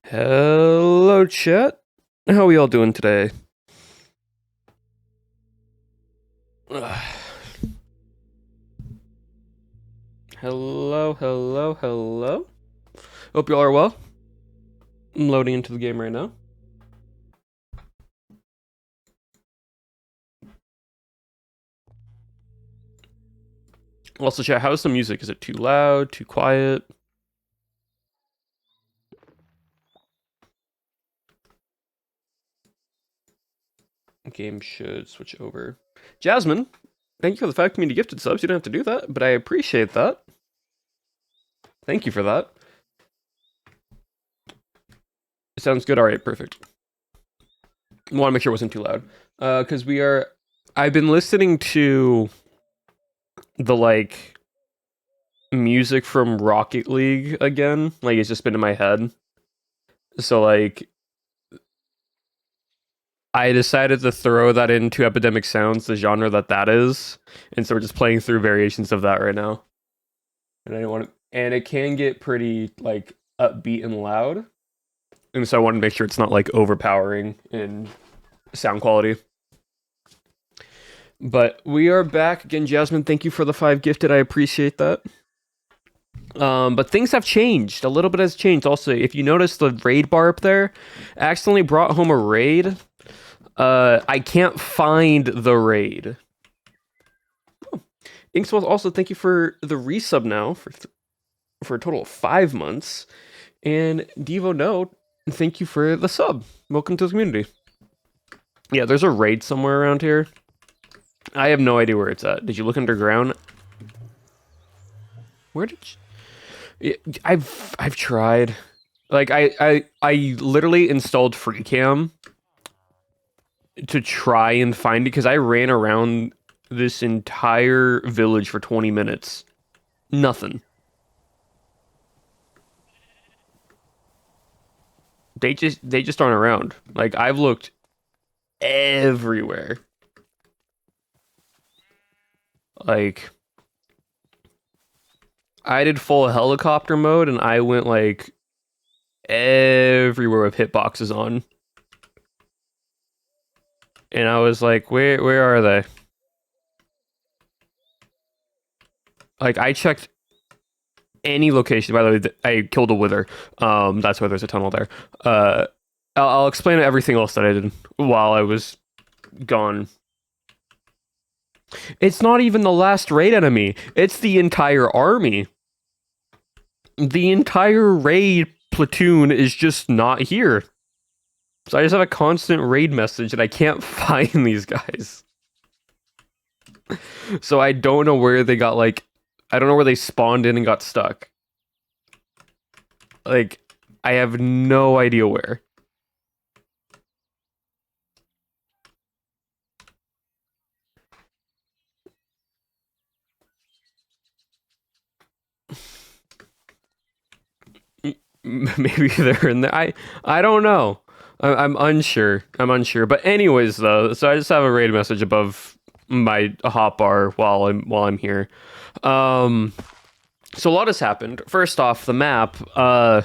Hello, chat. How are we all doing today? Hello, hello, hello. Hope you all are well. I'm loading into the game right now. Also, chat, how's the music? Is it too loud, too quiet? Game should switch over. Jasmine, thank you for the 5 community gifted subs. You don't have to do that, but I appreciate that. Thank you for that. Sounds good. All right, perfect. I want to make sure it wasn't too loud. Because I've been listening to the, music from Rocket League again. Like, it's just been in my head. So, I decided to throw that into Epidemic Sounds, the genre that is. And so we're just playing through variations of that right now. And I don't want to, and it can get pretty, upbeat and loud. And so I want to make sure it's not, overpowering in sound quality. But we are back again, Jasmine. Thank you for the 5 gifted. I appreciate that. But things have changed. A little bit has changed. Also, if you notice the raid bar up there, I accidentally brought home a raid. I can't find the raid. Oh. Inkswell, also thank you for the resub now for a total of 5 months. And Devo No, thank you for the sub. Welcome to the community. Yeah, there's a raid somewhere around here. I have no idea where it's at. Did you look underground? Where did you... I've tried. Like I literally installed FreeCam to try and find it because I ran around this entire village for 20 minutes. Nothing. They just aren't around. Like, I've looked everywhere. Like, I did full helicopter mode and I went everywhere with hitboxes on. And I was like, where are they? Like, I checked any location. By the way, I killed a wither. That's why there's a tunnel there. I'll explain everything else that I did while I was gone. It's not even the last raid enemy. It's the entire army. The entire raid platoon is just not here. So I just have a constant raid message and I can't find these guys. So I don't know where they got, I don't know where they spawned in and got stuck. Like, I have no idea where. Maybe they're in there. I don't know. I'm unsure. But anyways, though, so I just have a raid message above my hotbar while I'm here. So a lot has happened. First off, the map. I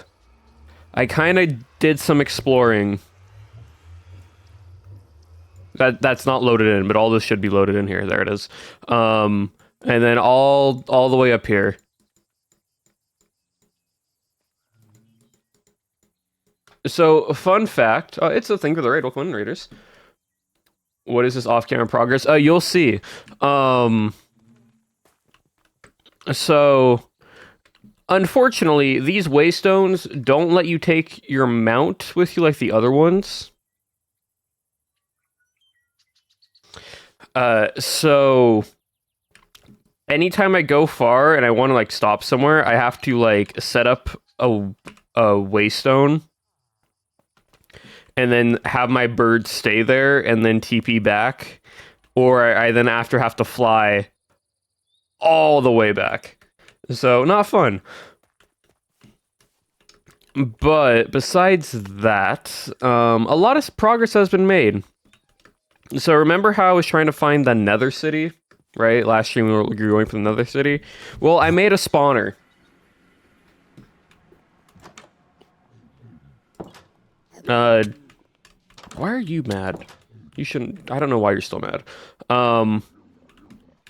kind of did some exploring. That's not loaded in, but all this should be loaded in here. There it is. And then all the way up here. So, fun fact. It's a thing for the raid. Welcome in, raiders. What is this off-camera progress? You'll see. So, unfortunately, these waystones don't let you take your mount with you like the other ones. So anytime I go far and I want to stop somewhere, I have to set up a waystone and then have my bird stay there and then TP back, or I then after have to fly all the way back. So not fun. But besides that, a lot of progress has been made. So remember how I was trying to find the Nether City, right? Last stream we were going for the Nether City. Well, I made a spawner. Uh, why are you mad? You shouldn't. I don't know why you're still mad. Um,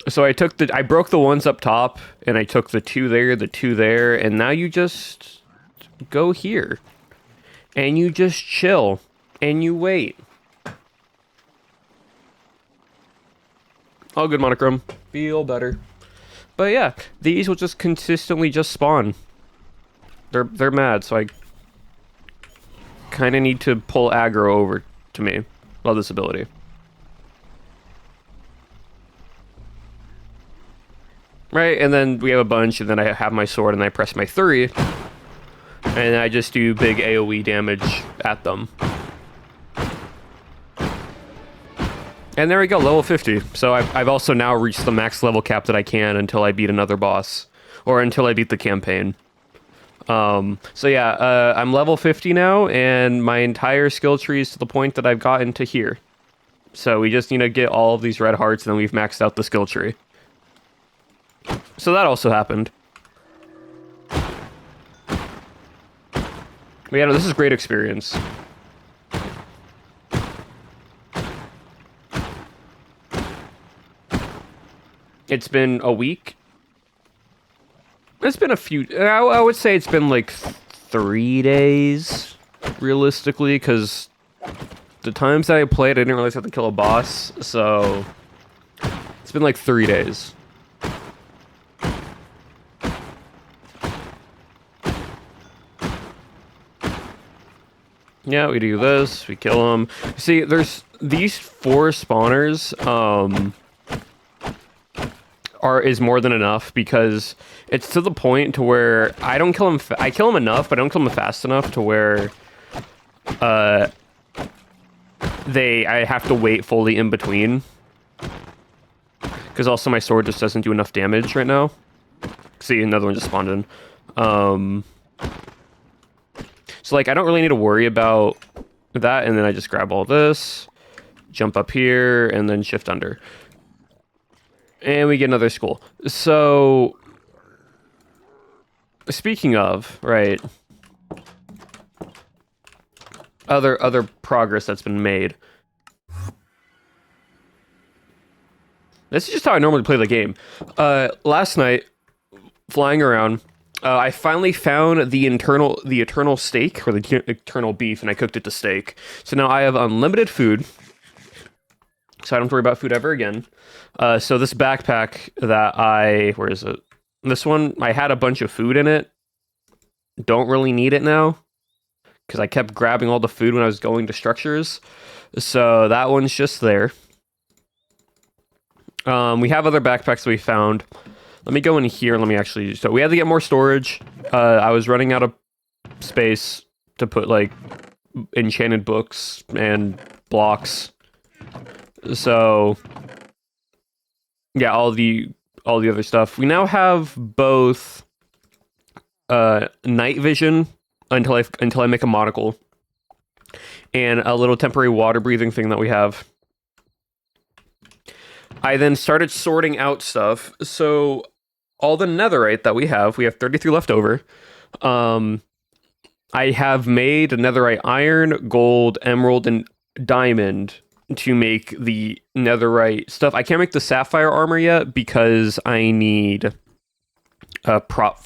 so I broke the ones up top, and I took the two there, and now you just go here, and you just chill, and you wait. All good, Monochrome. Feel better. But yeah, these will just consistently just spawn. They're mad, so I kind of need to pull aggro over to me. Love this ability. Right, and then we have a bunch, and then I have my sword, and I press my 3, and I just do big AoE damage at them. And there we go, level 50. So I've also now reached the max level cap that I can until I beat another boss, or until I beat the campaign. So yeah, I'm level 50 now, and my entire skill tree is to the point that I've gotten to here. So we just need to get all of these red hearts, and then we've maxed out the skill tree. So that also happened. But yeah, no, this is great experience. It's been a week. It's been a few. I would say it's been like 3 days, realistically, because the times that I played, I didn't realize I had to kill a boss. So it's been like 3 days. Yeah, we do this. We kill them. See, there's these 4 spawners. Is more than enough because it's to the point to where I don't kill him. I kill him enough, but I don't kill him fast enough to where I have to wait fully in between. Because also my sword just doesn't do enough damage right now. See, another one just spawned in. So like I don't really need to worry about that, and then I just grab all this, jump up here, and then shift under. And we get another skull. So, speaking of, right, other progress that's been made. This is just how I normally play the game. Last night, flying around, I finally found the eternal steak, or the eternal beef, and I cooked it to steak. So now I have unlimited food. So I don't have to worry about food ever again. So this backpack that where is it? This one, I had a bunch of food in it. Don't really need it now. Because I kept grabbing all the food when I was going to structures. So that one's just there. We have other backpacks that we found. Let me go in here. Let me actually... So we had to get more storage. I was running out of space to put, like, enchanted books and blocks. So... Yeah, all the other stuff. We now have both night vision until I make a monocle, and a little temporary water breathing thing that we have. I then started sorting out stuff. So all the netherite that we have 33 left over. I have made netherite iron, gold, emerald, and diamond to make the netherite stuff. I can't make the sapphire armor yet because I need a prop.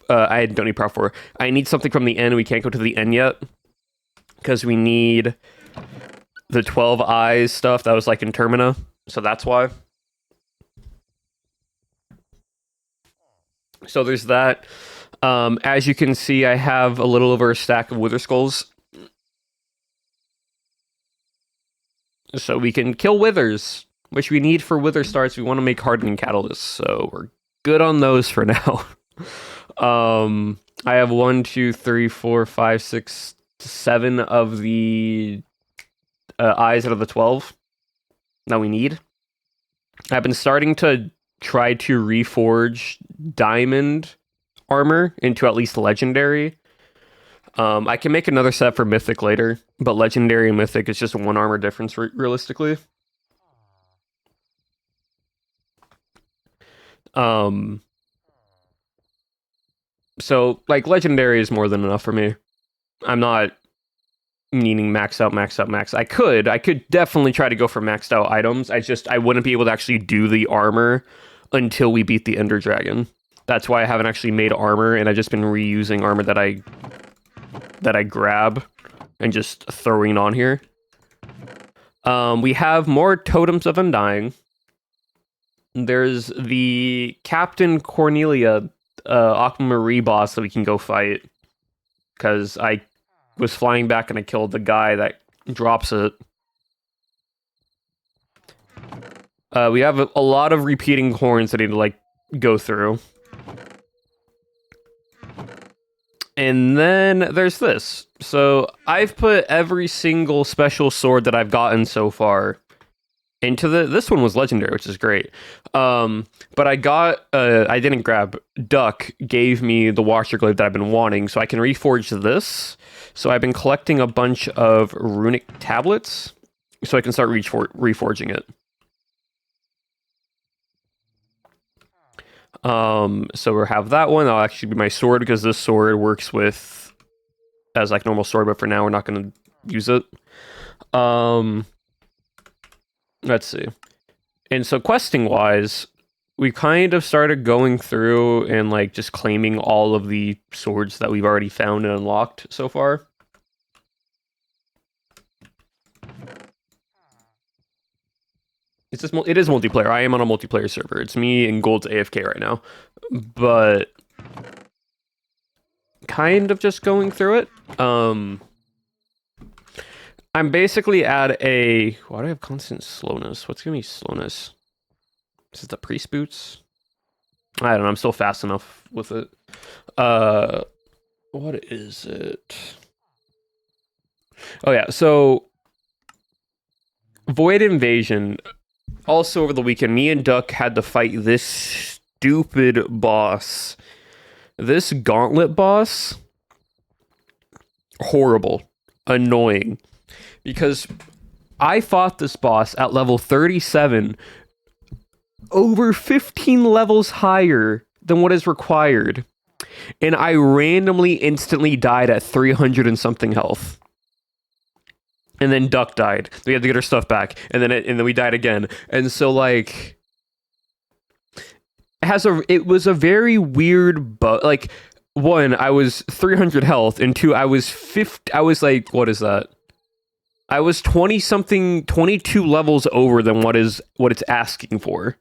I don't need prop 4. I need something from the end. We can't go to the end yet because we need the 12 eyes stuff that was like in Termina. So that's why. So there's that. As you can see, I have a little over a stack of wither skulls. So we can kill withers, which we need for wither starts. We want to make hardening catalysts, so we're good on those for now. I have 1, 2, 3, 4, 5, 6, 7 of the eyes out of the 12 that we need. I've been starting to try to reforge diamond armor into at least legendary. I can make another set for mythic later, but legendary and mythic is just 1 armor difference realistically. So like legendary is more than enough for me. I'm not meaning max out, max out, max. I could definitely try to go for maxed out items. I wouldn't be able to actually do the armor until we beat the Ender Dragon. That's why I haven't actually made armor, and I've just been reusing armor that I grab and just throwing on here. We have more Totems of Undying. There's the Captain Cornelia Aquamarine boss that we can go fight, because I was flying back and I killed the guy that drops it. We have a lot of repeating horns that I need to like go through. And then there's this. So I've put every single special sword that I've gotten so far into this one was legendary, which is great. But I didn't grab. Duck gave me the washer glaive that I've been wanting, so I can reforge this. So I've been collecting a bunch of runic tablets, so I can start reforging it. So we'll have that one. That'll actually be my sword, because this sword works with as like normal sword, but for now we're not going to use it. Let's see. And so questing wise, we kind of started going through and like just claiming all of the swords that we've already found and unlocked so far. It is multiplayer. I am on a multiplayer server. It's me and Gold's AFK right now. But kind of just going through it. I'm basically at a... Why do I have constant slowness? What's giving me slowness? Is it the priest boots? I don't know. I'm still fast enough with it. What is it? Oh yeah, so... Void Invasion... Also, over the weekend, me and Duck had to fight this stupid boss. This gauntlet boss, horrible, annoying. Because I fought this boss at level 37, over 15 levels higher than what is required. And I randomly, instantly died at 300 and something health. And then Duck died. We had to get her stuff back, and then we died again. And so like, it was a very weird bug. Like, one, I was 300 health, and two, I was like, what is that? I was 22 levels over than what it's asking for,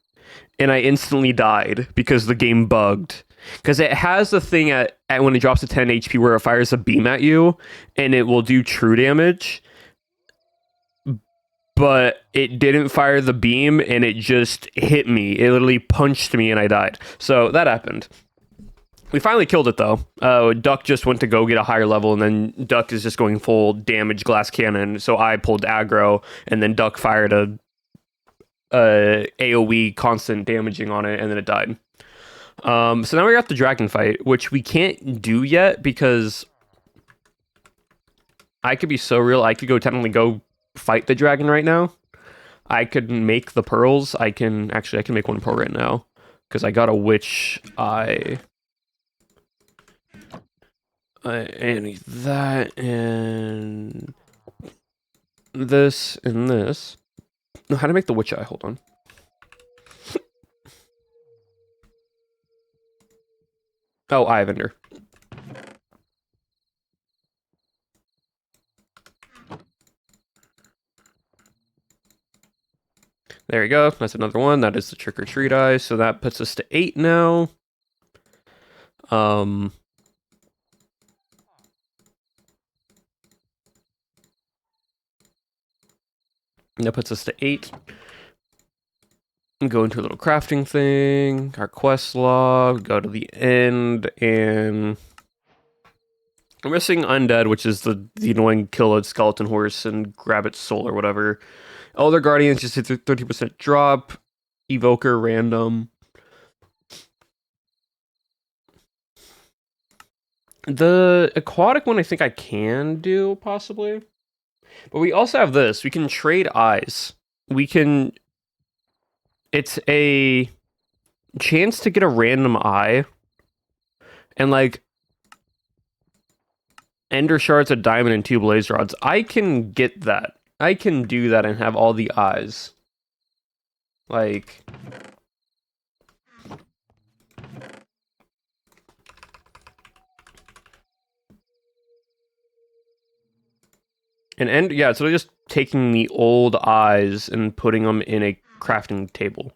and I instantly died because the game bugged. Because it has the thing at when it drops to 10 HP where it fires a beam at you, and it will do true damage. But it didn't fire the beam, and it just hit me. It literally punched me, and I died. So that happened. We finally killed it, though. Duck just went to go get a higher level, and then Duck is just going full damage glass cannon. So I pulled aggro, and then Duck fired a AoE constant damaging on it, and then it died. So now we got the dragon fight, which we can't do yet, because I could be so real. I could technically go fight the dragon right now. I could make the pearls. I can make one pearl right now, because I got a witch eye. I need that and this and this. No, how to make the witch eye? Hold on. Oh, eye vendor. There you go. That's another one. That is the trick or treat eye. So that puts us to 8 now. That puts us to 8. Go into a little crafting thing. Our quest log. Go to the end, and we're missing undead, which is the annoying kill a skeleton horse and grab its soul or whatever. Elder Guardians just hit 30% drop. Evoker random. The aquatic one I think I can do, possibly. But we also have this. We can trade eyes. It's a chance to get a random eye. And ender shards, a diamond, and 2 blaze rods. I can get that. I can do that and have all the eyes. Like... yeah, so just taking the old eyes and putting them in a crafting table.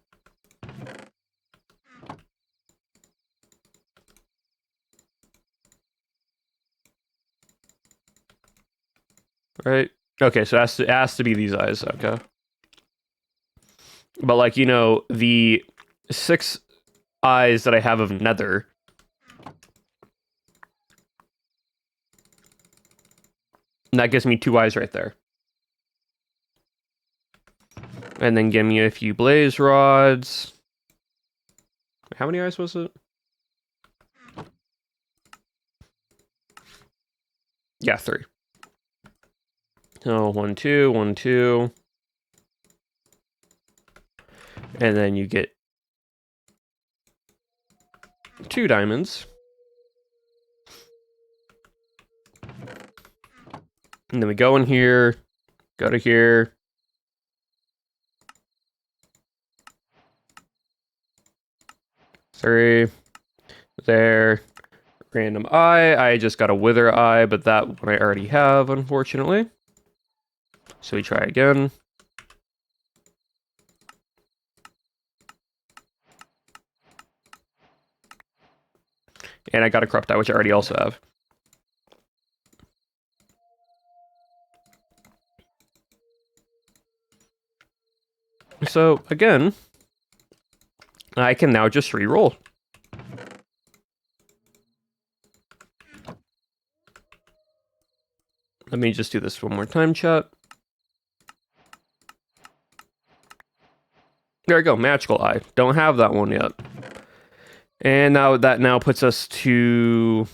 Right? Okay, so it has to be these eyes, okay. But like, you know, the 6 eyes that I have of nether, and that gives me 2 eyes right there. And then give me a few blaze rods. How many eyes was it? Yeah, 3. So 1, 2, 1, 2. And then you get 2 diamonds. And then we go in here, go to here. Three. There. Random eye. I just got a wither eye, but that one I already have, unfortunately. So we try again. And I got a corrupt eye, which I already also have. So, again, I can now just re-roll. Let me just do this one more time, chat. There we go, magical eye. Don't have that one yet. And now that now puts us to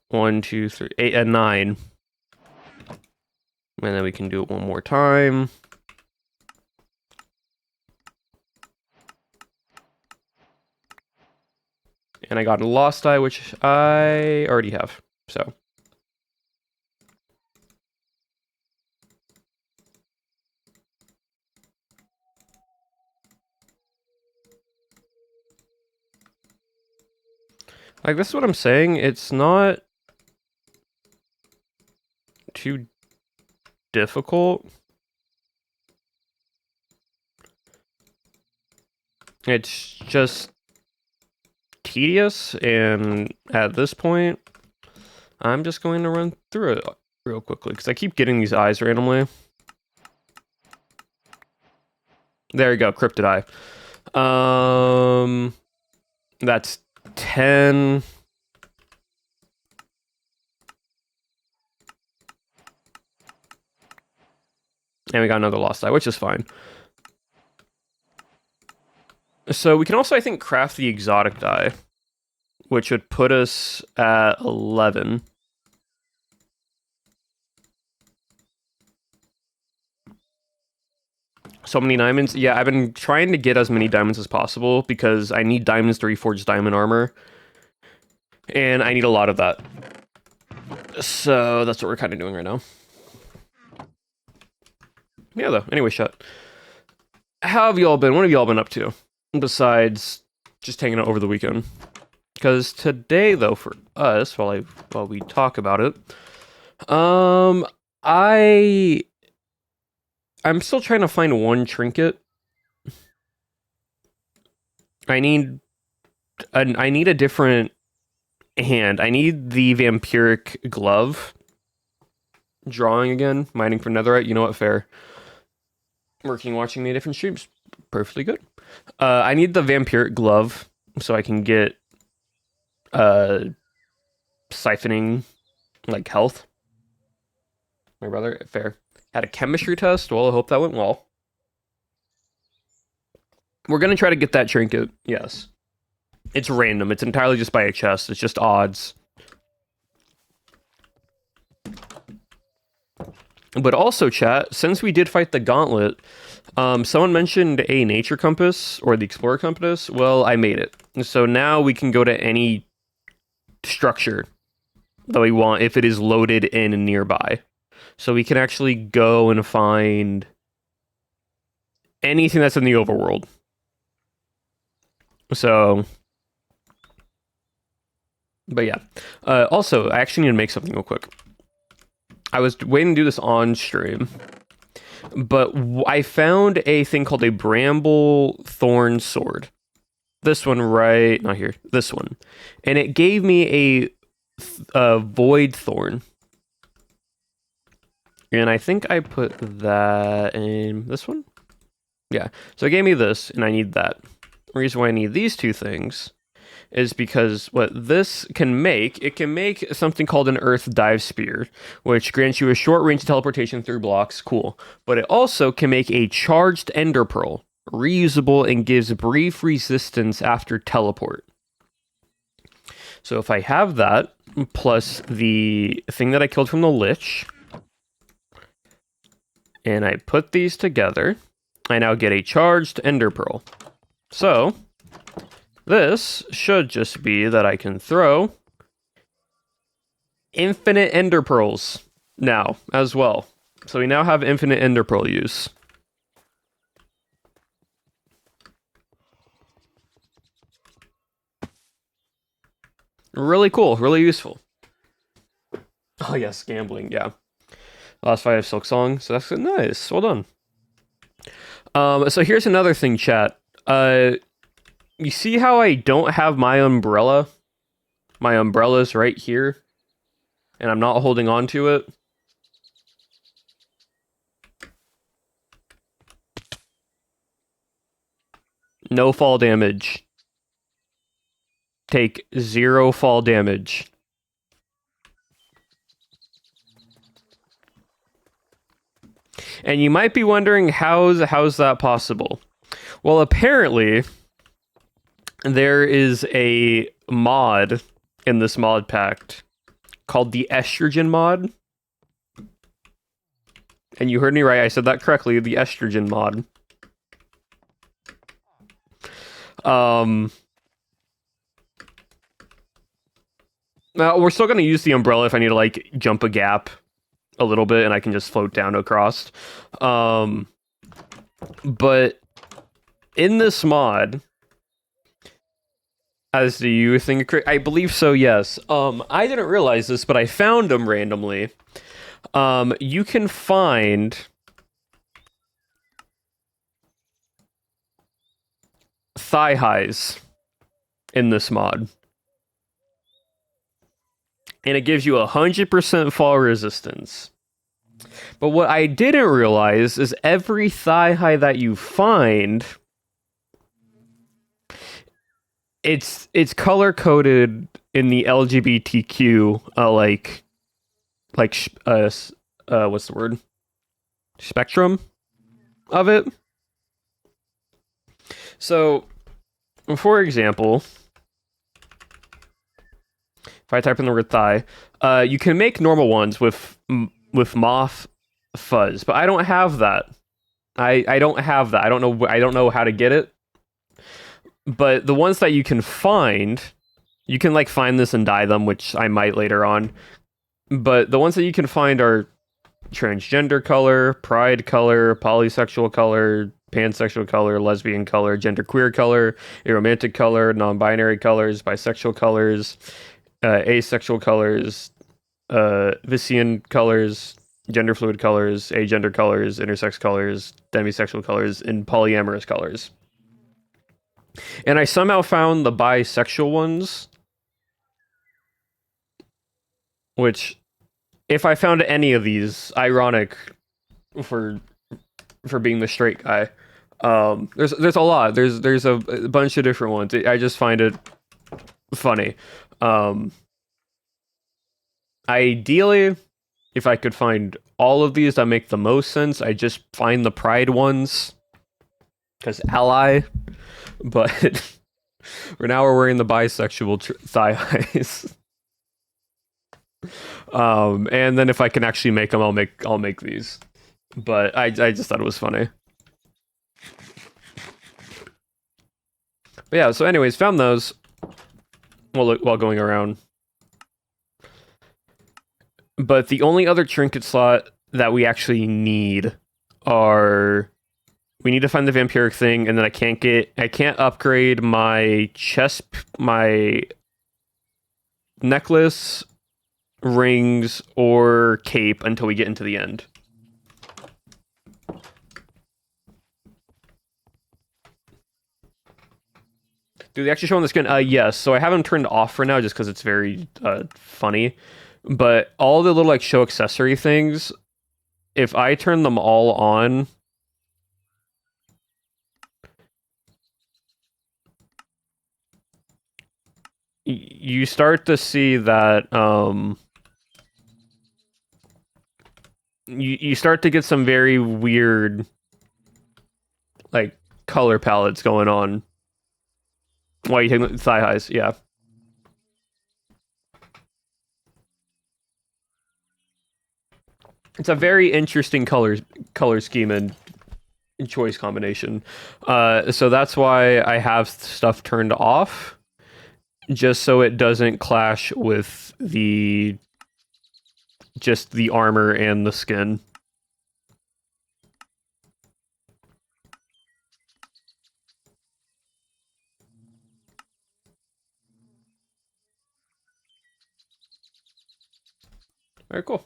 1, 2, 3, 8, and 9. And then we can do it one more time. And I got a lost eye, which I already have. So. Like, this is what I'm saying. It's not too difficult. It's just tedious, and at this point, I'm just going to run through it real quickly, because I keep getting these eyes randomly. There you go, cryptid eye. That's 10. And we got another lost eye, which is fine. So we can also, I think, craft the exotic die, which would put us at 11. So many diamonds. Yeah, I've been trying to get as many diamonds as possible because I need diamonds to reforge diamond armor. And I need a lot of that. So that's what we're kind of doing right now. Yeah, though. Anyway, shut. How have y'all been? What have y'all been up to? Besides just hanging out over the weekend. Because today, though, for us, while we talk about it, I'm still trying to find one trinket. I need a different hand. I need the vampiric glove. Drawing again, mining for netherite. You know what? Fair. Watching the different streams, perfectly good. I need the vampiric glove so I can get siphoning like health. My brother, fair. Had a chemistry test. Well, I hope that went well. We're gonna try to get that trinket. Yes, it's random. It's entirely just by a chest. It's just odds. But also, chat, since we did fight the gauntlet, someone mentioned a nature compass or the explorer compass. Well, I made it. So now we can go to any structure that we want if it is loaded in nearby. So we can actually go and find anything that's in the overworld. So, but yeah. Also, I actually need to make something real quick. I was waiting to do this on stream, but I found a thing called a bramble thorn sword. This one right, not here, this one. And it gave me a void thorn. And I think I put that in this one. Yeah, so it gave me this, and I need that. The reason why I need these two things is because what this can make, it can make something called an Earth Dive Spear, which grants you a short range teleportation through blocks. Cool. But it also can make a charged Ender Pearl, reusable and gives brief resistance after teleport. So if I have that, plus the thing that I killed from the Lich, and I put these together, I now get a charged Ender Pearl. So this should just be that I can throw infinite Ender Pearls now as well. So we now have infinite Ender Pearl use. Really cool, really useful. Oh yes, gambling, yeah. Last 5 Silk Song, so that's nice. Well done. So here's another thing, chat. You see how I don't have my umbrella? My umbrella's right here, and I'm not holding on to it. No fall damage. Take 0 fall damage. And you might be wondering, how's that possible? Well, apparently, there is a mod in this mod pack called the estrogen mod. And you heard me right, I said that correctly, the estrogen mod. Now, we're still going to use the umbrella if I need to, like, jump a gap a little bit and I can just float down across. But in this mod, as do you think? I believe so, yes. I didn't realize this, but I found them randomly. You can find thigh highs in this mod. And it gives you 100% fall resistance. But what I didn't realize is every thigh high that you find, it's color coded in the LGBTQ what's the word? Spectrum of it. So, for example, if I type in the word thigh, you can make normal ones with moth fuzz, but I don't have that. I don't have that. I don't know how to get it. But the ones that you can find, you can like find this and dye them, which I might later on. But the ones that you can find are transgender color, pride color, polysexual color, pansexual color, lesbian color, genderqueer color, aromantic color, non-binary colors, bisexual colors, asexual colors, Vissian colors, gender fluid colors, agender colors, intersex colors, demisexual colors, and polyamorous colors. And I somehow found the bisexual ones, which, if I found any of these, ironic for being the straight guy. There's a lot. There's a bunch of different ones. I just find it funny. Ideally, if I could find all of these that make the most sense, I just find the pride ones, because ally. But for now, we're wearing the bisexual thigh highs. And then if I can actually make them, I'll make these. But I just thought it was funny. But yeah, so anyways, found those while going around. But the only other trinket slot that we actually need are we need to find the vampiric thing, and then I can't upgrade my my necklace, rings, or cape until we get into the end. Do they actually show on the skin? Yes. So I have them turned off for now just because it's very funny. But all the little like show accessory things, if I turn them all on, you start to see that you start to get some very weird like color palettes going on. Why you take thigh highs? Yeah. It's a very interesting color scheme and choice combination. So that's why I have stuff turned off, just so it doesn't clash with the armor and the skin. All right, cool.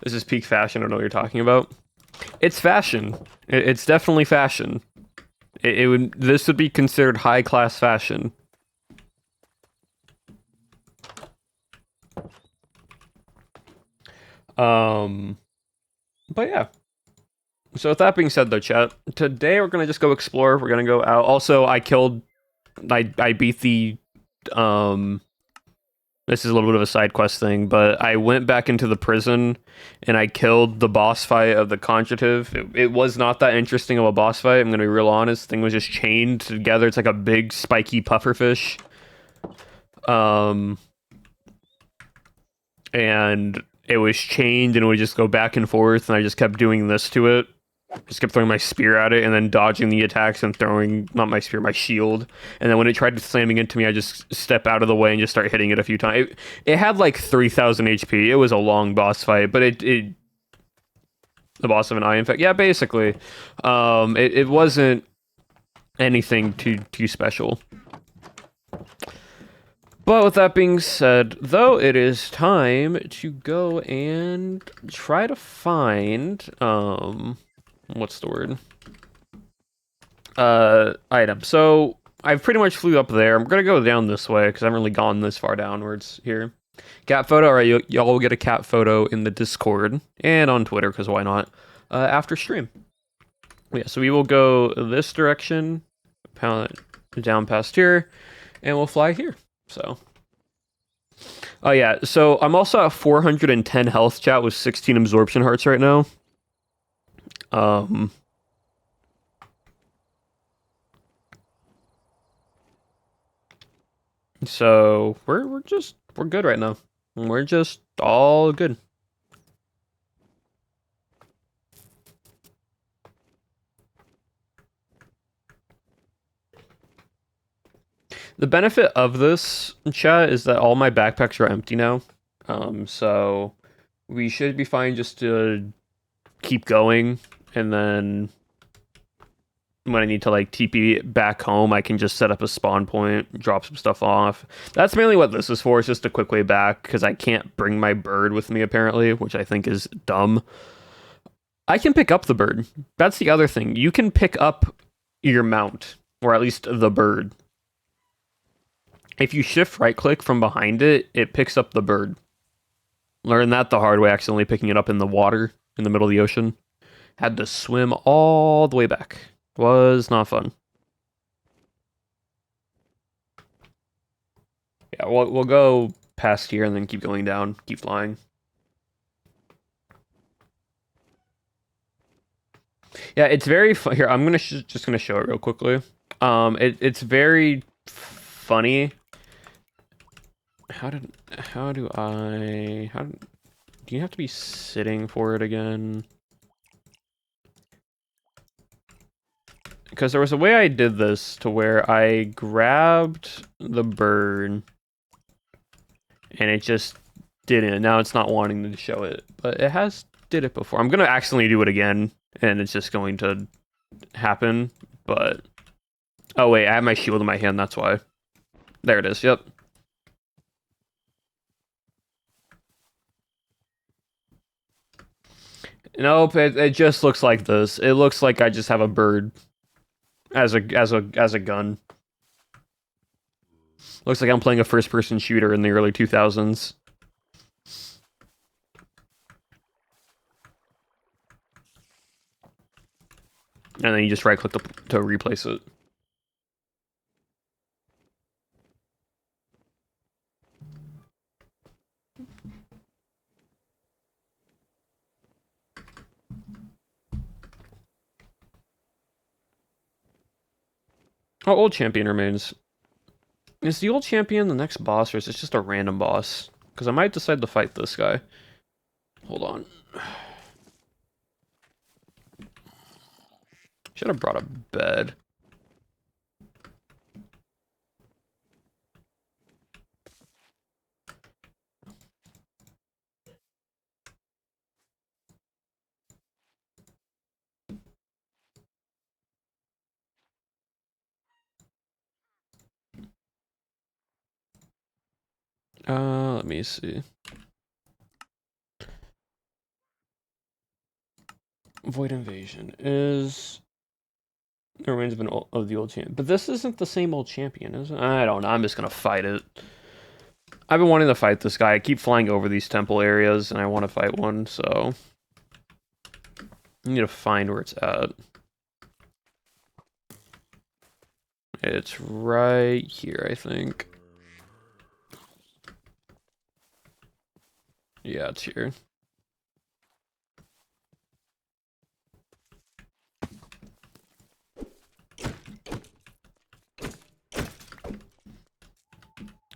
This is peak fashion. I don't know what you're talking about. It's fashion. It's definitely fashion. It would. This would be considered high class fashion. But yeah. So with that being said, though, chat, today we're gonna just go explore. We're gonna go out. Also, I beat the This is a little bit of a side quest thing, but I went back into the prison and I killed the boss fight of the Conjugative. It was not that interesting of a boss fight, I'm going to be real honest. The thing was just chained together. It's like a big, spiky pufferfish. And it was chained and it would just go back and forth, and I just kept doing this to it. Just kept throwing my spear at it and then dodging the attacks and throwing, not my spear, my shield. And then when it tried slamming into me, I just step out of the way and just start hitting it a few times. It had like 3,000 HP. It was a long boss fight, but the boss of an eye infect. Yeah, basically. It wasn't anything too special. But with that being said, though, it is time to go and try to find, what's the word? Item. So I pretty much flew up there. I'm gonna go down this way because I haven't really gone this far downwards here. Cat photo. All right, y'all will get a cat photo in the Discord and on Twitter because why not? After stream. Yeah. So we will go this direction, down past here, and we'll fly here. So. Oh yeah. So I'm also at 410 health, chat, with 16 absorption hearts right now. So we're good right now. We're just all good. The benefit of this, chat, is that all my backpacks are empty now. So we should be fine just to keep going, and then when I need to like TP back home, I can just set up a spawn point, drop some stuff off. That's mainly what this is for. It's just a quick way back because I can't bring my bird with me apparently, which I think is dumb. I can pick up the bird. That's the other thing. You can pick up your mount, or at least the bird. If you shift right click from behind it, it picks up the bird. Learned that the hard way, accidentally picking it up in the water in the middle of the ocean. Had to swim all the way back. Was not fun. Yeah, we'll go past here and then keep going down, keep flying. Yeah, it's very fun. Here, I'm gonna just gonna show it real quickly. It's very funny. Do you have to be sitting for it again? Because there was a way I did this to where I grabbed the bird and it just didn't. Now it's not wanting to show it, but it has did it before. I'm gonna accidentally do it again, and it's just going to happen. But oh wait, I have my shield in my hand. That's why. There it is. Yep. Nope. It just looks like this. It looks like I just have a bird as a gun. Looks like I'm playing a first-person shooter in the early 2000s. And then you just right-click to replace it. Oh, old champion remains. Is the old champion the next boss, or is it just a random boss? Because I might decide to fight this guy. Hold on. Should have brought a bed. Let me see. Void Invasion is the remains of the old champion. But this isn't the same old champion, is it? I don't know. I'm just gonna fight it. I've been wanting to fight this guy. I keep flying over these temple areas, and I want to fight one, so I need to find where it's at. It's right here, I think. Yeah, it's here.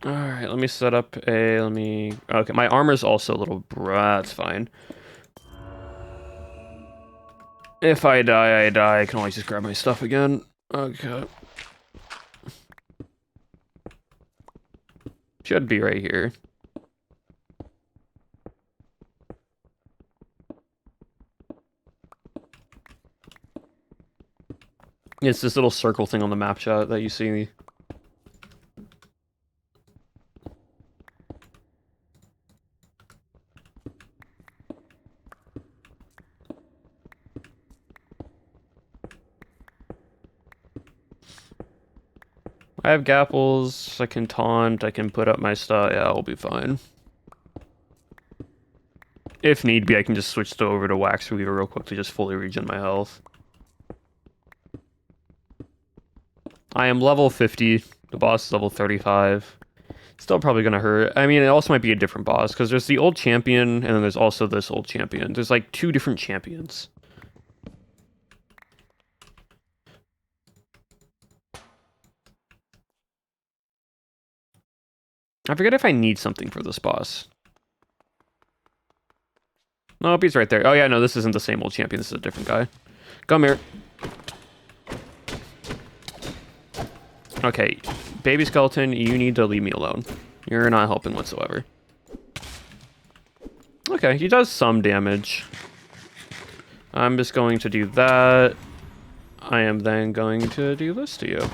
Alright, let me set up a, okay, my armor's also a little, that's fine. If I die, I die. I can always just grab my stuff again. Okay. Should be right here. It's this little circle thing on the map shot that you see. I have gapples, I can taunt, I can put up my stuff. Yeah, I'll be fine. If need be, I can just switch over to Wax Weaver real quick to just fully regen my health. I am level 50. The boss is level 35. Still probably gonna hurt. I mean, it also might be a different boss, because there's the old champion, and then there's also this old champion. There's like 2 different champions. I forget if I need something for this boss. Nope, he's right there. Oh yeah, no, this isn't the same old champion. This is a different guy. Come here. Okay, baby skeleton, you need to leave me alone. You're not helping whatsoever. Okay, he does some damage. I'm just going to do that. I am then going to do this to you.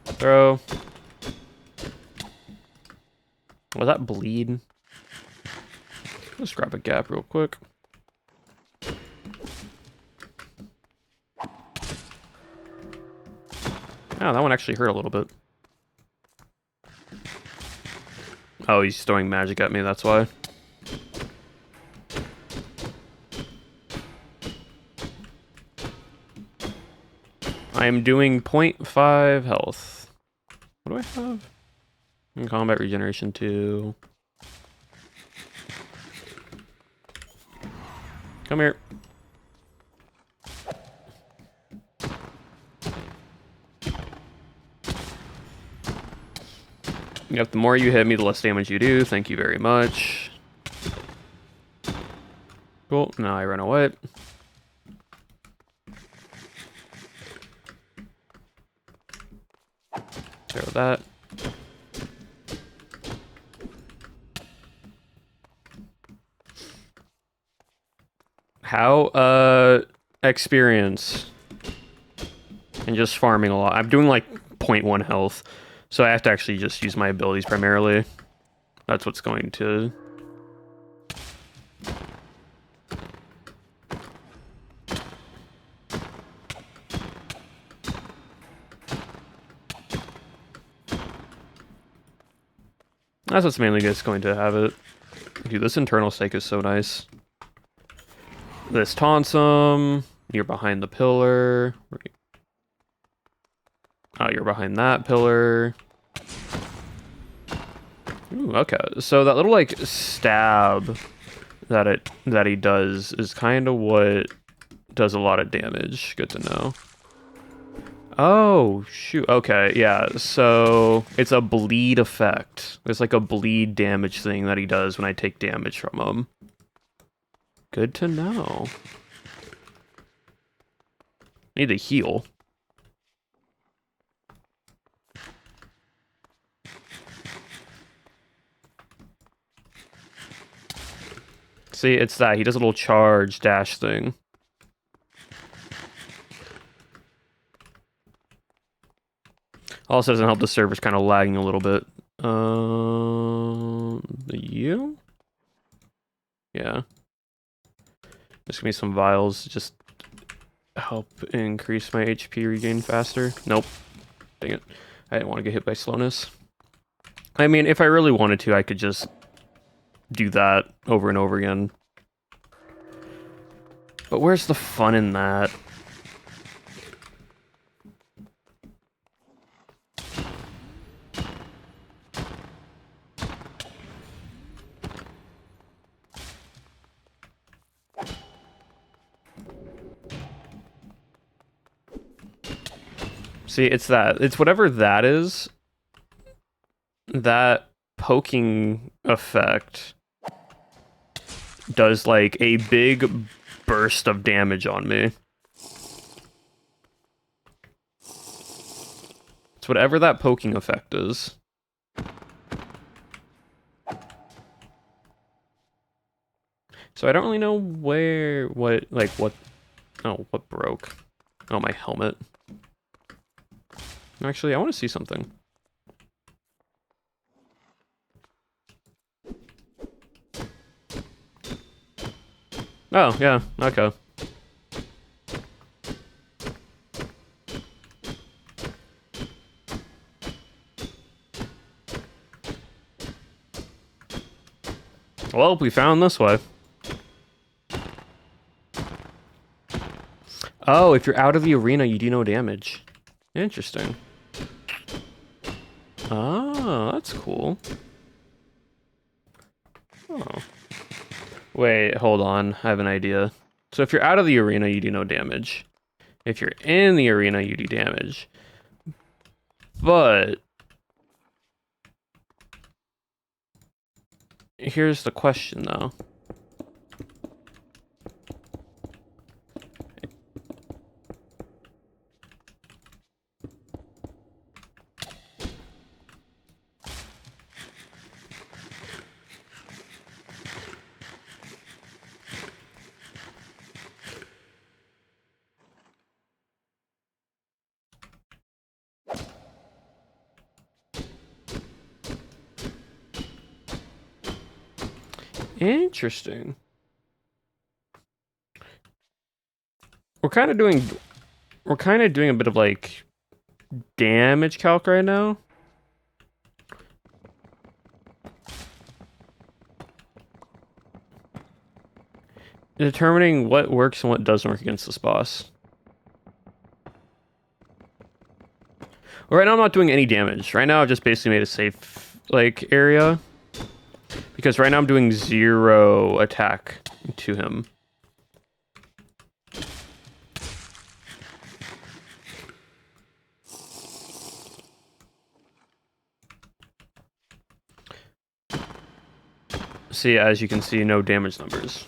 Throw. Was that bleed? Let's grab a gap real quick. Oh, that one actually hurt a little bit. Oh, he's throwing magic at me, that's why. I am doing 0.5 health. What do I have? In combat regeneration 2. Come here. Yep, the more you hit me, the less damage you do. Thank you very much. Cool, now I run away. Throw that. How, experience. And just farming a lot. I'm doing like 0.1 health. So I have to actually just use my abilities primarily. That's what's going to... That's what's mainly just going to have it. Dude, this internal stake is so nice. This taunts him. You're behind the pillar. Oh, you're behind that pillar. Ooh, okay. So that little like stab that he does is kind of what does a lot of damage. Good to know. Oh, shoot. Okay, yeah. So it's a bleed effect. It's like a bleed damage thing that he does when I take damage from him. Good to know. Need to heal. See, it's that. He does a little charge dash thing. Also doesn't help the server's kind of lagging a little bit. You? Yeah. Just give me some vials, just help increase my HP regain faster. Nope. Dang it. I didn't want to get hit by slowness. I mean, if I really wanted to, I could just do that over and over again. But where's the fun in that? See, it's that. It's whatever that is. That poking effect does like a big burst of damage on me. It's whatever that poking effect is. So I don't really know what broke. Oh, my helmet. Actually, I want to see something. Oh, yeah, okay. Well, we found this way. Oh, if you're out of the arena, you do no damage. Interesting. Oh, that's cool. Oh. Wait, hold on. I have an idea. So if you're out of the arena, you do no damage. If you're in the arena, you do damage. But here's the question, though. Interesting. We're kind of doing a bit of like damage calc right now. Determining what works and what doesn't work against this boss. Well, right now I'm not doing any damage. Right now I've just basically made a safe like area. Because right now I'm doing 0 attack to him. See, as you can see, no damage numbers.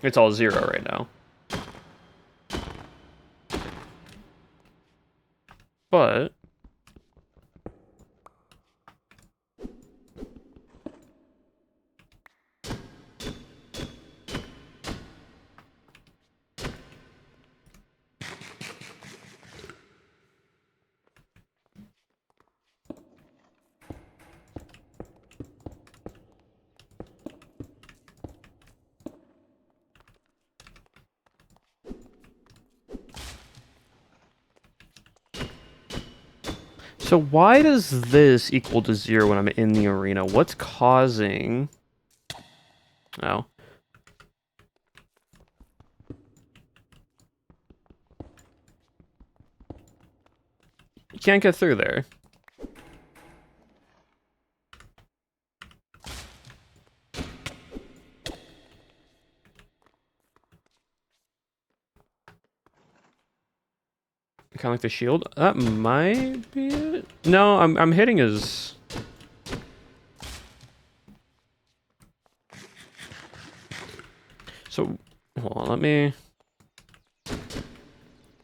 It's all 0 right now. But so why does this equal to 0 when I'm in the arena? What's causing... Oh. You can't get through there. Kind of like the shield. That might be it. No, I'm hitting his... So, hold on, let me...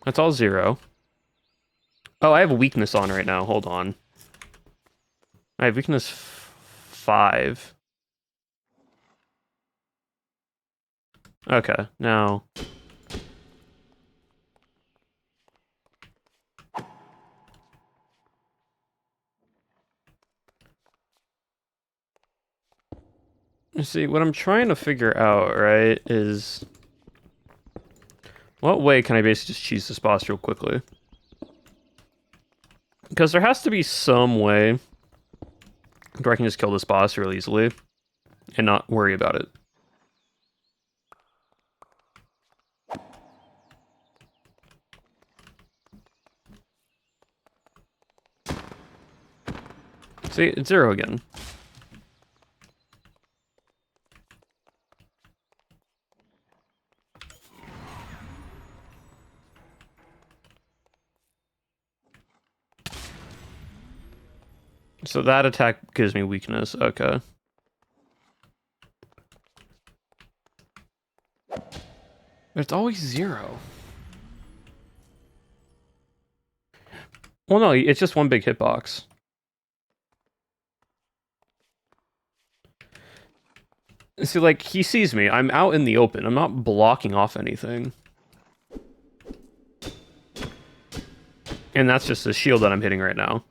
That's all 0. Oh, I have a weakness on right now. Hold on. I have weakness 5. Okay, now... You see, what I'm trying to figure out, right, is... What way can I basically just cheese this boss real quickly? Because there has to be some way where I can just kill this boss real easily and not worry about it. See, it's 0 again. So that attack gives me weakness. Okay. It's always 0. Well, no, it's just one big hitbox. See, like, he sees me. I'm out in the open. I'm not blocking off anything. And that's just the shield that I'm hitting right now.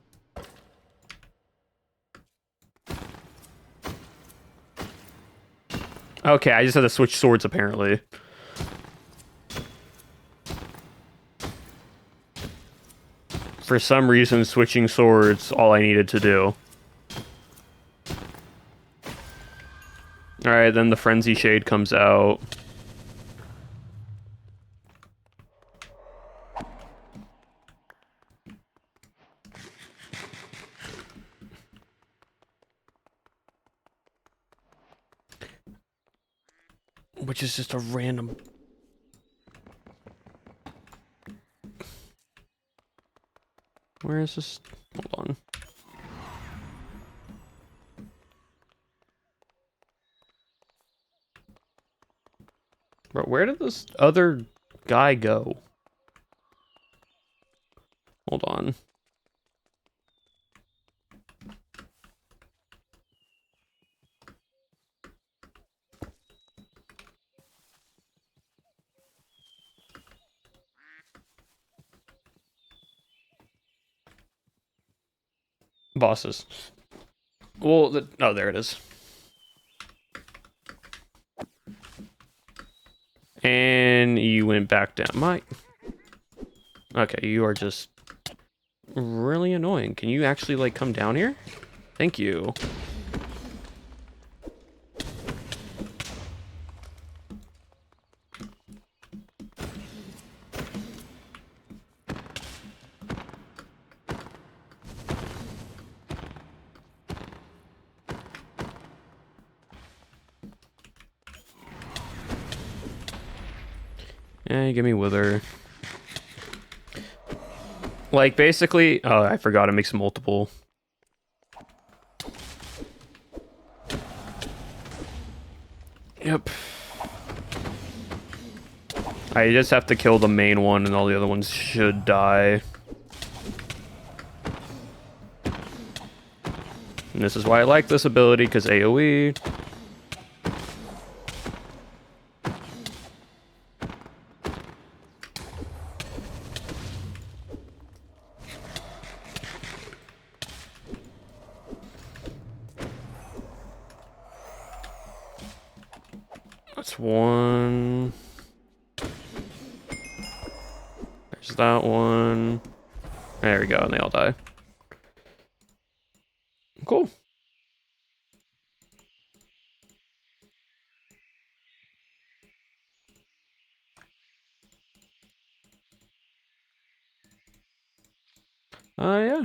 Okay, I just had to switch swords, apparently. For some reason, switching swords, all I needed to do. Alright, then the Frenzy Shade comes out. Which is just a random... Where is this? Hold on. Bro, where did this other guy go? Hold on. Bosses. Well, oh, there it is. And you went back down. Okay, you are just really annoying. Can you actually, like, come down here? Thank you. Yeah, give me Wither. Like, basically... Oh, I forgot it makes multiple. Yep. I just have to kill the main one and all the other ones should die. this is why I like this ability, because AoE. That's one. There's that one. There we go, and they all die. Cool. Yeah.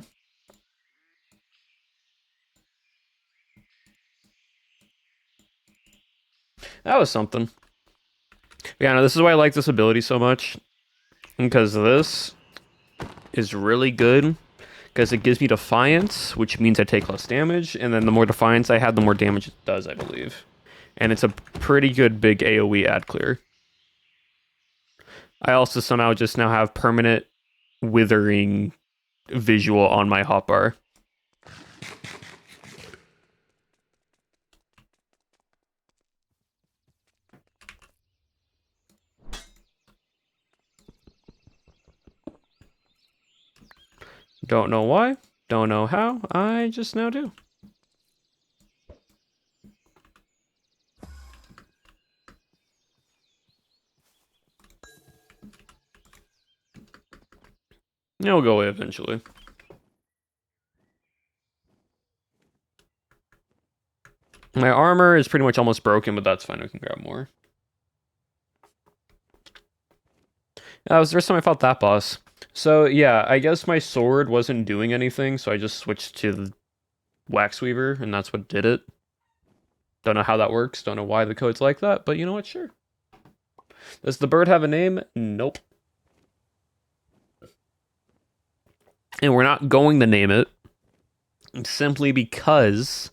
That was something. Yeah, no, this is why I like this ability so much. Because this is really good. Because it gives me Defiance, which means I take less damage. And then the more Defiance I have, the more damage it does, I believe. And it's a pretty good big AoE ad clear. I also somehow just now have permanent withering visual on my hotbar. Don't know why. Don't know how. I just now do. It'll go away eventually. My armor is pretty much almost broken, but that's fine. We can grab more. That was the first time I fought that boss. So, yeah, I guess my sword wasn't doing anything, so I just switched to the Wax Weaver, and that's what did it. Don't know how that works. Don't know why the code's like that, but you know what? Sure. Does the bird have a name? Nope. And we're not going to name it simply because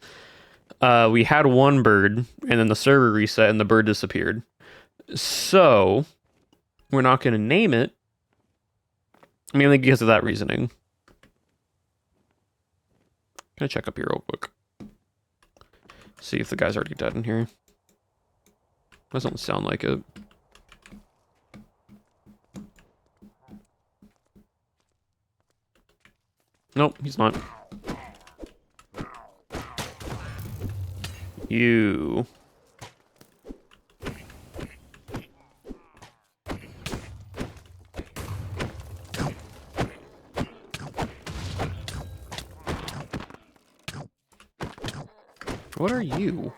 we had one bird, and then the server reset, and the bird disappeared. So, we're not going to name it, mainly because of that reasoning. Gonna check up here real quick. See if the guy's already dead in here. Doesn't sound like it. Nope, he's not. You. What are you?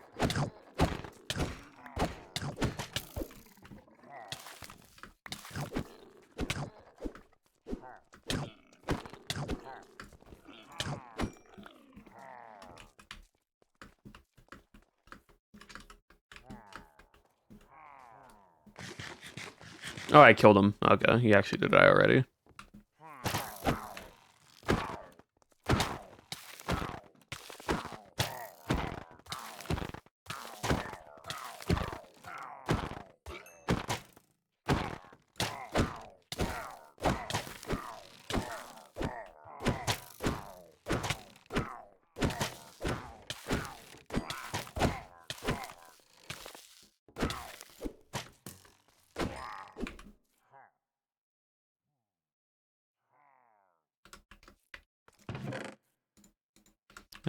Oh, I killed him. Okay, he actually did die already.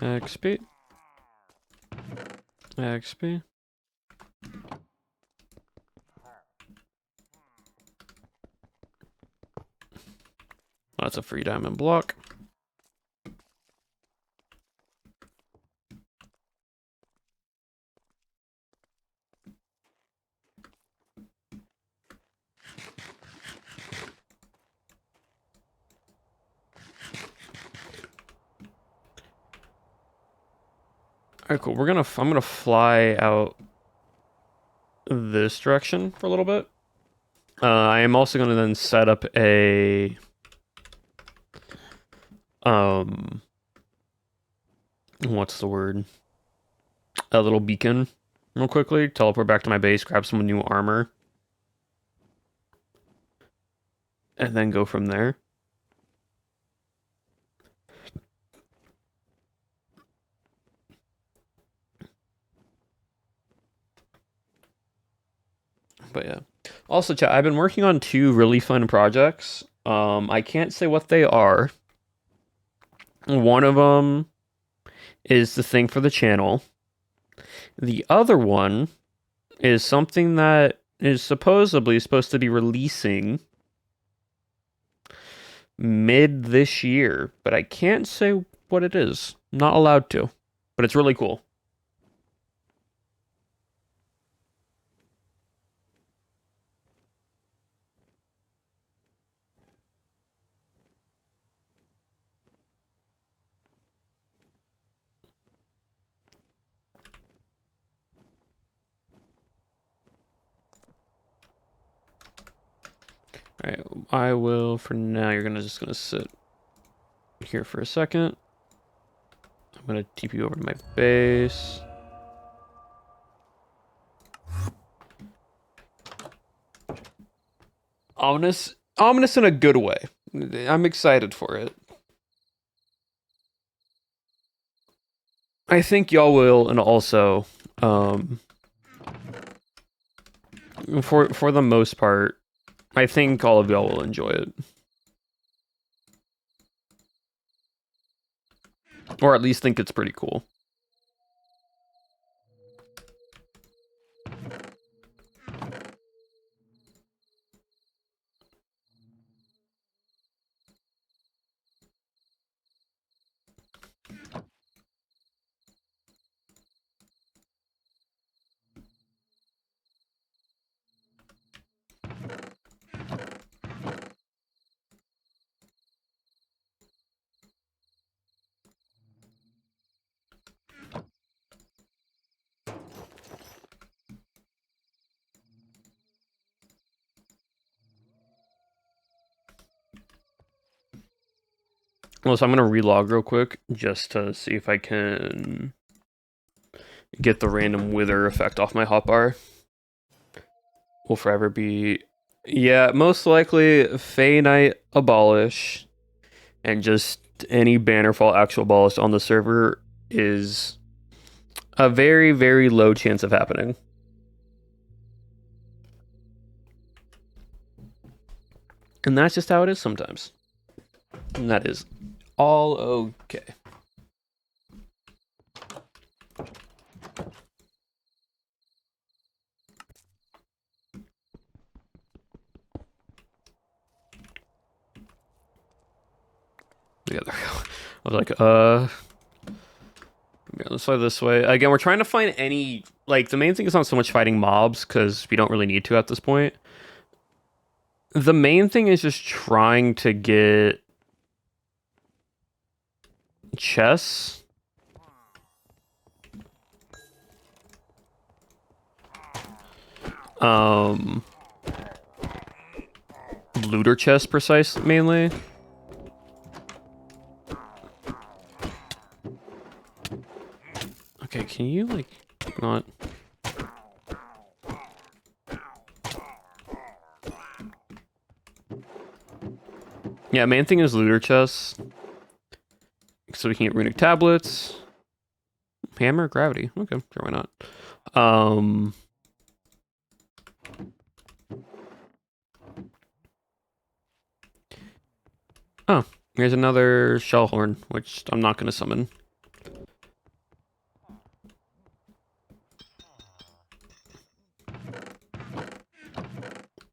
XP. XP. That's a free diamond block. Alright, cool. I'm gonna fly out this direction for a little bit. I am also gonna then set up a what's the word? A little beacon real quickly. Teleport back to my base, grab some new armor, and then go from there. But yeah. Also, chat, I've been working on 2 really fun projects. I can't say what they are. One of them is the thing for the channel. The other one is something that is supposedly supposed to be releasing mid this year, but I can't say what it is. I'm not allowed to, but it's really cool. All right, I will for now. You're just gonna sit here for a second. I'm gonna TP over to my base. Ominous in a good way. I'm excited for it. I think y'all will, and also, for the most part, I think all of y'all will enjoy it. Or at least think it's pretty cool. Well, so I'm gonna relog real quick just to see if I can get the random wither effect off my hotbar. Will forever be, yeah, most likely Fey Knight abolish, and just any Bannerfall actual abolish on the server is a very, very low chance of happening. And that's just how it is sometimes. And that is all okay. Yeah, there we go. I was like, yeah, let's fly this way. Again, we're trying to find any, like, the main thing is not so much fighting mobs, because we don't really need to at this point. The main thing is just trying to get chests. Looter chests, precise, mainly. Okay, can you, like, not... Yeah, main thing is looter chests. So we can get runic tablets. Hammer, gravity. Okay, sure, why not? Oh, here's another shellhorn, which I'm not going to summon.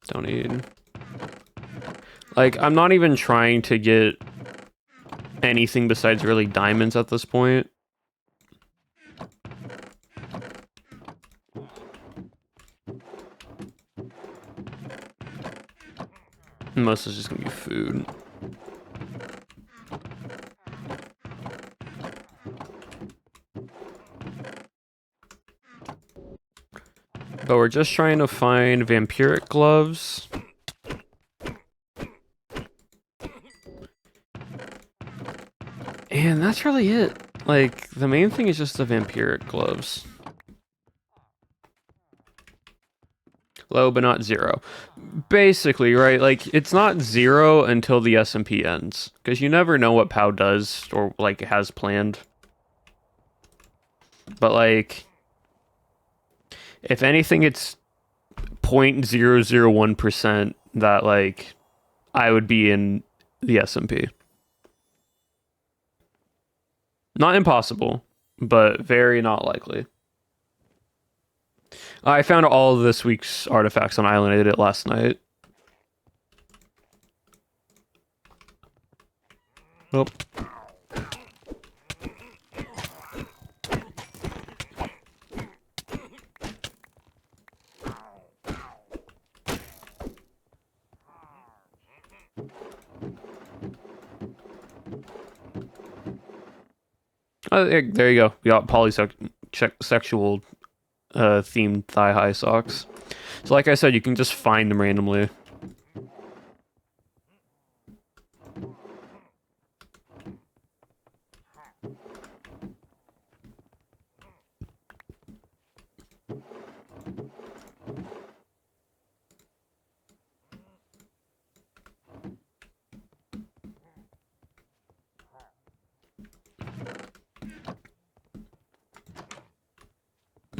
Don't need... Like, I'm not even trying to get anything besides really diamonds at this point. Most is just going to be food. But we're just trying to find vampiric gloves. And that's really it. Like, the main thing is just the vampiric gloves. Low, but not zero. Basically, right? Like, it's not zero until the SMP ends. Because you never know what POW does or, like, has planned. But, like, if anything, it's 0.001% that like I would be in the S&P. Not impossible, but very not likely. I found all of this week's artifacts on Island. I did it last night. Oh. There you go. We got polysexual themed thigh high socks. So like I said, you can just find them randomly.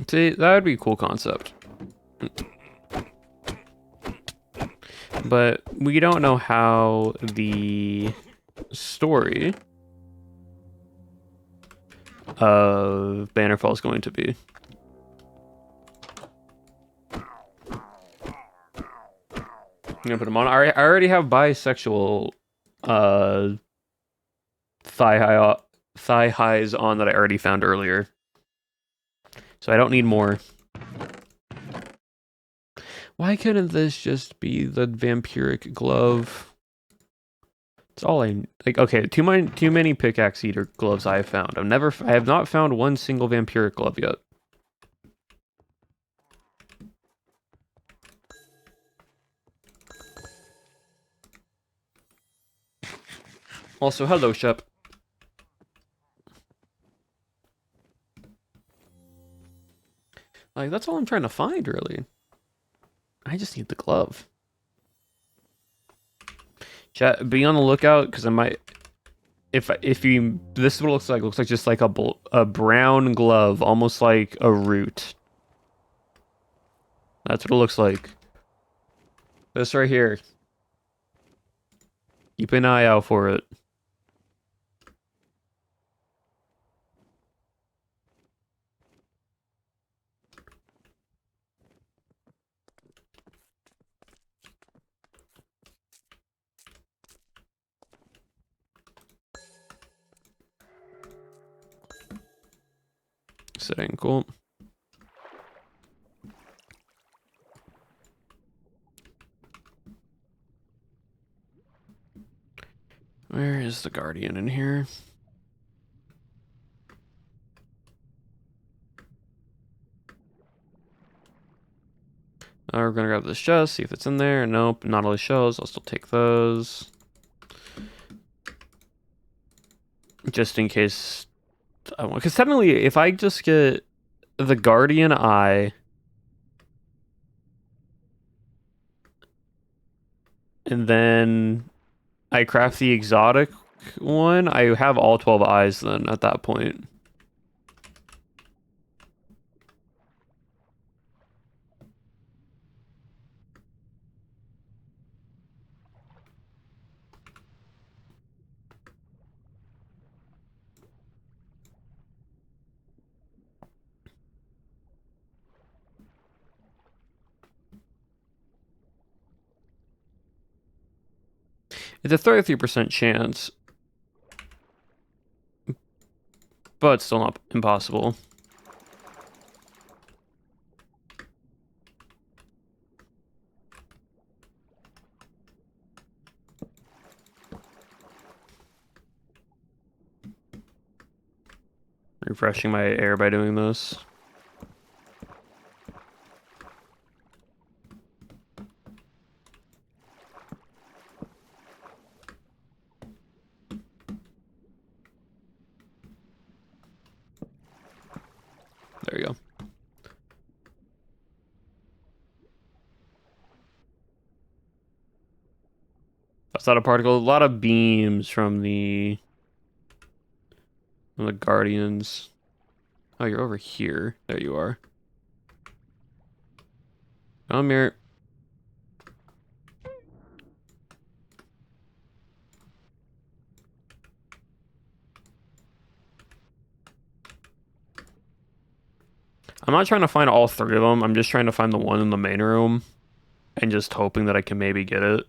See, that would be a cool concept. But we don't know how the story of Bannerfall is going to be. I'm gonna put them on. I already have bisexual thigh highs on that I already found earlier. So I don't need more. Why couldn't this just be the vampiric glove? It's all I like. Okay, too many pickaxe eater gloves I have found. I have not found one single vampiric glove yet. Also, hello, Shep. Like, that's all I'm trying to find, really. I just need the glove. Chat, be on the lookout, because I might... If you... This is what it looks like. It looks like just like a brown glove, almost like a root. That's what it looks like. This right here. Keep an eye out for it. Setting, cool. Where is the Guardian in here? We're gonna grab this chest, see if it's in there. Nope, not all the shells. I'll still take those. Just in case I want. Because technically, if I just get the Guardian Eye and then I craft the exotic one, I have all 12 eyes then at that point. It's a 33% chance, but still not impossible. Refreshing my air by doing this. There you go. That's not a particle. A lot of beams from the Guardians. Oh, you're over here. There you are. Come here. I'm not trying to find all three of them. I'm just trying to find the one in the main room and just hoping that I can maybe get it.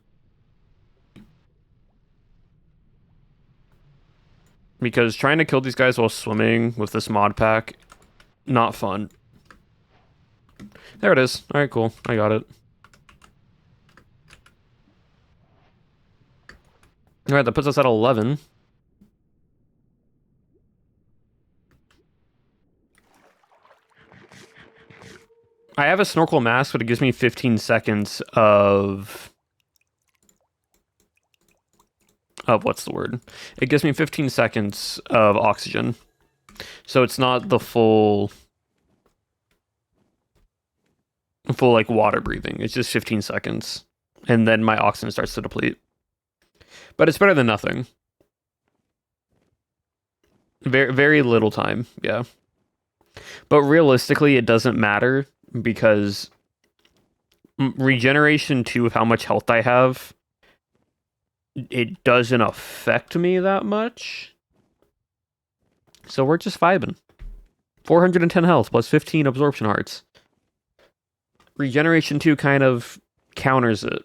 Because trying to kill these guys while swimming with this mod pack, not fun. There it is. All right, cool. I got it. All right, that puts us at 11. I have a snorkel mask, but it gives me 15 seconds of what's the word? It gives me 15 seconds of oxygen. So it's not the full like water breathing. It's just 15 seconds. And then my oxygen starts to deplete. But it's better than nothing. Very, very little time, yeah. But realistically, it doesn't matter because regeneration 2 of how much health I have, it doesn't affect me that much. So we're just vibing. 410 health plus 15 absorption hearts. Regeneration 2 kind of counters it.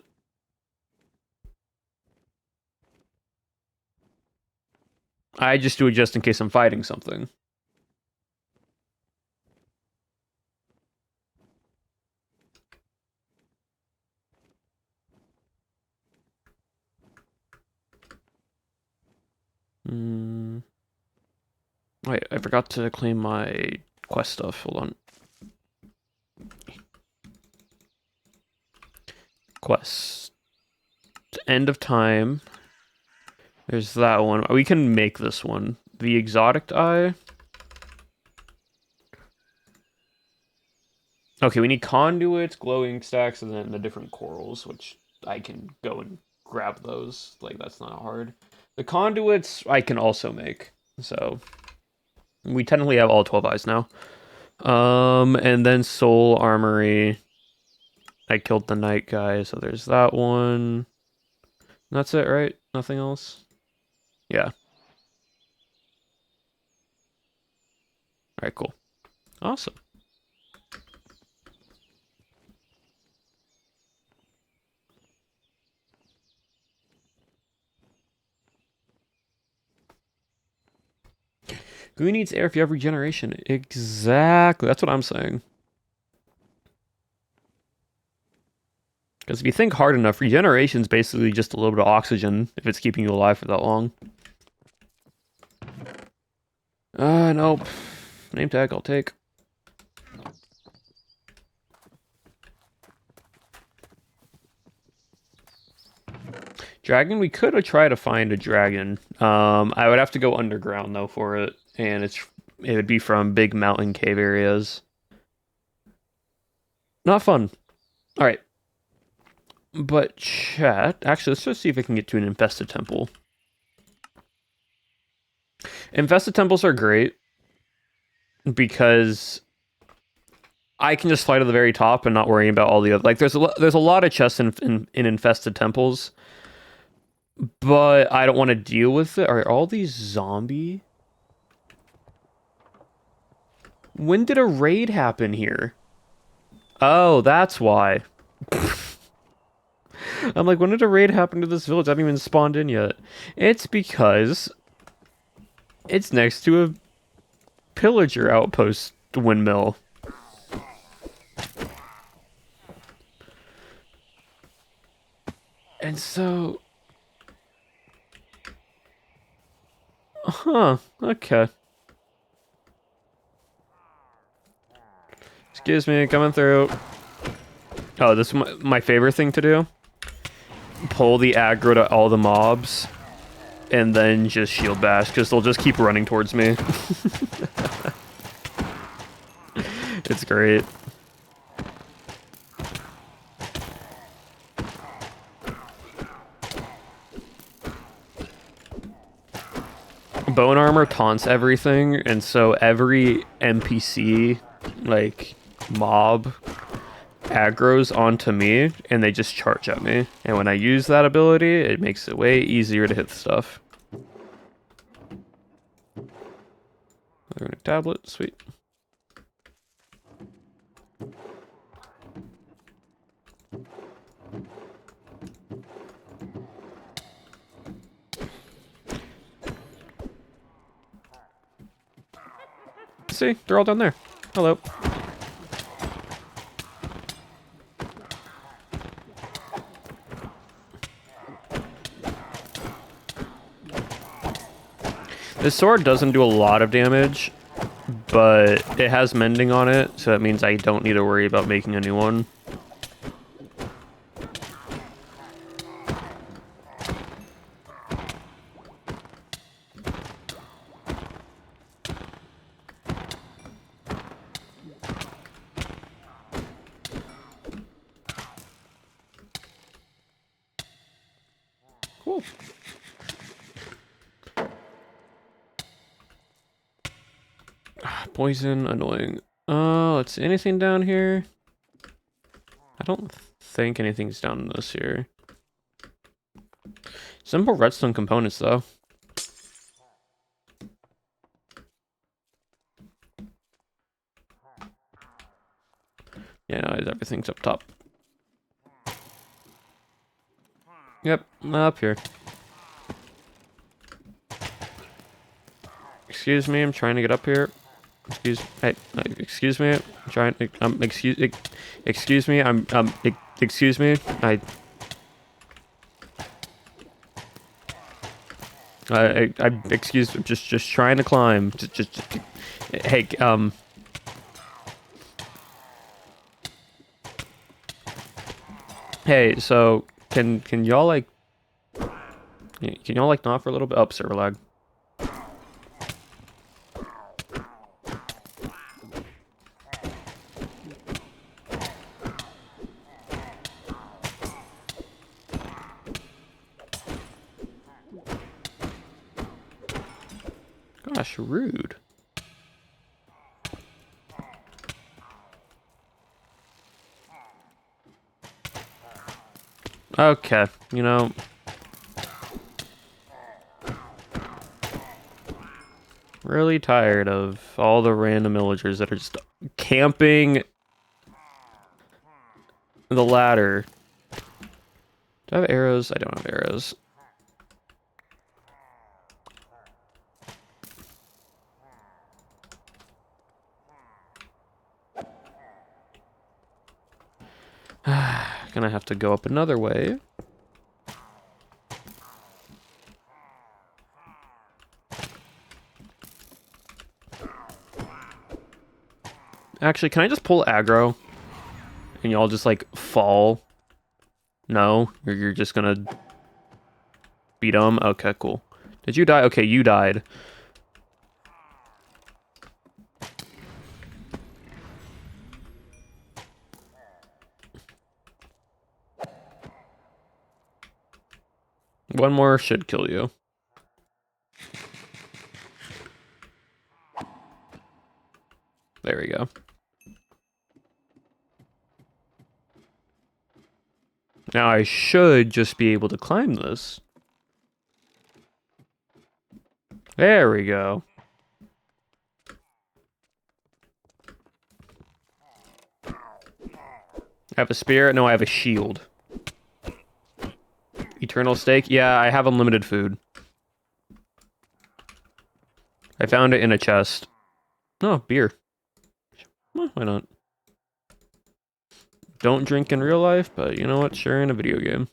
I just do it just in case I'm fighting something. Wait, I forgot to claim my quest stuff. Hold on. Quest. End of time. There's that one. We can make this one. The exotic eye. Okay, we need conduits, glowing stacks, and then the different corals, which I can go and grab those. Like, that's not hard. The conduits I can also make. So we technically have all 12 eyes now. And then soul armory. I killed the night guy, so there's that one. That's it, right? Nothing else? Yeah. Alright, cool. Awesome. Who needs air if you have regeneration? Exactly. That's what I'm saying. Because if you think hard enough, regeneration is basically just a little bit of oxygen if it's keeping you alive for that long. Nope. Name tag I'll take. Dragon, we could have tried to find a dragon. I would have to go underground though for it, and it would be from big mountain cave areas. Not fun. All right. But chat, actually, let's just see if I can get to an infested temple. Infested temples are great because I can just fly to the very top and not worry about all the other. Like, there's a lot of chests in infested temples, but I don't want to deal with it. Are all these zombie? When did a raid happen here? Oh, that's why. I'm like, when did a raid happen to this village? I haven't even spawned in yet. It's because it's next to a pillager outpost windmill. And so... Huh, okay. Excuse me, coming through. Oh, this is my favorite thing to do. Pull the aggro to all the mobs, and then just shield bash, because they'll just keep running towards me. It's great. Bone armor taunts everything, and so every NPC, like, mob, aggroes onto me, and they just charge at me. And when I use that ability, it makes it way easier to hit stuff. Runic tablet, sweet. See, they're all down there. Hello. This sword doesn't do a lot of damage, but it has mending on it, so that means I don't need to worry about making a new one. Cool. Poison, annoying. Let's see, anything down here? I don't think anything's down this here. Simple redstone components, though. Yeah, no, everything's up top. Yep, up here. Excuse me, I'm trying to get up here. Excuse me, I'm trying to, excuse me, excuse me, excuse, just trying to climb, hey, hey, so, can y'all, like, not for a little bit? Oh, server lag. Gosh, rude. Okay, you know. Really tired of all the random villagers that are just camping the ladder. Do I have arrows? I don't have arrows. Gonna have to go up another way. Actually, can I just pull aggro? And y'all just, like, fall? No? You're just gonna beat them? Okay, cool. Did you die? Okay, you died. One more should kill you. There we go. Now I should just be able to climb this. There we go. I have a spear? No, I have a shield. Eternal steak? Yeah, I have unlimited food. I found it in a chest. Oh, beer. Well, why not? Don't drink in real life, but you know what? Sure, in a video game.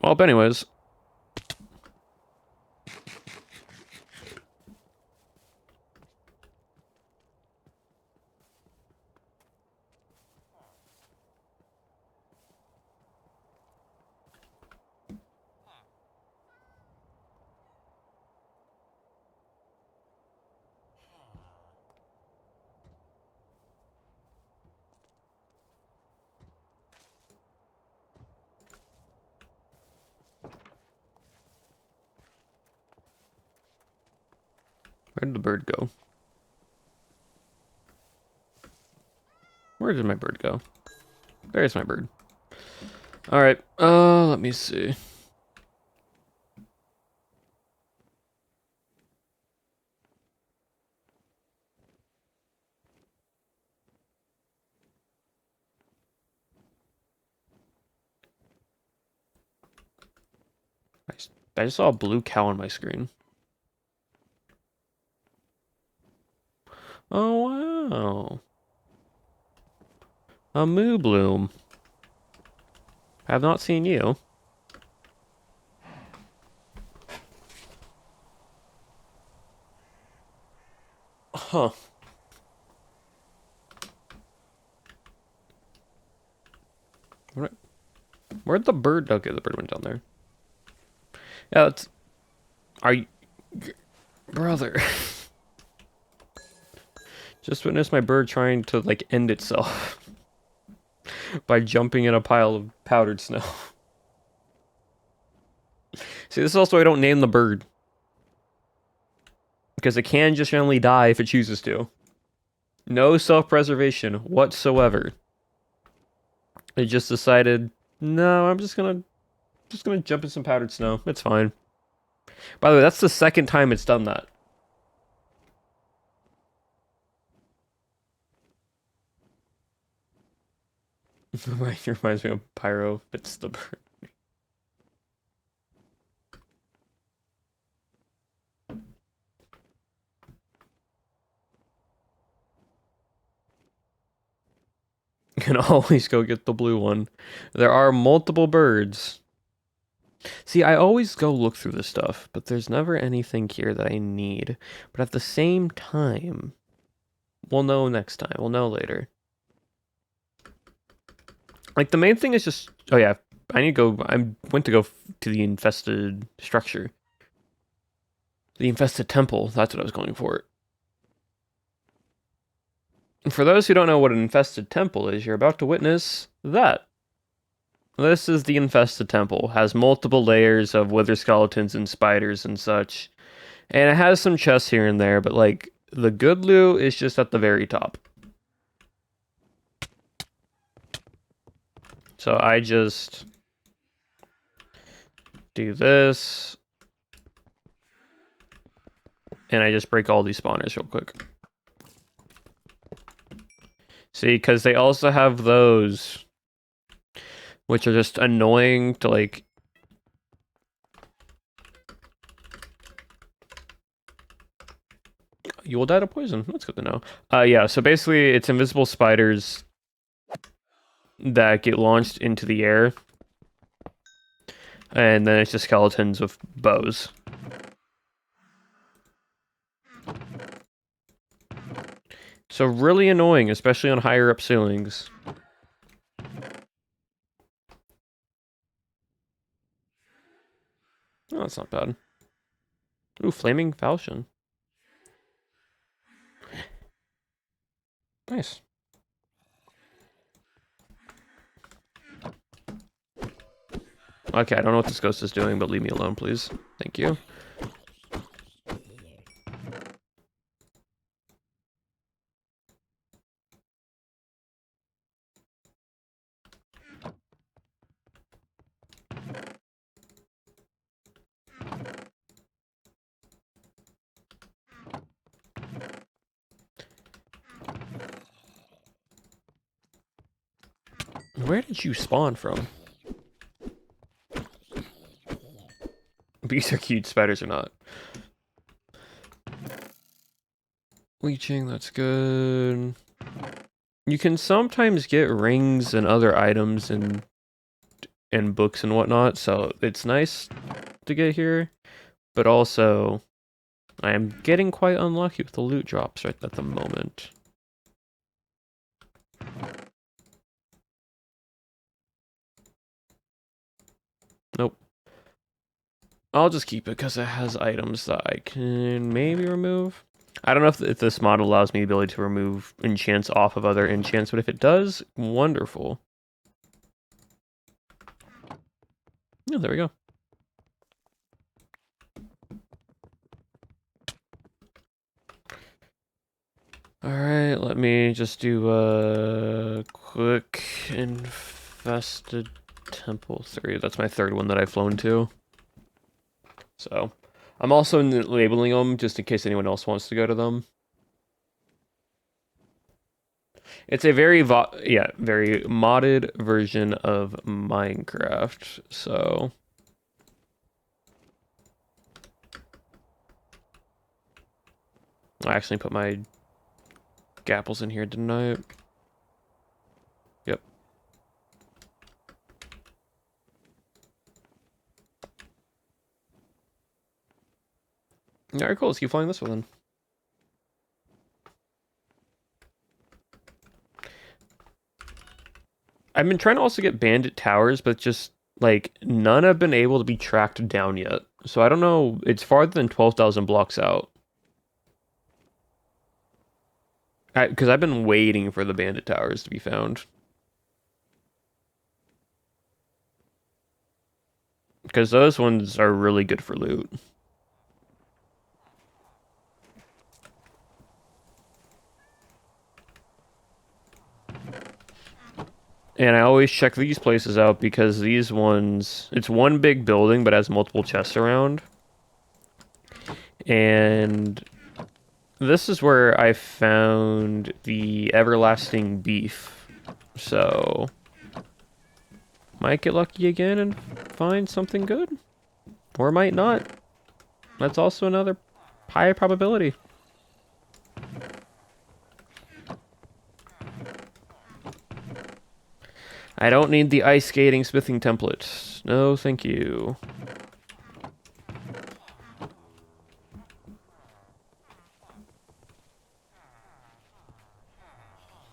Well, but anyways. Where did the bird go? Where did my bird go? There's my bird. Alright, let me see. I just saw a blue cow on my screen. Oh, wow. A moo bloom. I have not seen you. Huh. Where'd the bird? Okay, the bird went down there. Yeah, it's... Are you... Brother. Just witnessed my bird trying to, like, end itself. By jumping in a pile of powdered snow. See, this is also why I don't name the bird. Because it can just randomly die if it chooses to. No self-preservation whatsoever. It just decided, no, I'm just gonna jump in some powdered snow. It's fine. By the way, that's the second time it's done that. It reminds me of Pyro. It's the bird. You can always go get the blue one. There are multiple birds. See, I always go look through this stuff, but there's never anything here that I need. But at the same time, we'll know next time. We'll know later. Like, the main thing is just... Oh, yeah. I need to go... I went to go to the infested structure. The infested temple. That's what I was going for. For those who don't know what an infested temple is, you're about to witness that. This is the infested temple. Has multiple layers of wither skeletons and spiders and such. And it has some chests here and there, but, like, the good loot is just at the very top. So I just do this. And I just break all these spawners real quick. See, because they also have those, which are just annoying to, like... You will die to poison. That's good to know. Yeah, so basically it's invisible spiders that get launched into the air. And then it's just skeletons with bows. So really annoying, especially on higher up ceilings. Oh, that's not bad. Ooh, flaming falchion. Nice. Okay, I don't know what this ghost is doing, but leave me alone, please. Thank you. Where did you spawn from? These are cute, spiders are not. Leeching, that's good. You can sometimes get rings and other items and books and whatnot, so it's nice to get here. But also, I am getting quite unlucky with the loot drops right at the moment. Nope. I'll just keep it because it has items that I can maybe remove. I don't know if this mod allows me the ability to remove enchants off of other enchants, but if it does, wonderful. Yeah, there we go. Alright, let me just do a quick infested temple 3. That's my third one that I've flown to. So, I'm also labeling them just in case anyone else wants to go to them. It's a very very modded version of Minecraft. So I actually put my gapples in here, didn't I? Yep. Alright, cool. Let's keep flying this one then. I've been trying to also get bandit towers, but just like none have been able to be tracked down yet. So I don't know. It's farther than 12,000 blocks out. Because I've been waiting for the bandit towers to be found. Because those ones are really good for loot. And I always check these places out because these ones, it's one big building but has multiple chests around. And this is where I found the everlasting beef. So, might get lucky again and find something good. Or might not. That's also another high probability. I don't need the ice skating smithing template. No, thank you.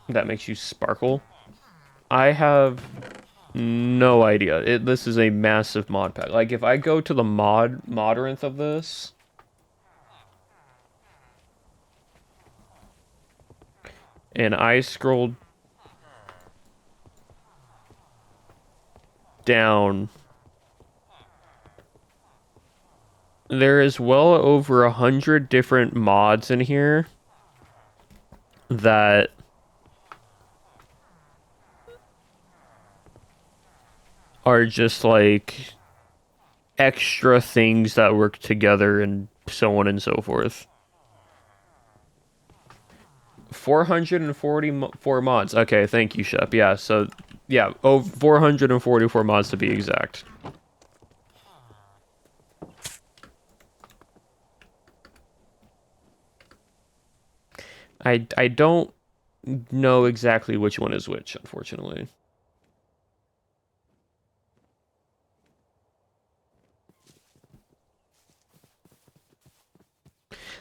That makes you sparkle. I have no idea. This is a massive mod pack. Like, if I go to the modernth of this, and I scroll down, there is well over 100 different mods in here that are just like extra things that work together and so on and so forth. 444 mods. Okay, thank you, Shep. Yeah, so yeah, 444 mods to be exact. I don't know exactly which one is which, unfortunately.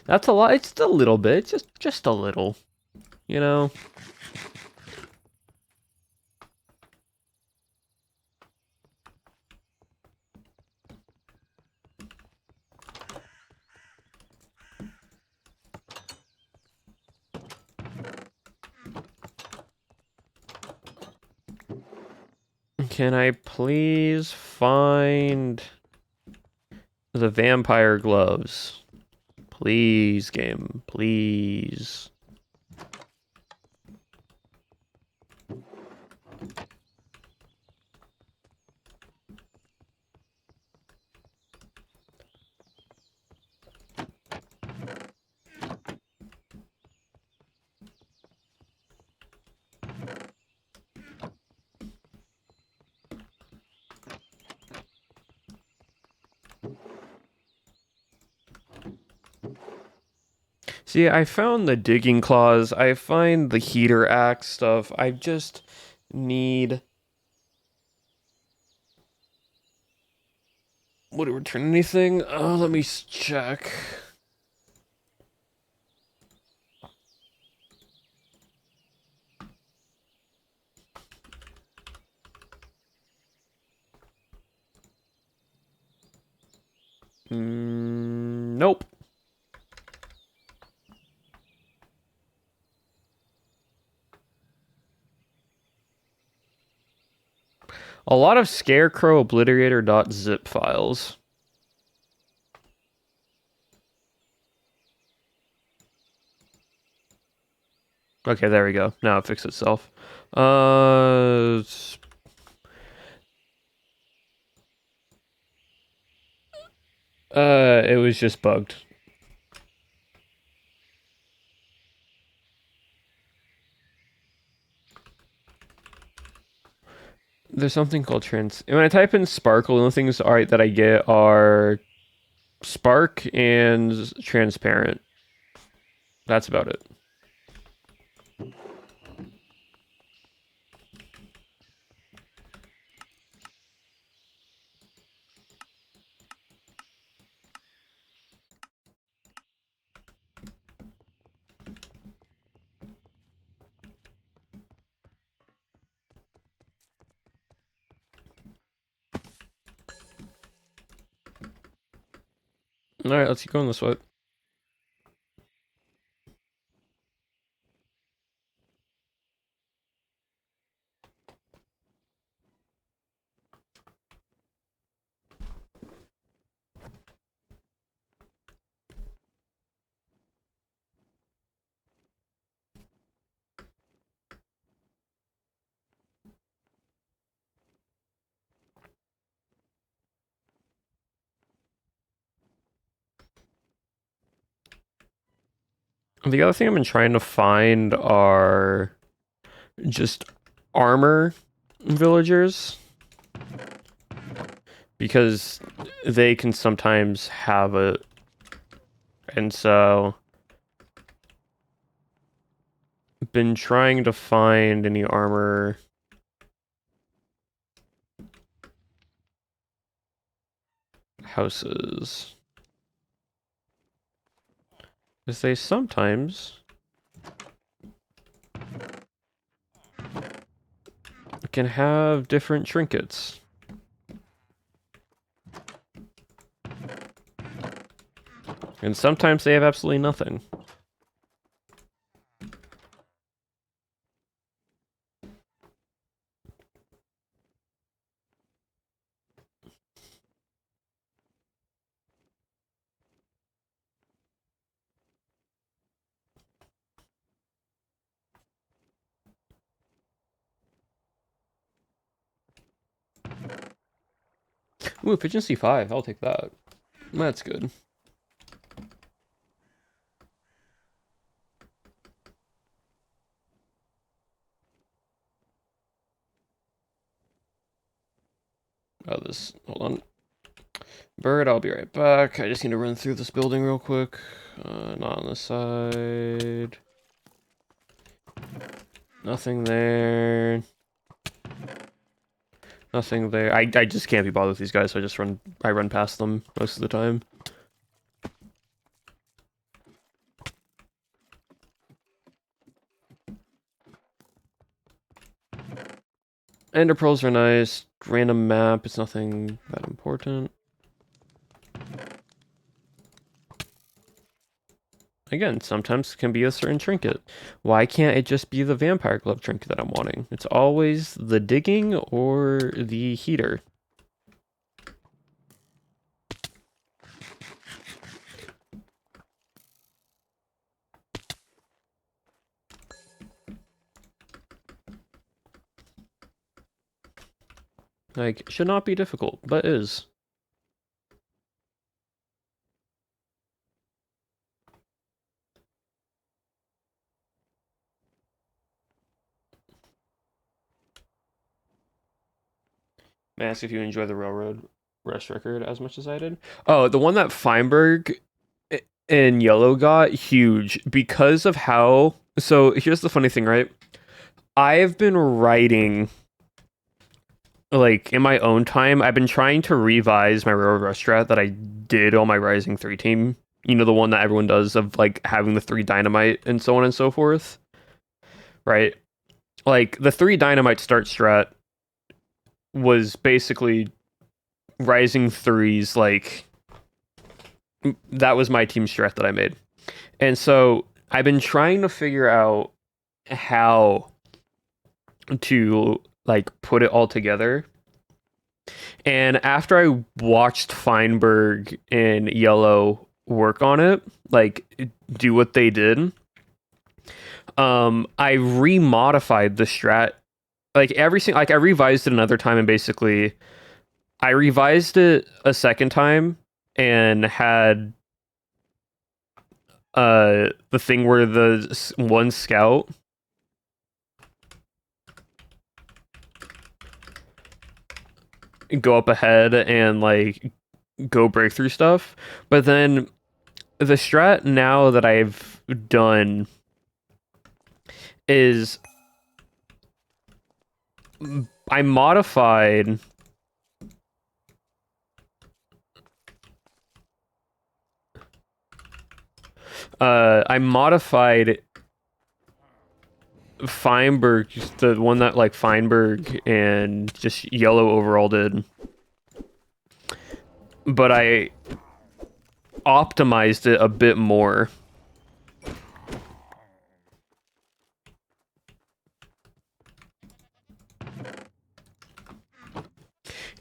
That's a lot. It's a little bit, just a little, you know. Can I please find the vampire gloves? Please, game, please. See, I found the digging claws. I find the heater axe stuff. I just need. Would it return anything? Oh, let me check. Nope. A lot of scarecrow obliterator.zip files. Okay, there we go. Now it fixed itself. Uh, it was just bugged. There's something called trans. When I type in sparkle, the only things that I get are spark and transparent. That's about it. All right, let's keep going this way. The other thing I've been trying to find are just armor villagers because they can sometimes have it, and so been trying to find any armor houses. Because they sometimes can have different trinkets. And sometimes they have absolutely nothing. Ooh, efficiency 5. I'll take that. That's good. Oh, this. Hold on. Bird, I'll be right back. I just need to run through this building real quick. Not on this side. Nothing there. Nothing there. I just can't be bothered with these guys, so I run past them most of the time. Ender pearls are nice. Random map, it's nothing that important. Again, sometimes it can be a certain trinket. Why can't it just be the vampire glove trinket that I'm wanting? It's always the digging or the heater. Like, should not be difficult, but is. May I ask if you enjoy the Railroad Rush record as much as I did? Oh, the one that Feinberg and Yellow got, huge, because of how... So, here's the funny thing, right? I've been writing, like, in my own time, I've been trying to revise my Railroad Rush strat that I did on my Rising 3 team. You know, the one that everyone does of, like, having the 3 dynamite and so on and so forth. Right? Like, the 3 dynamite start strat was basically Rising 3's, like, that was my team strat that I made. And so I've been trying to figure out how to, like, put it all together. And after I watched Feinberg and Yellow work on it, like, do what they did, I remodified the strat, like everything. Like I revised it another time, and basically I revised it a second time and had the thing where the one scout go up ahead and like go break through stuff. But then the strat now that I've done is I modified I modified Feinberg, the one that like Feinberg and just Yellow overall did. But I optimized it a bit more.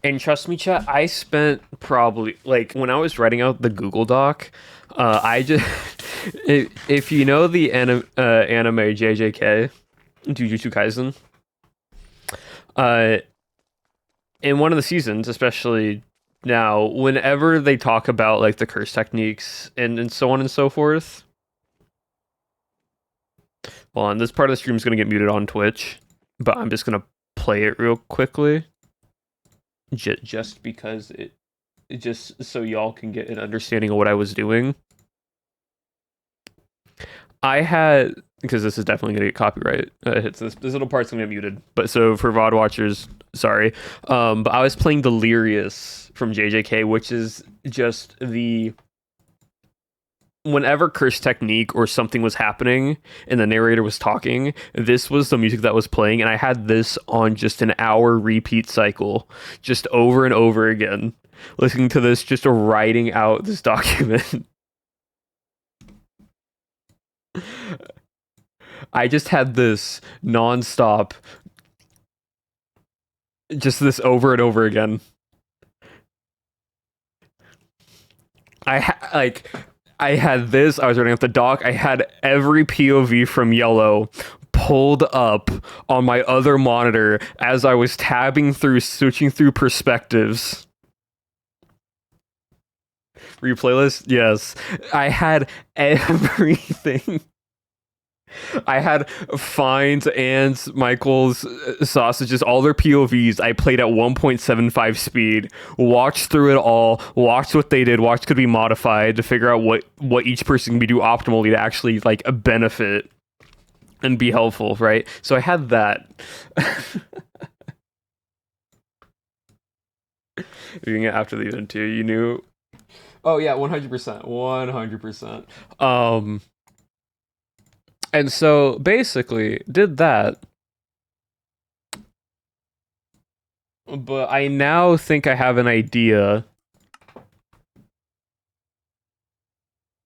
And trust me, chat, I spent probably, like, when I was writing out the Google Doc, I just, if you know the anime JJK, Jujutsu Kaisen, uh, in one of the seasons, especially now, whenever they talk about, like, the curse techniques and so on and so forth, well, and this part of the stream is going to get muted on Twitch, but I'm just going to play it real quickly. Just because it just so y'all can get an understanding of what I was doing. I had, because this is definitely gonna get copyright hits. This little part's gonna get muted. But so for VOD watchers, sorry. But I was playing Delirious from JJK, which is just the whenever curse technique or something was happening and the narrator was talking, this was the music that was playing, and I had this on just an hour repeat cycle, just over and over again, listening to this, just writing out this document. I just had this nonstop, just this over and over again. I had this. I was writing up the doc. I had every POV from Yellow pulled up on my other monitor as I was tabbing through, switching through perspectives. Replay list? Yes. I had everything. I had Fines, Ants, Michaels, Sausages, all their POVs. I played at 1.75 speed, watched through it all, watched what they did, watched could be modified to figure out what each person can be do optimally to actually like benefit and be helpful, right? So I had that. Doing it after the event too, you knew. Oh yeah, 100%, 100%. And so basically did that. But I now think I have an idea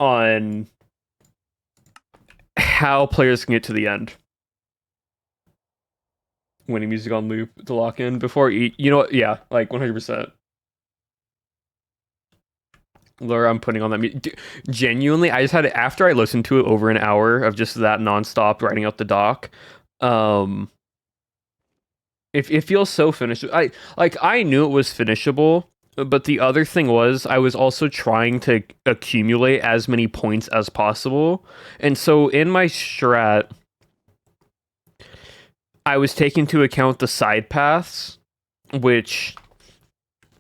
on how players can get to the end. Winning music on loop to lock in before you know what? Yeah, like 100%. Laura, I'm putting on that. Genuinely, I just had it after I listened to it over an hour of just that nonstop writing out the doc. It feels so finished. I knew it was finishable, but the other thing was I was also trying to accumulate as many points as possible, and so in my strat, I was taking into account the side paths, which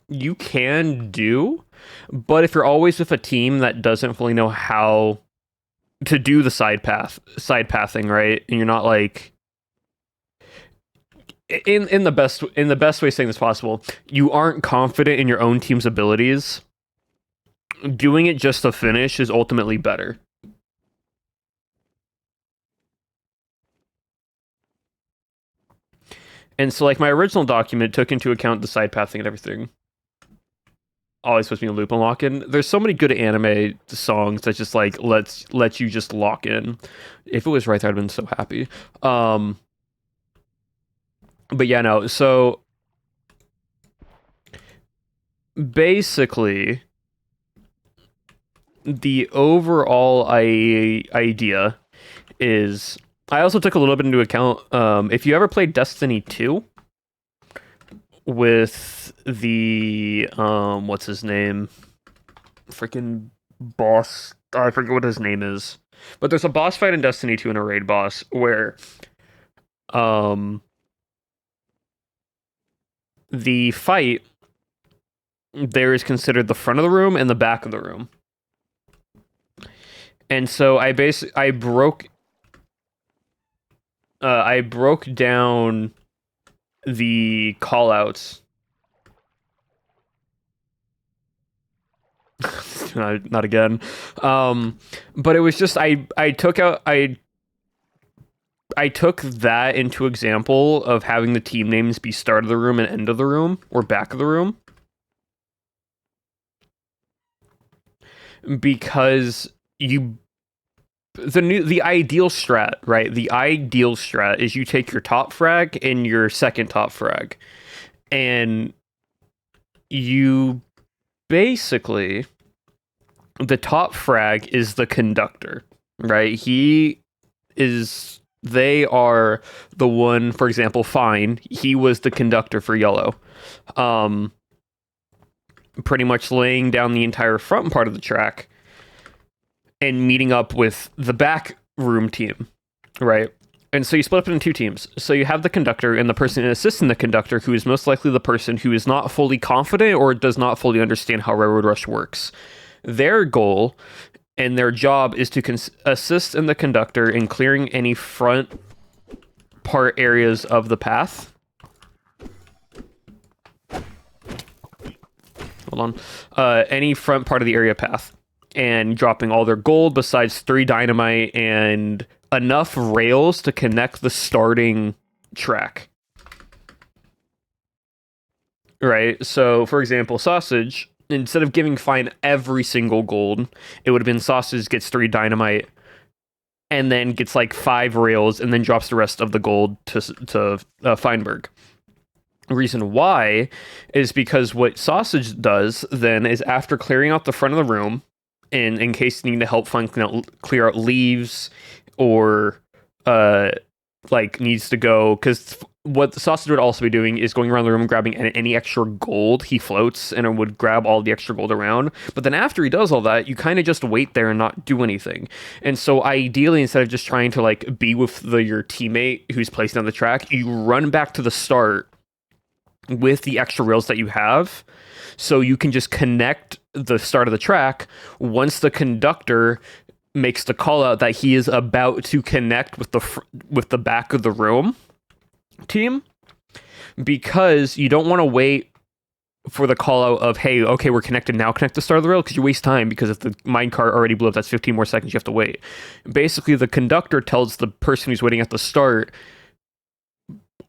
you can do. But if you're always with a team that doesn't fully know how to do the side pathing, right? And you're not like in the best way saying this possible, you aren't confident in your own team's abilities. Doing it just to finish is ultimately better. And so like my original document took into account the side pathing and everything. Always puts me in loop and lock in. There's so many good anime songs that just like let you just lock in. If it was right there, I'd been so happy. But yeah, no. So basically, the overall idea is I also took a little bit into account if you ever played Destiny 2 with the what's his name? Freaking boss. I forget what his name is. But there's a boss fight in Destiny 2 and a raid boss where the fight there is considered the front of the room and the back of the room. And so I broke down the callouts. Not again. But it was just I took that into example of having the team names be start of the room and end of the room or back of the room. Because the ideal strat, right? The ideal strat is you take your top frag and your second top frag. And you basically, the top frag is the conductor, right? They are the one, for example, Fine. He was the conductor for yellow. Pretty much laying down the entire front part of the track and meeting up with the back room team, right? And so you split up into two teams. So you have the conductor and the person assisting the conductor, who is most likely the person who is not fully confident or does not fully understand how Railroad Rush works. Their goal and their job is to assist in the conductor in clearing any front part areas of the path. Hold on. Any front part of the area path. And dropping all their gold besides 3 dynamite and enough rails to connect the starting track. Right? So, for example, Sausage, instead of giving Fine every single gold, it would have been Sausage gets 3 dynamite and then gets like 5 rails and then drops the rest of the gold to Feinberg. Reason why is because what Sausage does then is after clearing out the front of the room, and in case you need to help Fine clear out leaves or needs to go, because what the Sausage would also be doing is going around the room and grabbing any extra gold. He floats and it would grab all the extra gold around. But then after he does all that, you kind of just wait there and not do anything. And so ideally, instead of just trying to like be with your teammate who's placing on the track, you run back to the start with the extra rails that you have, so you can just connect the start of the track once the conductor makes the call out that he is about to connect with the back of the room team, because you don't want to wait for the call out of, hey, okay, we're connected now, connect the start of the rail, because you waste time, because if the minecart already blew up, that's 15 more seconds you have to wait. Basically, the conductor tells the person who's waiting at the start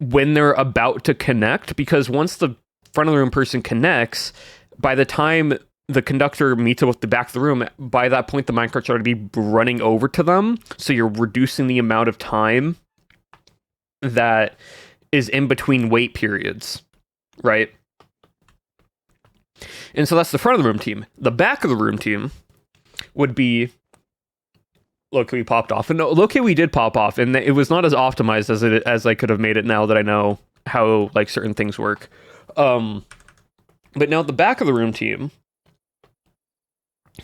when they're about to connect, because once the front of the room person connects, by the time the conductor meets up with the back of the room, by that point the minecart's already be running over to them, so you're reducing the amount of time that is in between wait periods, right? And so that's the front of the room team. The back of the room team would be, look, we popped off. And no, look, we did pop off, and it was not as optimized as I could have made it now that I know how like certain things work. But now the back of the room team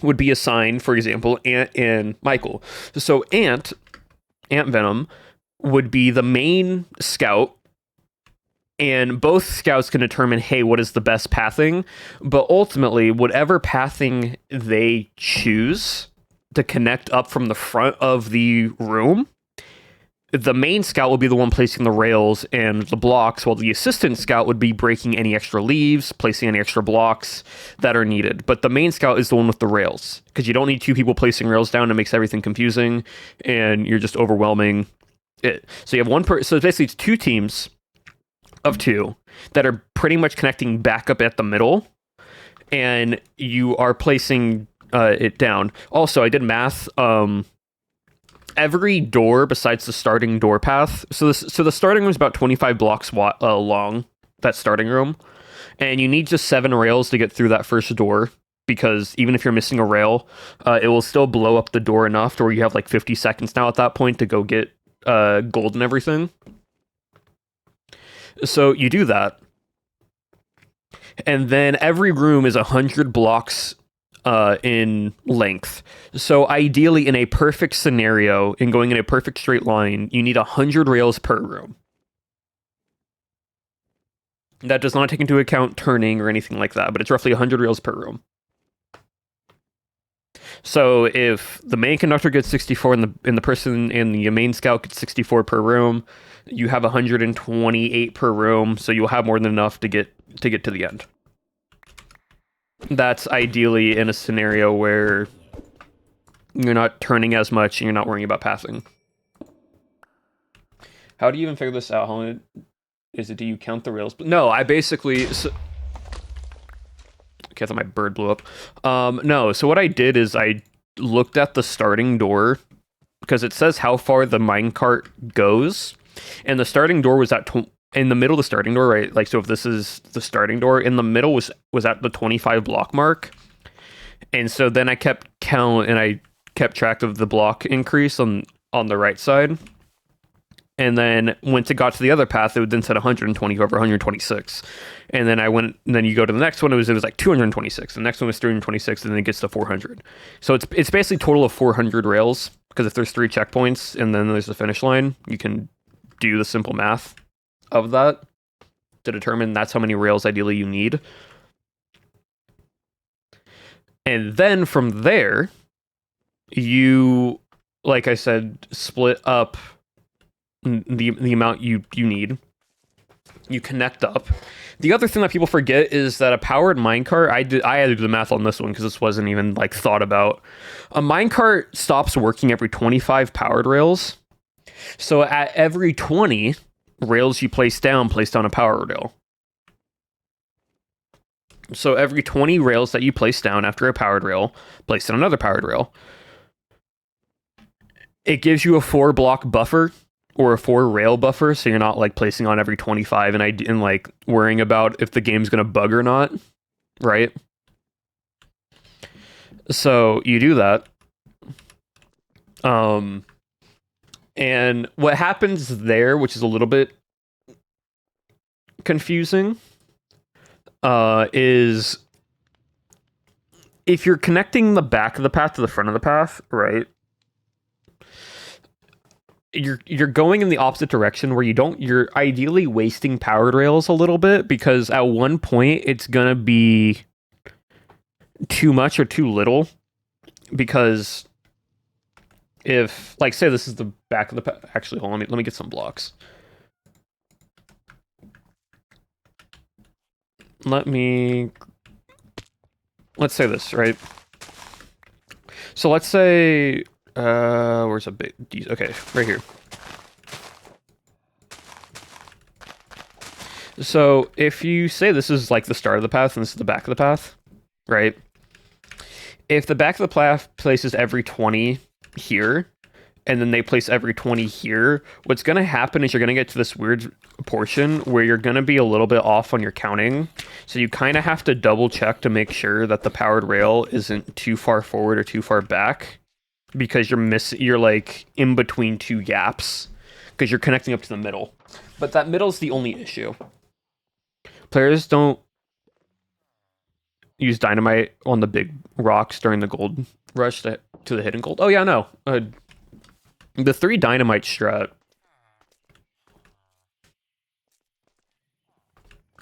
would be assigned, for example, Ant and Michael. So Ant Venom would be the main scout, and both scouts can determine, hey, what is the best pathing? But ultimately, whatever pathing they choose to connect up from the front of the room, the main scout will be the one placing the rails and the blocks, while the assistant scout would be breaking any extra leaves, placing any extra blocks that are needed. But the main scout is the one with the rails, because you don't need 2 people placing rails down. It makes everything confusing, and you're just overwhelming it. So you have one so basically it's 2 teams of 2 that are pretty much connecting back up at the middle, and you are placing it down. Also, I did math. Every door besides the starting door path, so the starting room is about 25 blocks long, that starting room, and you need just 7 rails to get through that first door. because even if you're missing a rail, it will still blow up the door enough to where you have like 50 seconds now at that point to go get gold and everything. So you do that. And then every room is 100 blocks in length. So ideally, in a perfect scenario, in going in a perfect straight line, you need 100 rails per room. That does not take into account turning or anything like that, but it's roughly 100 rails per room. So if the main conductor gets 64 and the person in the main scout gets 64 per room, you have 128 per room, so you'll have more than enough to get to the end. That's ideally in a scenario where you're not turning as much and you're not worrying about passing. How do you even figure this out? How many is it? Do you count the rails? No, I basically... Okay, I thought my bird blew up. No, so what I did is I looked at the starting door because it says how far the minecart goes, and the starting door was at in the middle of the starting door, right? Like, so if this is the starting door, in the middle was at the 25 block mark, and so then I kept count and I kept track of the block increase on the right side. And then once it got to the other path, it would then set 120 over 126. And then then you go to the next one, it was like 226. The next one was 326, and then it gets to 400. So it's basically a total of 400 rails, because if there's 3 checkpoints and then there's a finish line, you can do the simple math of that to determine that's how many rails ideally you need. And then from there, you, like I said, split up the amount you need. You connect up. The other thing that people forget is that a powered minecart, I had to do the math on this one because this wasn't even like thought about. A minecart stops working every 25 powered rails. So at every 20 rails you place down a powered rail. So every 20 rails that you place down after a powered rail, place down another powered rail. It gives you a 4 block buffer or a 4 rail buffer, so you're not like placing on every 25 and like worrying about if the game's gonna bug or not, right? So you do that. And what happens there, which is a little bit confusing, is if you're connecting the back of the path to the front of the path, right? You're going in the opposite direction where you're ideally wasting powered rails a little bit, because at one point it's gonna be too much or too little, because if, like, say this is the back of the path. Actually, hold on, let me get some blocks. Let's say this, right? So let's say where's a big... Okay, right here. So if you say this is like the start of the path and this is the back of the path, right? If the back of the path places every 20 here, and then they place every 20 here, what's going to happen is you're going to get to this weird portion where you're going to be a little bit off on your counting. So you kind of have to double check to make sure that the powered rail isn't too far forward or too far back, because you're like in between 2 gaps, because you're connecting up to the middle. But that middle is the only issue. Players don't use dynamite on the big rocks during the gold rush to the hidden gold. Oh yeah, no. The 3 dynamite strat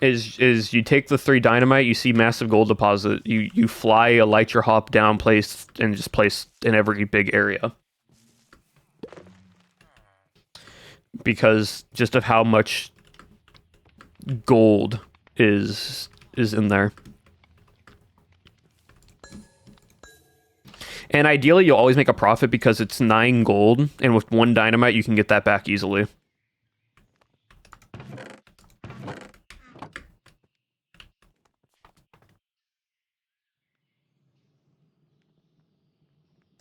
is you take the 3 dynamite, you see massive gold deposit, you fly a elytra hop down, place in every big area, because just of how much gold is in there. And ideally, you'll always make a profit because it's 9 gold, and with 1 dynamite, you can get that back easily.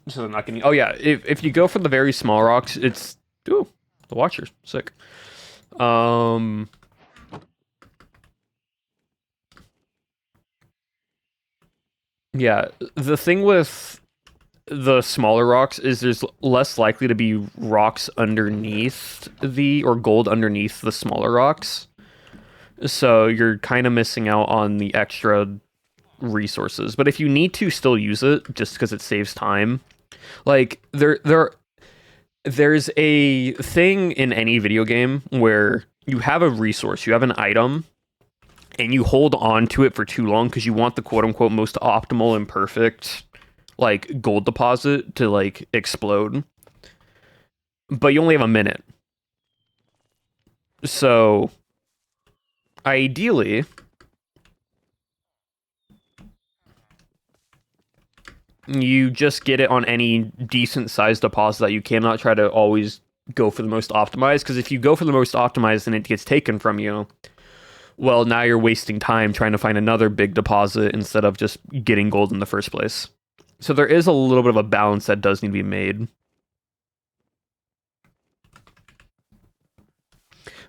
So they're not getting... Oh yeah, if you go for the very small rocks, it's... Ooh, the Watcher's sick. Yeah, the thing with the smaller rocks is there's less likely to be rocks underneath or gold underneath the smaller rocks. So you're kind of missing out on the extra resources. But if you need to still use it just because it saves time, like there's a thing in any video game where you have a resource, you have an item, and you hold on to it for too long because you want the quote unquote most optimal and perfect like gold deposit to like explode. But you only have a minute. So ideally, you just get it on any decent sized deposit that you cannot try to always go for the most optimized, because if you go for the most optimized and it gets taken from you, well, now you're wasting time trying to find another big deposit instead of just getting gold in the first place. So there is a little bit of a balance that does need to be made.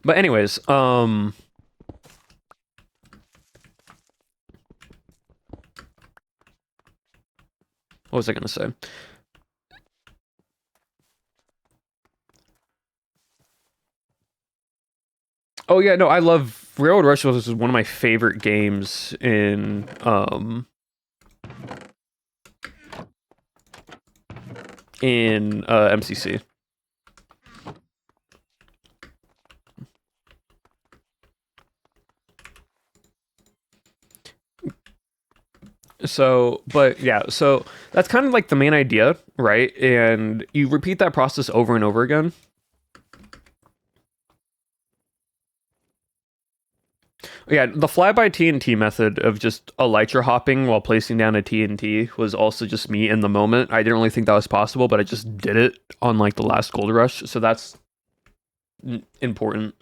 But anyways, what was I gonna say? Oh yeah, no, I love Railroad Rush. Was one of my favorite games in MCC. So, but yeah, so that's kind of like the main idea, right? And you repeat that process over and over again. Yeah, the flyby TNT method of just elytra hopping while placing down a TNT was also just me in the moment. I didn't really think that was possible, but I just did it on like the last gold rush. So that's important.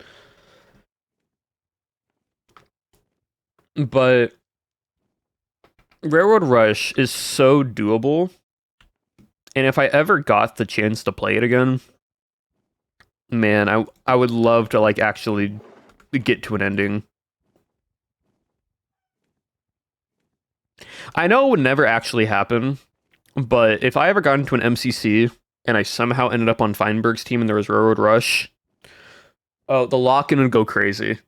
But Railroad Rush is so doable. And if I ever got the chance to play it again, man, I would love to like actually get to an ending. I know it would never actually happen, but if I ever got into an MCC and I somehow ended up on Feinberg's team and there was Railroad Rush, oh, the lock-in would go crazy.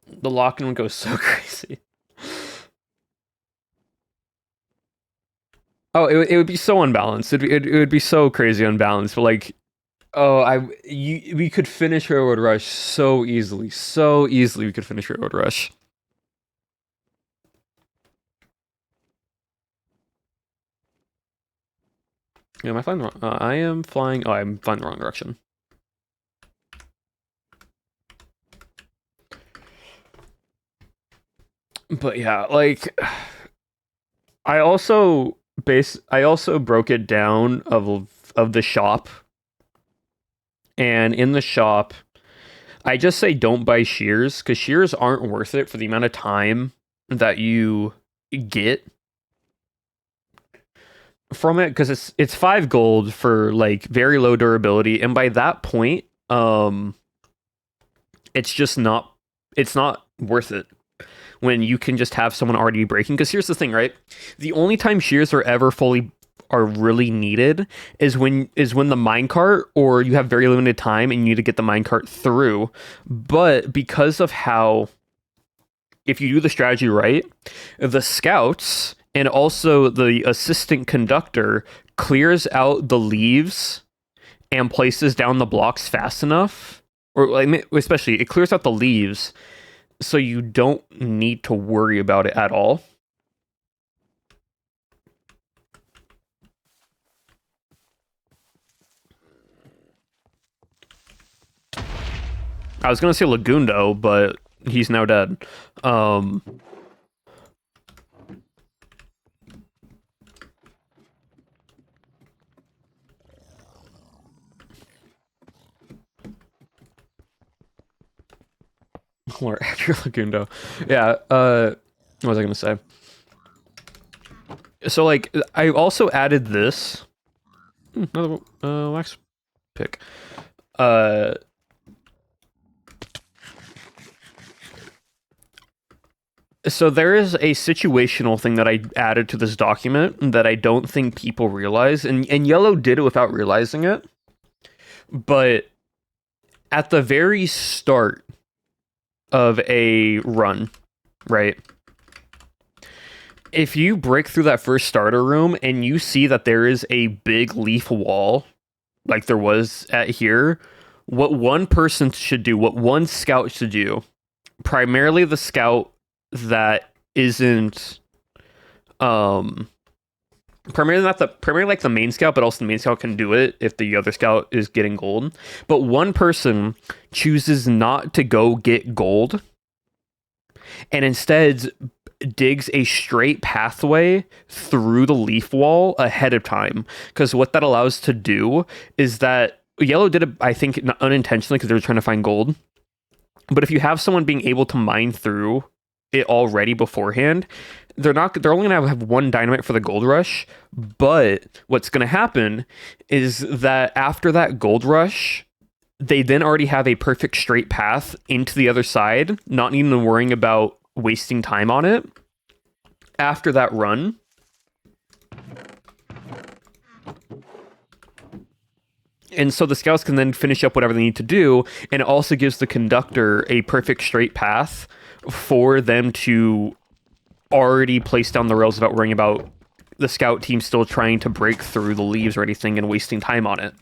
The lock-in would go so crazy. Oh, it would be so unbalanced. It would be so crazy unbalanced. But like, oh, we could finish Railroad Rush so easily, so easily. We could finish Railroad Rush. Yeah, am I flying the wrong? I am flying. Oh, I'm flying the wrong direction. But yeah, like I also broke it down of the shop, and in the shop, I just say don't buy shears because shears aren't worth it for the amount of time that you get from it, because it's 5 gold for like very low durability, and by that point, it's just not worth it when you can just have someone already breaking. Because here's the thing, right? The only time shears are really needed is when the minecart, or you have very limited time and you need to get the minecart through. But because of how, if you do the strategy right, the scouts and also the assistant conductor clears out the leaves and places down the blocks fast enough, or like, especially it clears out the leaves so you don't need to worry about it at all. I was gonna say Lagundo, but he's now dead. Or after Lagundo. Yeah, what was I gonna say? So like I also added this. Another wax pick. Uh, so there is a situational thing that I added to this document that I don't think people realize, and Yellow did it without realizing it. But at the very start of a run, right? If you break through that first starter room and you see that there is a big leaf wall, like there was at here, what one person should do, what one scout should do, primarily the scout that isn't um primarily like the main scout, but also the main scout can do it if the other scout is getting gold. But one person chooses not to go get gold and instead digs a straight pathway through the leaf wall ahead of time. Because what that allows to do is that Yellow did it, I think, unintentionally because they were trying to find gold. But if you have someone being able to mine through it already beforehand, they're only gonna have one dynamite for the gold rush. But what's gonna happen is that after that gold rush, they then already have a perfect straight path into the other side, not even worrying about wasting time on it after that run. And so the scouts can then finish up whatever they need to do, and it also gives the conductor a perfect straight path for them to already place down the rails without worrying about the scout team still trying to break through the leaves or anything and wasting time on it.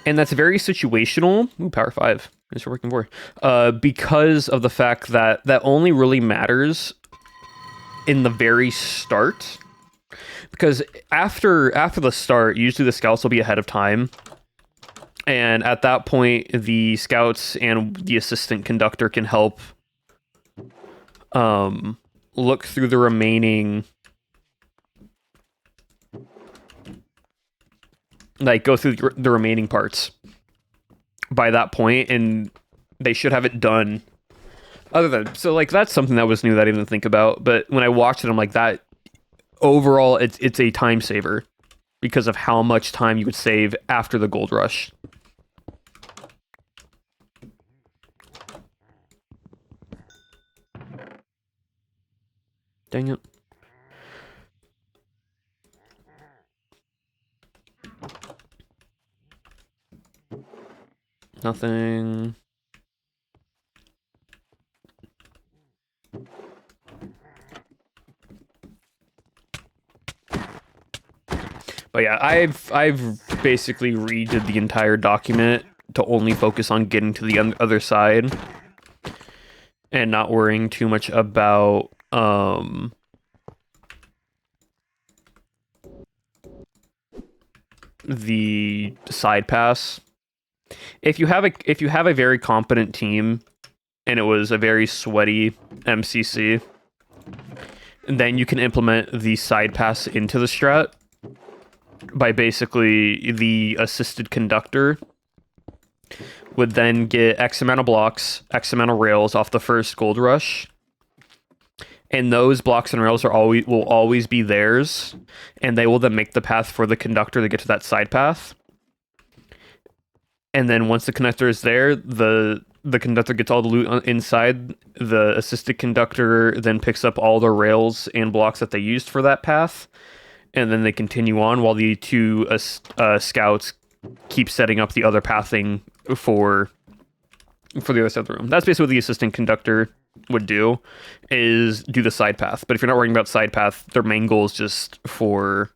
And that's very situational. Ooh, power 5. Thanks for working for. Because of the fact that that only really matters in the very start. Because after the start, usually the scouts will be ahead of time. And at that point, the scouts and the assistant conductor can help look through the remaining... Like, go through the remaining parts by that point, and they should have it done. So, like, that's something that was new that I didn't think about. But when I watched it, I'm like, that... Overall, it's a time saver because of how much time you would save after the gold rush. Dang it. Nothing. But yeah, I've basically redid the entire document to only focus on getting to the other side and not worrying too much about the side pass. If you have a very competent team and it was a very sweaty MCC, then you can implement the side pass into the strat by basically the assisted conductor would then get X amount of blocks, X amount of rails off the first gold rush. And those blocks and rails will always be theirs, and they will then make the path for the conductor to get to that side path. And then once the conductor is there, the conductor gets all the loot inside. The assisted conductor then picks up all the rails and blocks that they used for that path, and then they continue on while the two scouts keep setting up the other pathing for the other side of the room. That's basically what the assistant conductor would do, is do the side path. But if you're not worrying about side path, their main goal is just for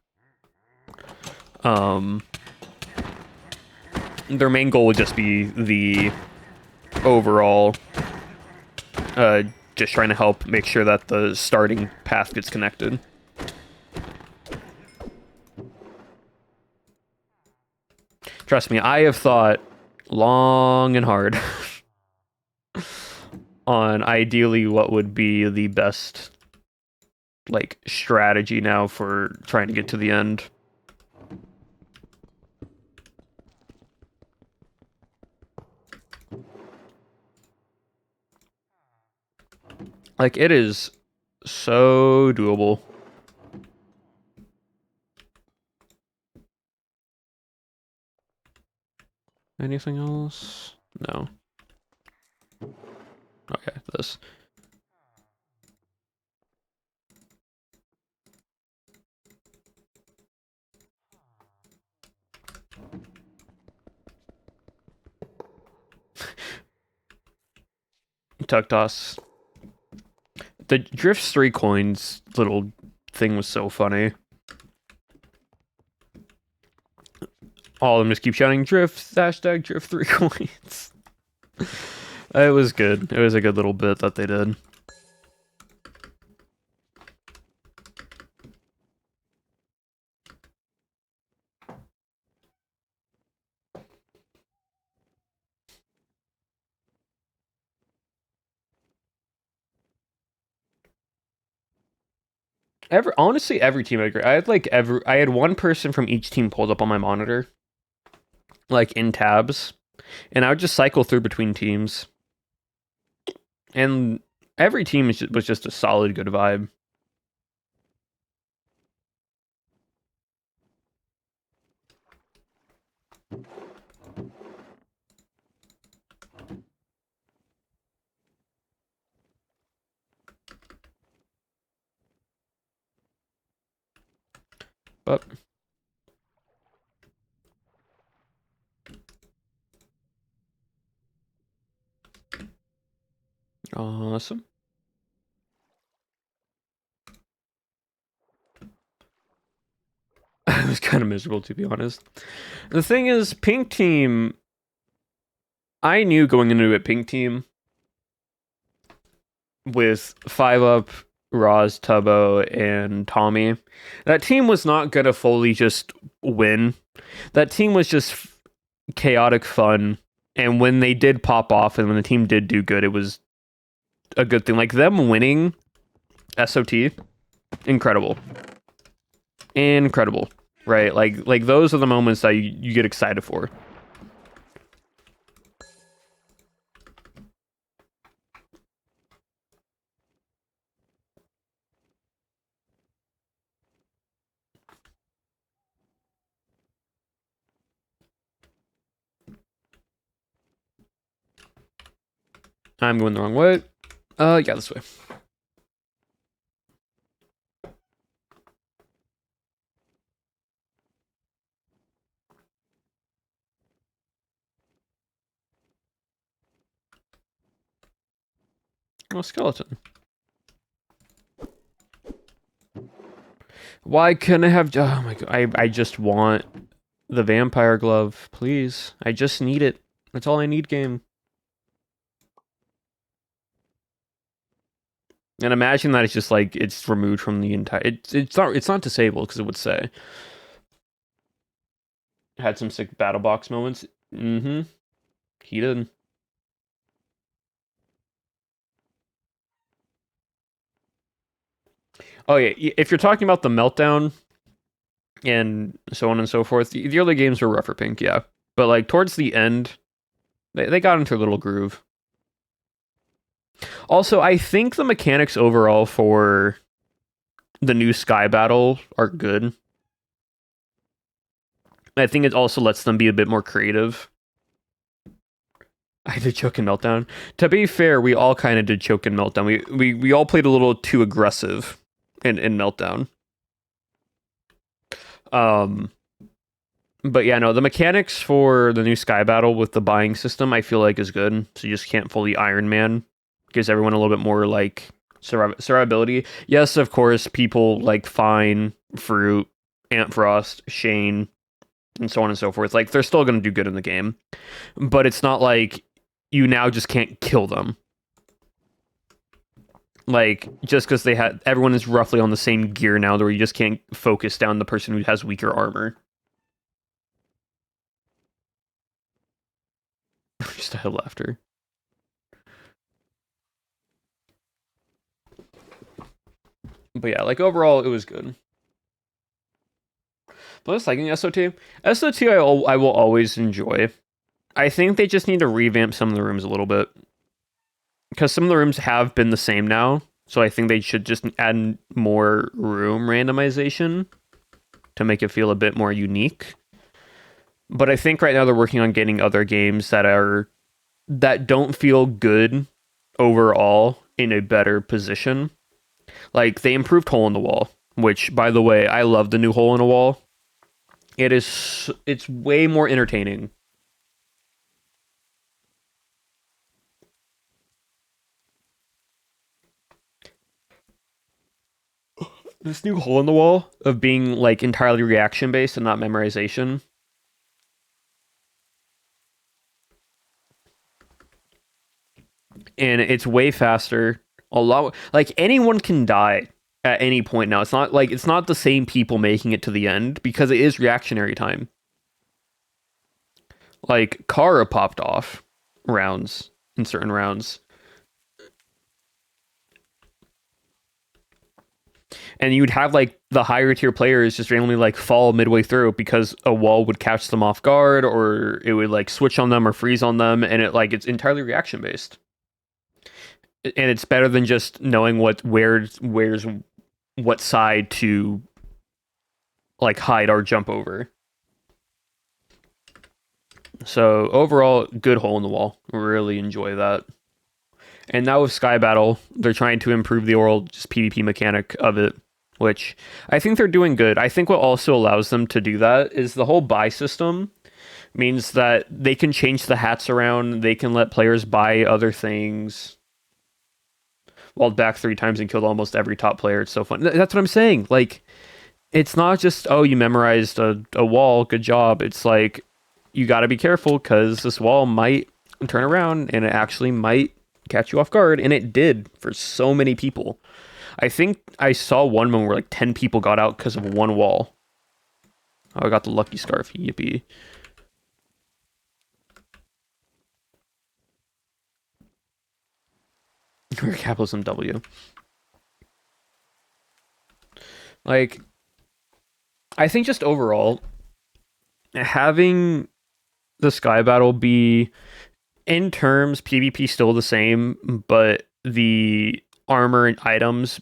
their main goal would just be the overall just trying to help make sure that the starting path gets connected. Trust me, I have thought long and hard on ideally what would be the best like strategy now for trying to get to the end. Like, it is so doable. Anything else? No. Okay, this. Tuck toss. The Drifts 3 coins little thing was so funny. All of them just keep shouting Drifts, hashtag Drift 3 coins. It was good. It was a good little bit that they did. Honestly, every team I agree. I had one person from each team pulled up on my monitor, like in tabs, and I would just cycle through between teams. And every team was just a solid, good vibe. But awesome. I was kind of miserable, to be honest. The thing is, Pink Team, I knew going into it, Pink Team, with 5-Up, Roz, Tubbo, and Tommy, that team was not going to fully just win. That team was just chaotic fun. And when they did pop off and when the team did do good, it was a good thing. Like them winning SOT, incredible. Incredible. Right? Like those are the moments that you get excited for. I'm going the wrong way. Yeah, this way. Oh, skeleton. Why couldn't I have... Oh my god. I just want the vampire glove, please. I just need it. That's all I need, game. And imagine that it's just like it's removed from the entire. It's not disabled because it would say had some sick battle box moments. Mm-hmm. He did. Oh yeah, if you're talking about the meltdown and so on and so forth, the early games were rough for Pink, yeah. But like towards the end, they got into a little groove. Also, I think the mechanics overall for the new Sky Battle are good. I think it also lets them be a bit more creative. I did choke and meltdown. To be fair, we all kind of did choke and meltdown. We all played a little too aggressive in meltdown. But yeah, no, the mechanics for the new Sky Battle with the buying system, I feel like is good. So you just can't fully Iron Man. Gives everyone a little bit more like survivability. Yes, of course, people like Fine, Fruit, Ant Frost, Shane, and so on and so forth. Like they're still going to do good in the game, but it's not like you now just can't kill them. Like just because everyone is roughly on the same gear now, where you just can't focus down the person who has weaker armor. Just a head laughter. But yeah, like overall, it was good. But I was liking SOT. SOT, I will always enjoy. I think they just need to revamp some of the rooms a little bit. Because some of the rooms have been the same now. So I think they should just add more room randomization to make it feel a bit more unique. But I think right now they're working on getting other games that don't feel good overall in a better position. Like they improved Hole in the Wall, which by the way, I love the new Hole in the Wall. It's way more entertaining. This new Hole in the Wall of being like entirely reaction based and not memorization, and it's way faster. A lot like anyone can die at any point now. It's not the same people making it to the end because it is reactionary time. Like Kara popped off rounds in certain rounds, and you'd have like the higher tier players just randomly like fall midway through because a wall would catch them off guard or it would like switch on them or freeze on them, and it's entirely reaction based. And it's better than just knowing where's what side to like hide or jump over. So overall, good hole in the wall. Really enjoy that. And now with Sky Battle, they're trying to improve the overall just PvP mechanic of it, which I think they're doing good. I think what also allows them to do that is the whole buy system means that they can change the hats around. They can let players buy other things. Walled back 3 times and killed almost every top player. It's so fun. That's what I'm saying. Like, it's not just, oh, you memorized a wall, good job. It's like, you got to be careful because this wall might turn around and it actually might catch you off guard. And it did for so many people. I think I saw one moment where like 10 people got out because of one wall. Oh, I got the lucky scarf. Yippee. Capitalism W. Like, I think just overall, having the Sky Battle be in terms PvP still the same, but the armor and items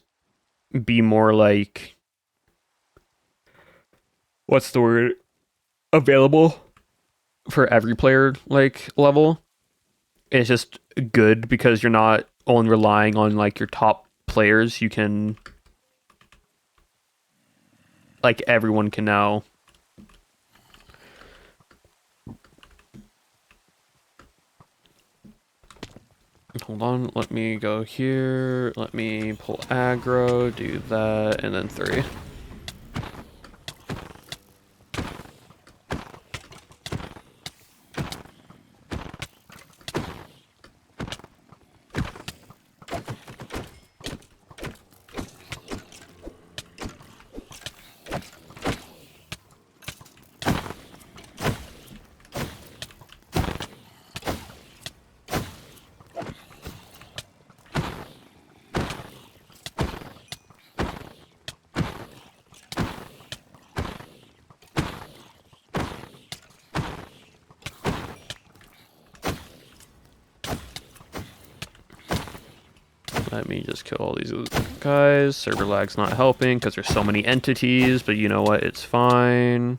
be more like what's the word available for every player like level. It's just good because you're not only relying on like your top players. You can like everyone can now. Hold on, let me go here. Let me pull aggro, do that, and then 3. Let me just kill all these guys. Server lag's not helping because there's so many entities, but you know what? It's fine.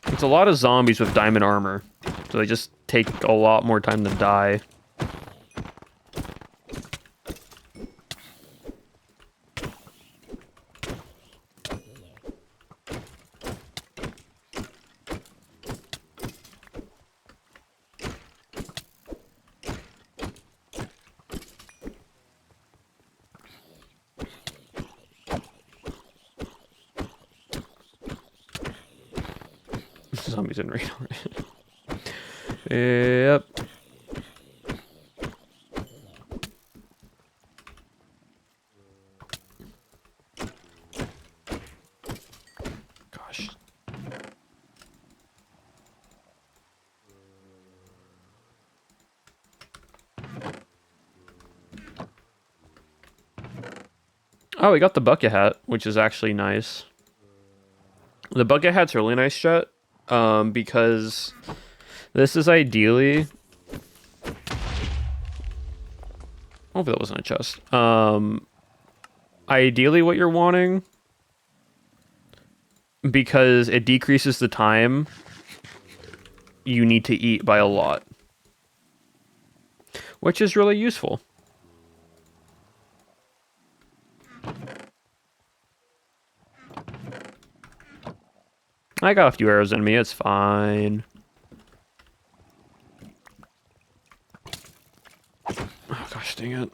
It's a lot of zombies with diamond armor, so they just take a lot more time to die. Zombies in raid. Yep. Gosh. Oh, we got the bucket hat, which is actually nice. The bucket hat's really nice, Chet. Because this is ideally. Hopefully that wasn't a chest. Ideally what you're wanting, because it decreases the time you need to eat by a lot, which is really useful. I got a few arrows in me, it's fine. Oh gosh, dang it.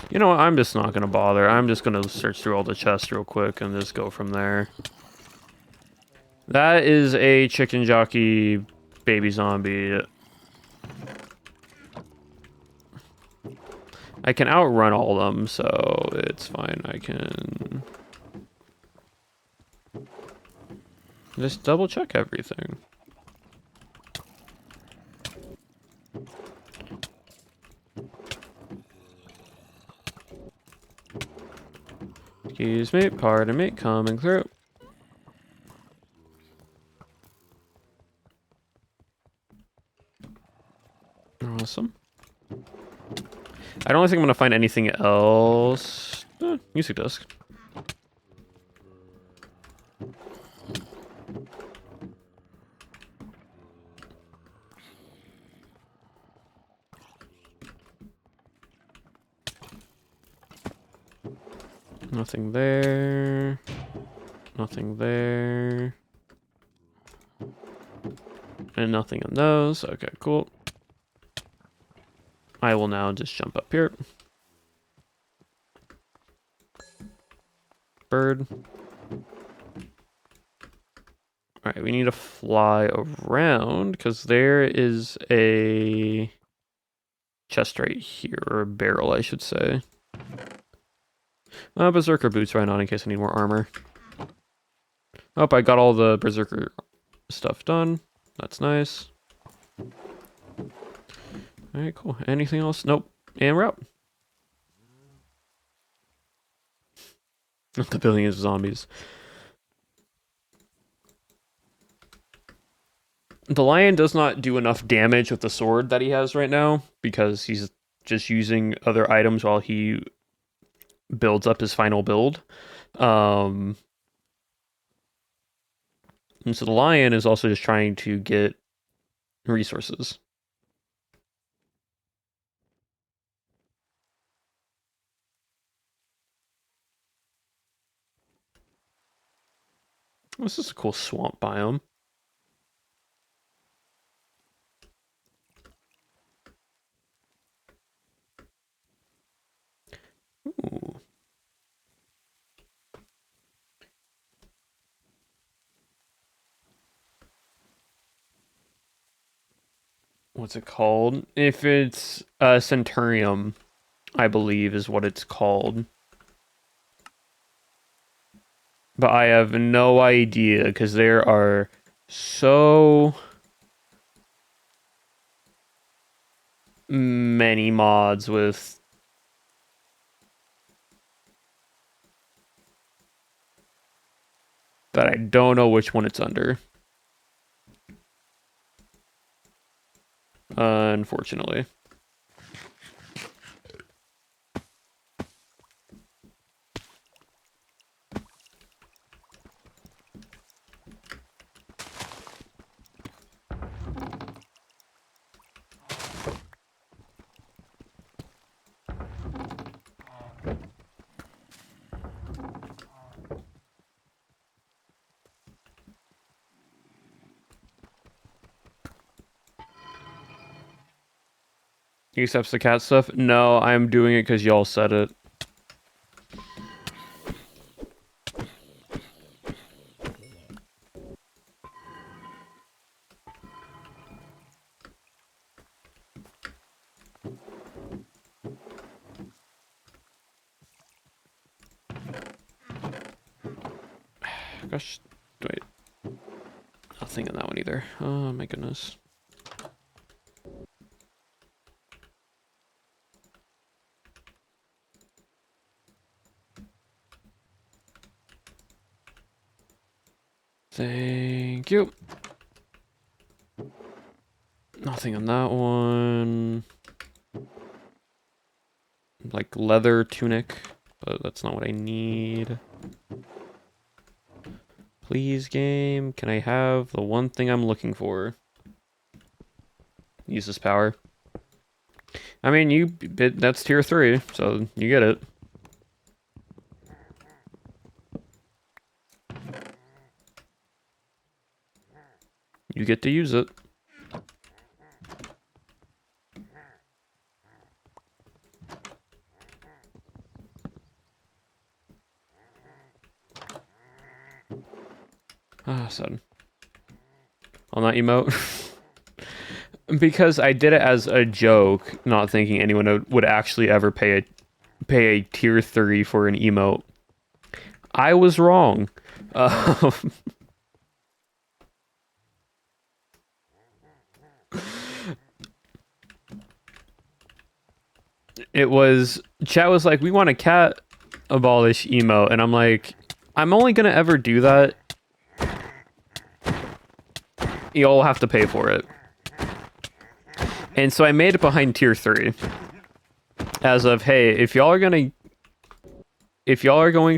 You know what, I'm just not gonna bother. I'm just gonna search through all the chests real quick and just go from there. That is a chicken jockey baby zombie. I can outrun all of them, so it's fine. I can just double check everything. Excuse me, pardon me, coming through. Awesome. I don't think I'm gonna find anything else. Music disc. Nothing there. Nothing there. And nothing in those. Okay, cool. I will now just jump up here. Bird. Alright, we need to fly around because there is a chest right here, or a barrel, I should say. Berserker boots right on in case I need more armor. Oh, I got all the Berserker stuff done. That's nice. Alright, cool. Anything else? Nope. And we're out. The billions of zombies. The lion does not do enough damage with the sword that he has right now because he's just using other items while he builds up his final build. And so the lion is also just trying to get resources. This is a cool swamp biome. Ooh. What's it called? If it's a Centurium, I believe is what it's called. But I have no idea because there are so many mods with that I don't know which one it's under. Unfortunately. He accepts the cat stuff? No, I'm doing it because y'all said it. Gosh, wait. Nothing in that one either. Oh my goodness. Thank you. Nothing on that one. Like leather tunic, but that's not what I need. Please, game, can I have the one thing I'm looking for? Use this power. I mean, that's tier 3, so you get it. You get to use it. Ah, son. On that emote. Because I did it as a joke, not thinking anyone would actually ever pay a tier 3 for an emote. I was wrong. It was, chat was like, we want a cat abolish emote, and I'm like, I'm only gonna ever do that. Y'all have to pay for it. And so I made it behind tier 3. As of, hey, if y'all are going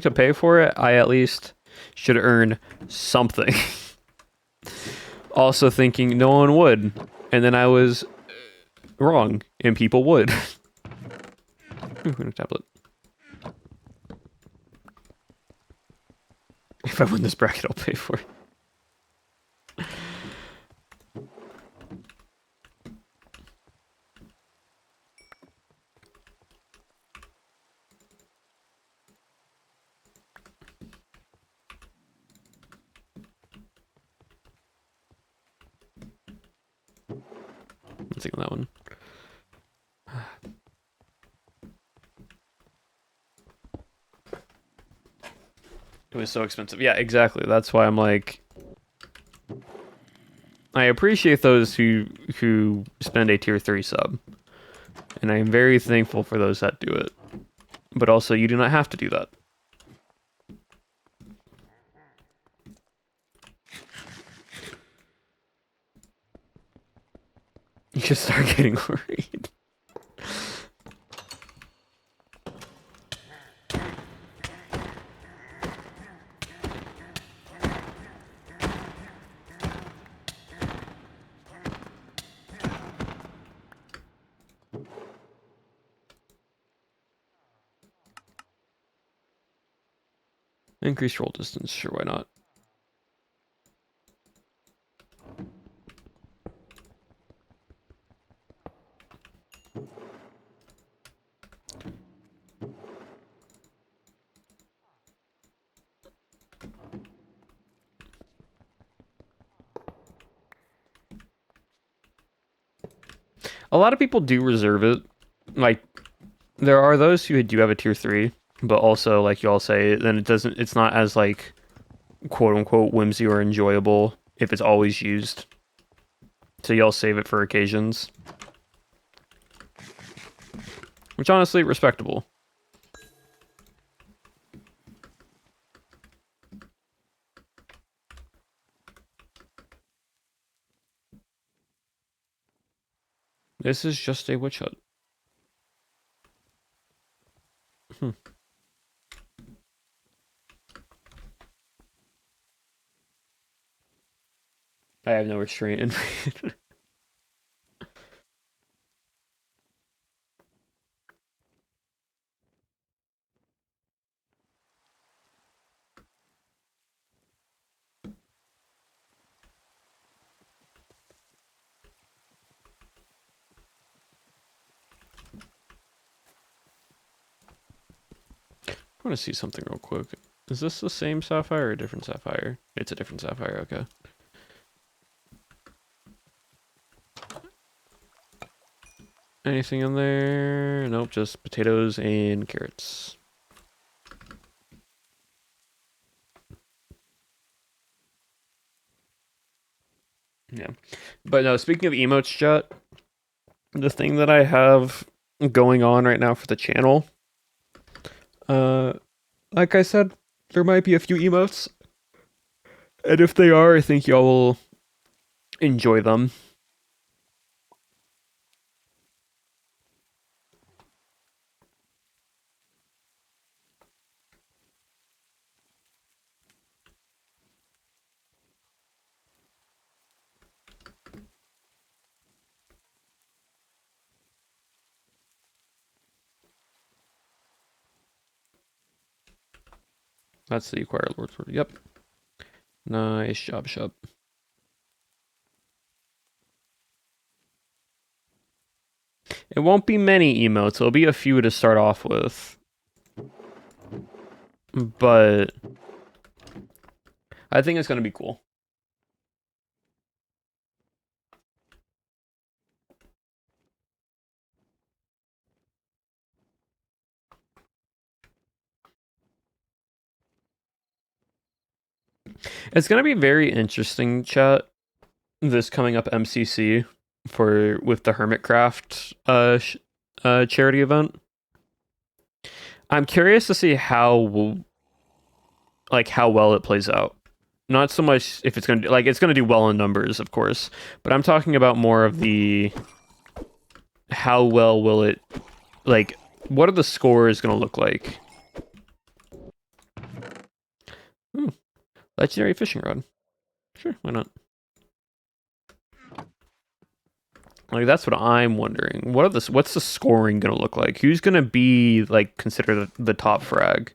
to pay for it, I at least should earn something. Also thinking no one would. And then I was wrong, and people would. Ooh, a tablet. If I win this bracket, I'll pay for it. Let's take on that one. It was so expensive. Yeah, exactly. That's why I'm like, I appreciate those who spend a tier 3 sub. And I am very thankful for those that do it. But also, you do not have to do that. You should start getting worried. Increase roll distance, sure, why not? A lot of people do reserve it. Like, there are those who do have a tier 3, but also, like y'all say, then it's not as, like, quote-unquote whimsy or enjoyable if it's always used. So y'all save it for occasions. Which, honestly, respectable. This is just a witch hut. I have no restraint in me. I want to see something real quick. Is this the same sapphire or a different sapphire? It's a different sapphire, okay. Anything in there? Nope, just potatoes and carrots. Yeah. But no, speaking of emotes, chat, the thing that I have going on right now for the channel, like I said, there might be a few emotes. And if they are, I think y'all will enjoy them. That's the acquire Lord Sword. Yep. Nice job, Shub. It won't be many emotes. It'll be a few to start off with. But I think it's going to be cool. It's going to be very interesting, chat, this coming up MCC for with the Hermitcraft charity event. I'm curious to see how well it plays out. Not so much if it's gonna it's gonna do well in numbers, of course, but I'm talking about more of the how well will it what are the scores gonna look like? Legendary fishing rod. Sure, why not? Like that's what I'm wondering. What's the scoring gonna look like? Who's gonna be considered the top frag?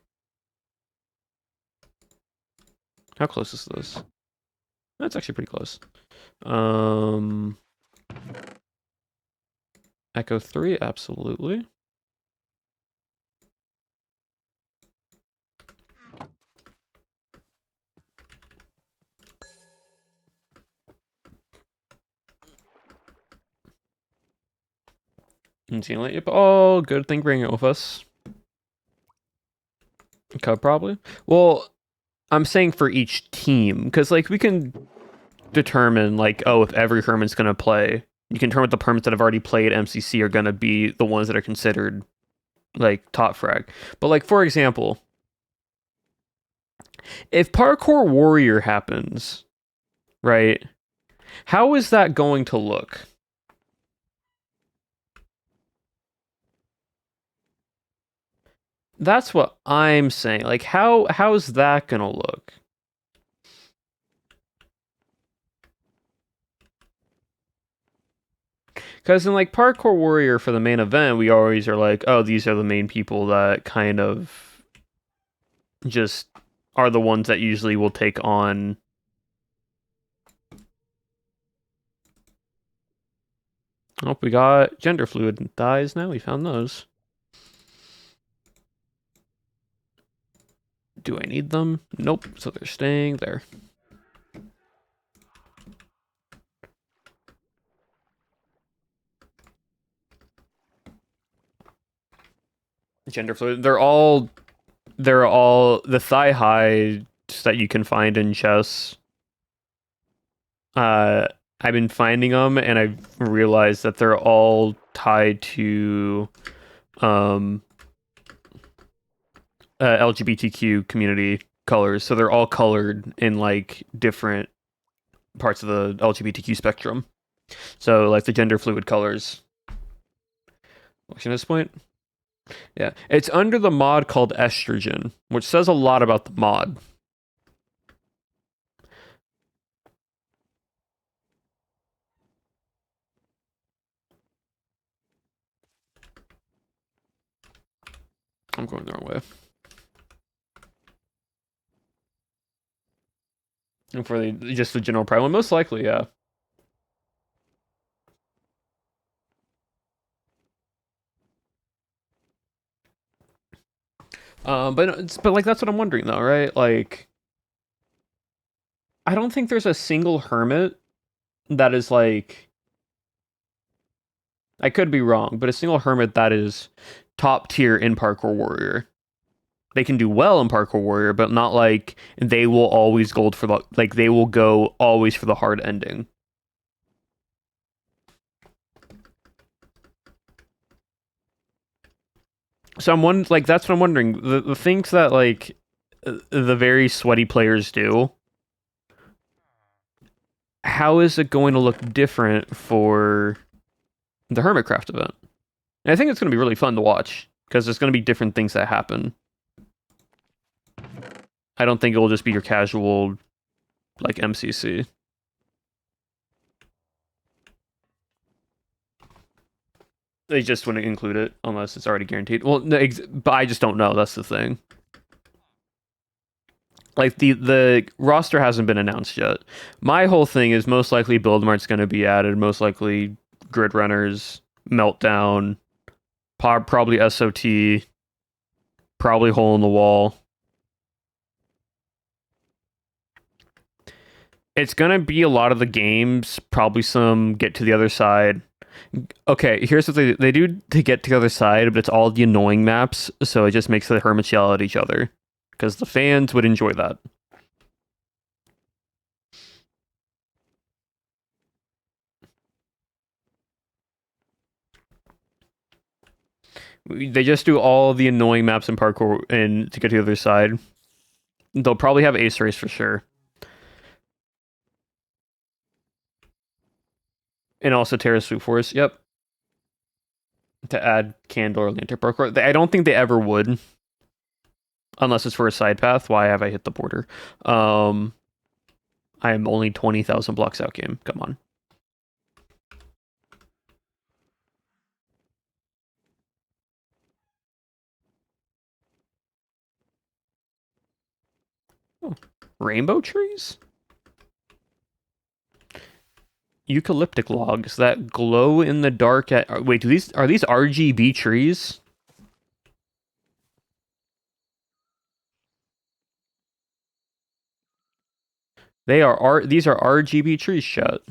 How close is this? That's actually pretty close. Echo 3, absolutely. Yep. Oh, good thing bringing it with us. Cub probably. Well, I'm saying for each team, because we can determine if every Hermit's gonna play. You can determine what the permits that have already played MCC are gonna be the ones that are considered top frag. But for example, if Parkour Warrior happens, right? How is that going to look? That's what I'm saying. How's that gonna look? Because in Parkour Warrior for the main event, we always are oh, these are the main people that kind of just are the ones that usually will take on. Oh, we got gender fluid dyes now. We found those. Do I need them? Nope. So they're staying there. Gender fluid. They're all the thigh highs that you can find in chess. I've been finding them, and I've realized that they're all tied to LGBTQ community colors. So they're all colored in different parts of the LGBTQ spectrum. So the gender fluid colors. Watching this point? Yeah. It's under the mod called estrogen, which says a lot about the mod. I'm going the wrong way. And for just the general prime one, most likely, yeah. But that's what I'm wondering though, right? I don't think there's a single hermit that is I could be wrong, but a single hermit that is top tier in Parkour Warrior. They can do well in Parkour Warrior, but not they will always gold for they will go always for the hard ending. So that's what I'm wondering. The things that the very sweaty players do, how is it going to look different for the Hermitcraft event? And I think it's going to be really fun to watch because there's going to be different things that happen. I don't think it will just be your casual, like, MCC. They just wouldn't include it unless it's already guaranteed. Well, but I just don't know. That's the thing. Like, the roster hasn't been announced yet. My whole thing is most likely Build Mart's going to be added. Most likely Grid Runners, Meltdown, probably SOT, probably Hole in the Wall. It's going to be a lot of the games, probably some Get to the Other Side. Okay, here's what they do to Get to the Other Side, but it's all the annoying maps, so it just makes the hermits yell at each other. Because the fans would enjoy that. They just do all the annoying maps in parkour and to get to the other side. They'll probably have Ace Race for sure. And also Terra Swoop Force, yep. To add Candle or Lantern parkour. I don't think they ever would. Unless it's for a side path. Why have I hit the border? I am only 20,000 blocks out, game. Come on. Oh, rainbow trees? Eucalyptic logs that glow in the dark at... Wait, are these RGB trees? These are RGB trees, shut.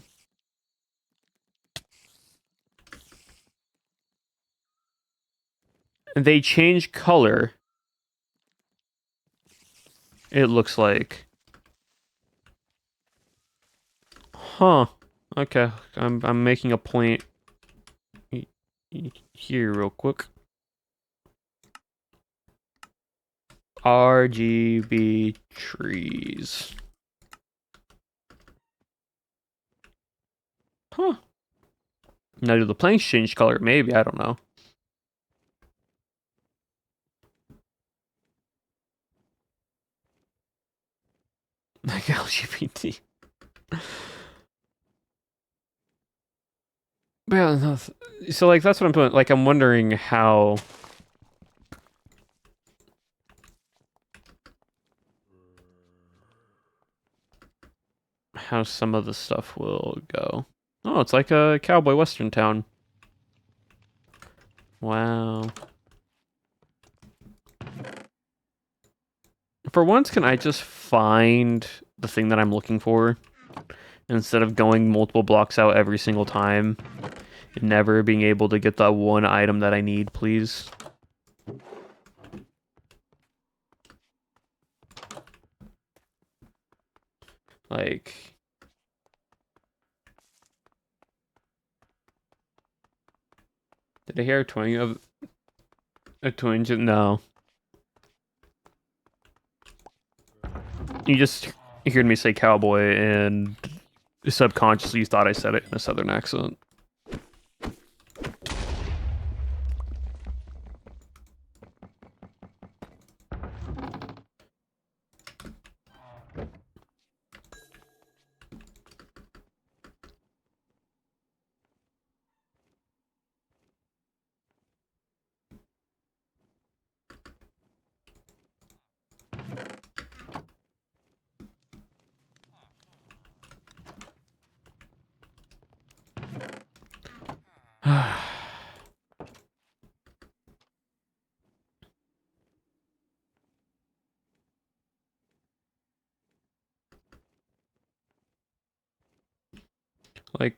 They change color. It looks like. Huh. Okay, I'm making a point here real quick. RGB trees. Huh. Now do the planks change color? Maybe, I don't know. Like LGBT. Yeah, so like that's what I'm doing. Like I'm wondering how some of the stuff will go. Oh, it's like a cowboy western town. Wow. For once, can I just find the thing that I'm looking for instead of going multiple blocks out every single time and never being able to get that one item that I need, please? Like... Did I hear a twang of... A twinge? No. You just heard me say cowboy and subconsciously thought I said it in a southern accent. Like,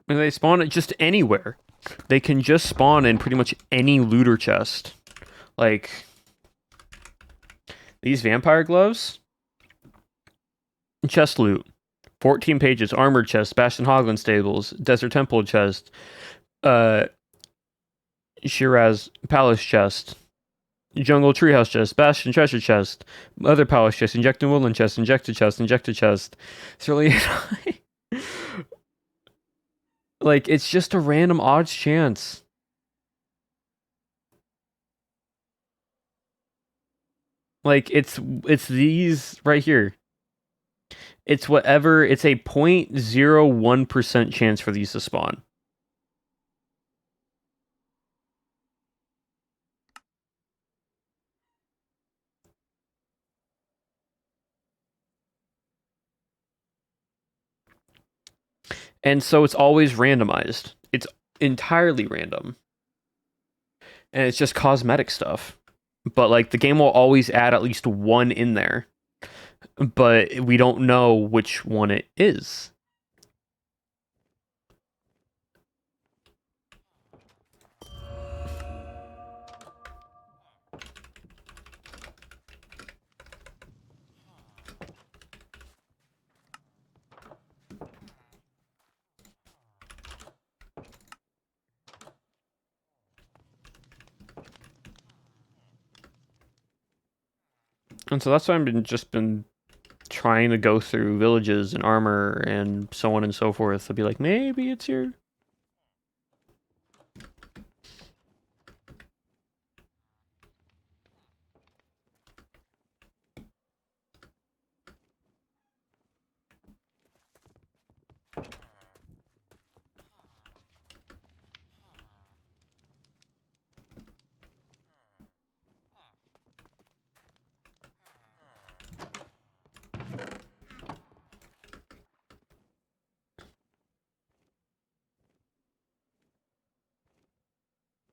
when they spawn it just anywhere. They can just spawn in pretty much any looter chest. Like, these vampire gloves? Chest loot. 14 pages, armored chest, Bastion Hoglin stables, Desert Temple chest, Shiraz Palace chest, Jungle Treehouse chest, Bastion treasure chest, Other Palace chest, Injected Woodland chest, Injected chest, Injected chest. It's really like it's just a random odds chance. Like it's these right here. It's whatever. It's a 0.01% chance for these to spawn. And so it's always randomized. It's entirely random. And it's just cosmetic stuff. But like the game will always add at least one in there. But we don't know which one it is. And so that's why I've just been trying to go through villages and armor and so on and so forth to be like, maybe it's here.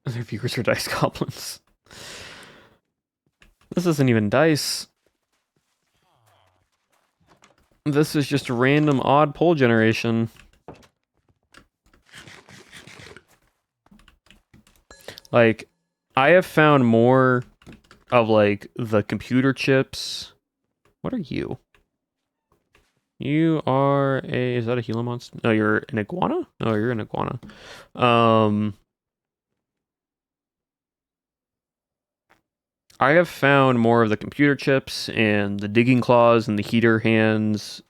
Their viewers are dice goblins. This isn't even dice. This is just random odd poll generation. Like, I have found more of like the computer chips. What are you? You are a, is that a Gila monster? No, you're an iguana? No, you're an iguana. I have found more of the computer chips and the digging claws and the heater hands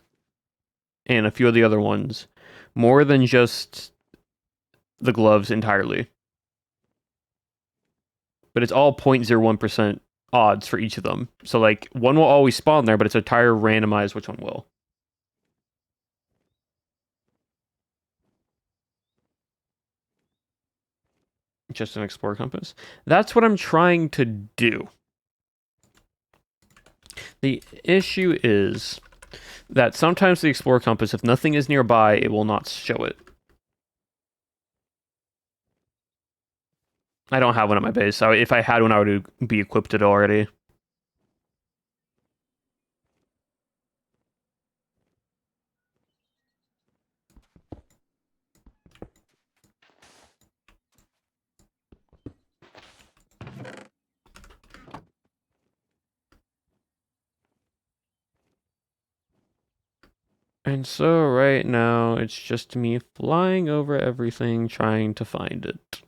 and a few of the other ones. More than just the gloves entirely. But it's all 0.01% odds for each of them. So like one will always spawn there, but it's entire randomized which one will. Just an Explorer Compass. That's what I'm trying to do. The issue is that sometimes the Explorer Compass, if nothing is nearby, it will not show it. I don't have one at my base, so if I had one, I would be equipped it already. And so right now, it's just me flying over everything, trying to find it.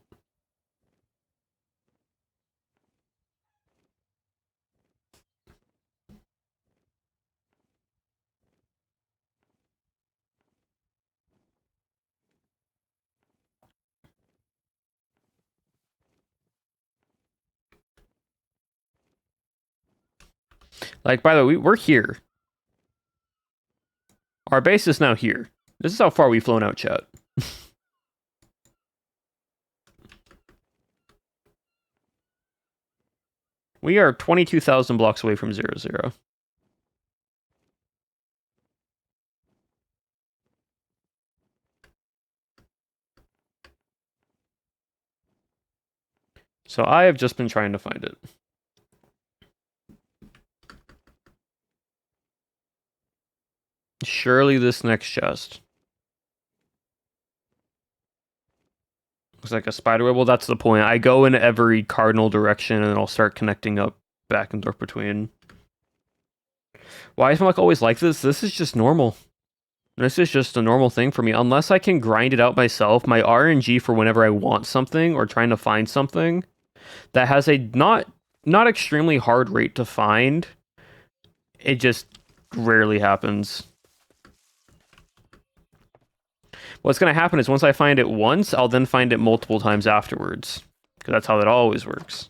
Like, by the way, we're here. Our base is now here. This is how far we've flown out, chat. We are 22,000 blocks away from 0, 0. So I have just been trying to find it. Surely this next chest. Looks like a spider web. Well, that's the point. I go in every cardinal direction and I'll start connecting up back and forth between. Why is my luck always like this? This is just normal. This is just a normal thing for me. Unless I can grind it out myself, my RNG for whenever I want something or trying to find something that has a not not extremely hard rate to find. It just rarely happens. What's going to happen is once I find it once, I'll then find it multiple times afterwards. Because that's how that always works.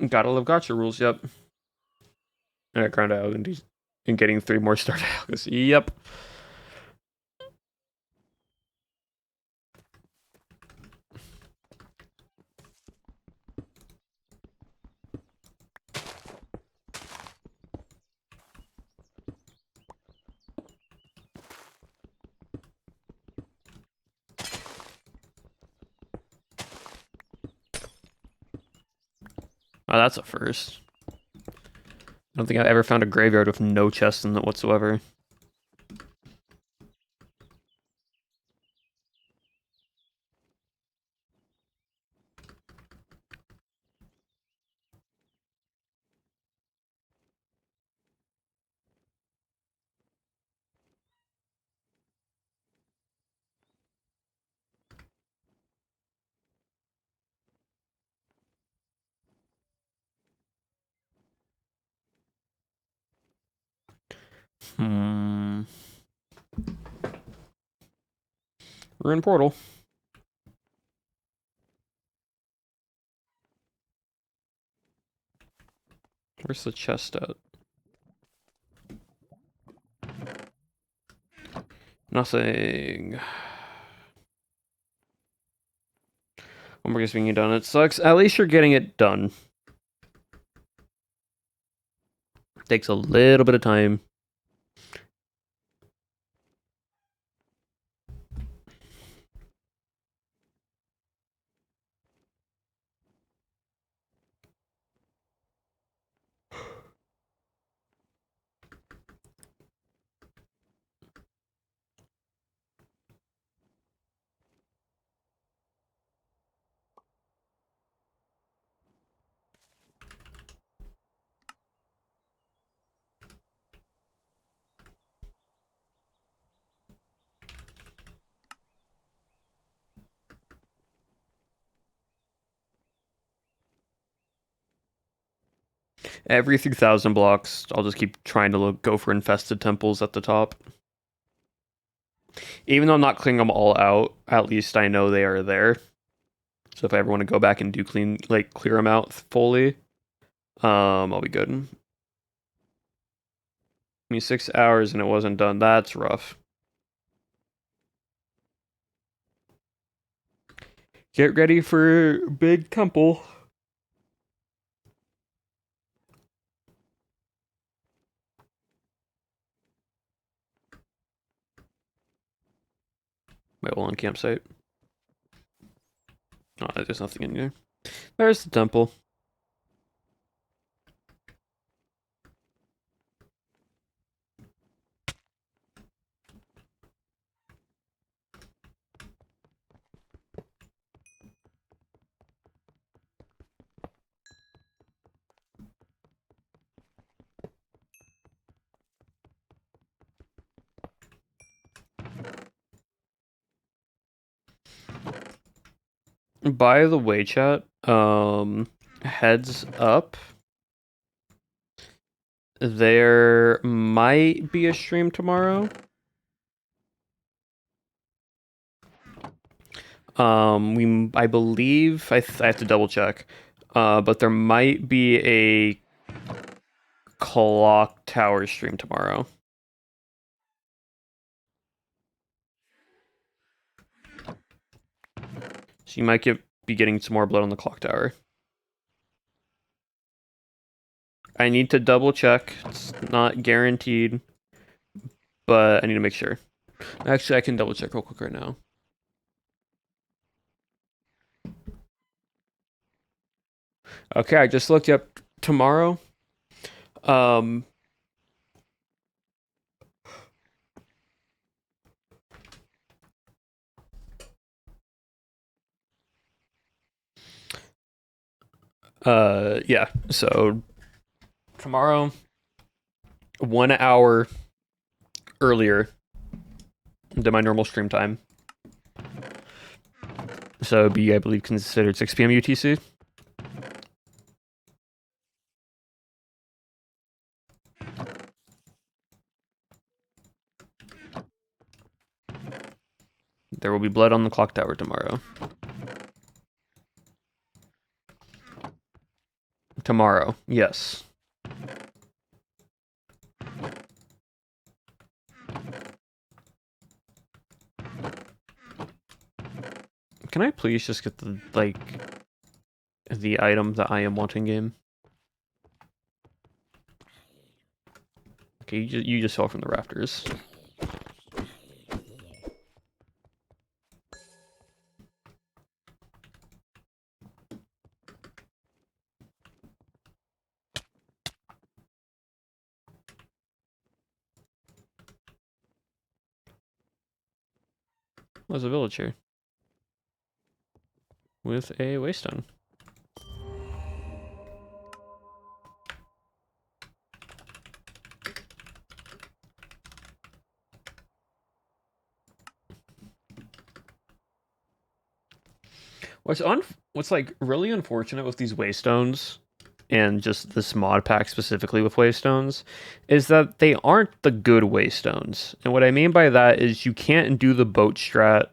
Gotta love gotcha rules, yep. And ground out and getting 3 more start algas. Yep. Oh, that's a first. I don't think I've ever found a graveyard with no chests in it whatsoever. Hmm. Ruin portal. Where's the chest at? Nothing. One more being done. It sucks. At least you're getting it done. Takes a little bit of time. Every 3,000 blocks, I'll just keep trying to go for infested temples at the top. Even though I'm not clearing them all out, at least I know they are there. So if I ever want to go back and clear them out fully, I'll be good. I mean, 6 hours and it wasn't done. That's rough. Get ready for big temple. Wait, hold on, campsite. Oh, there's nothing in here. There's the temple. By the way, chat, heads up. There might be a stream tomorrow. I believe I have to double check. But there might be a clock tower stream tomorrow. So you might be getting some more blood on the clock tower. I need to double check. It's not guaranteed, but I need to make sure. Actually, I can double check real quick right now. Okay, I just looked up tomorrow. Um, yeah. So tomorrow, 1 hour earlier than my normal stream time. So it'd be, I believe, considered 6 p.m. UTC. There will be blood on the clock tower tomorrow. Tomorrow, yes. Can I please just get the, like, the item that I am wanting game? Okay, you just fell from the rafters. There's a village here. With a waystone. What's like really unfortunate with these waystones and just this mod pack specifically with waystones is that they aren't the good waystones. And what I mean by that is you can't do the boat strat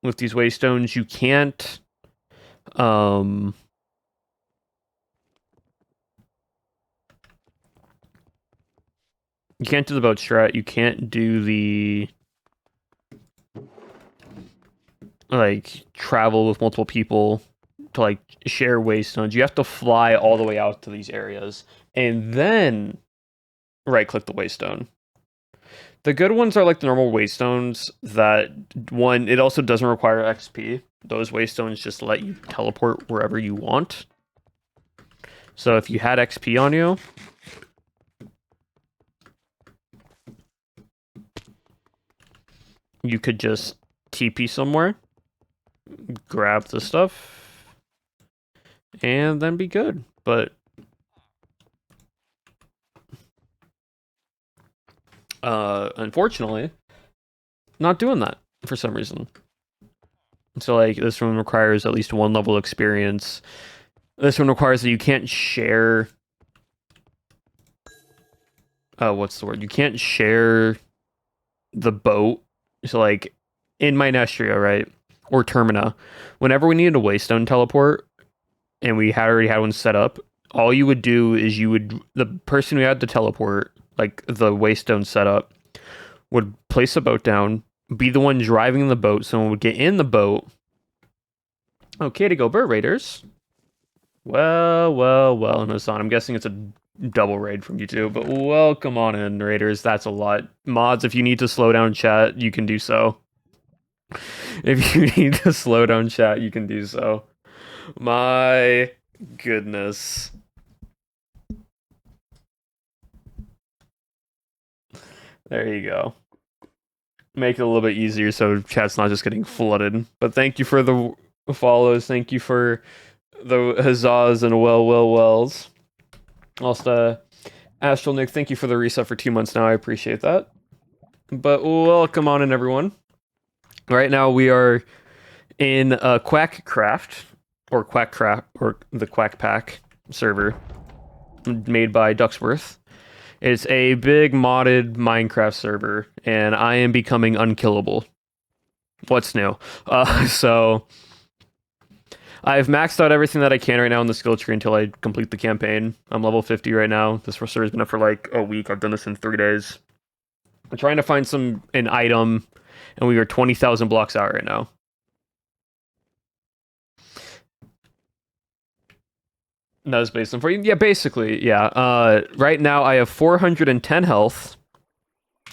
with these waystones. You can't you can't do the boat strat, you can't do the like travel with multiple people to like share waystones. You have to fly all the way out to these areas and then right click the waystone. The good ones are like the normal waystones that one, it also doesn't require XP. Those waystones just let you teleport wherever you want. So if you had XP on you, you could just TP somewhere, grab the stuff, and then be good. But unfortunately, not doing that for some reason. So like this one requires at least one level experience. This one requires that you can't share. What's the word? You can't share the boat. So like in Mynestria, right, or Termina, whenever we needed a waystone teleport and we had already had one set up, all you would do is the person who had the teleport, like the waystone setup, would place a boat down, be the one driving the boat. Someone would get in the boat. Okay, to go bird raiders. Well, and Hassan, I'm guessing it's a double raid from you two, but welcome on in, raiders. That's a lot. Mods, if you need to slow down chat, you can do so. If you need to slow down chat, you can do so. My goodness. There you go. Make it a little bit easier so chat's not just getting flooded. But thank you for the follows. Thank you for the huzzahs and wells. Also, Astral Nick, thank you for the reset for 2 months now. I appreciate that. But welcome on in, everyone. Right now we are in Quack Craft, or the Quack Pack server made by Ducksworth. It's a big modded Minecraft server, and I am becoming unkillable. What's new? So I've maxed out everything that I can right now in the skill tree until I complete the campaign. I'm level 50 right now. This server's been up for like a week. I've done this in 3 days. I'm trying to find an item, and we are 20,000 blocks out right now. That was based on for you. Yeah, basically, yeah. Right now I have 410 health.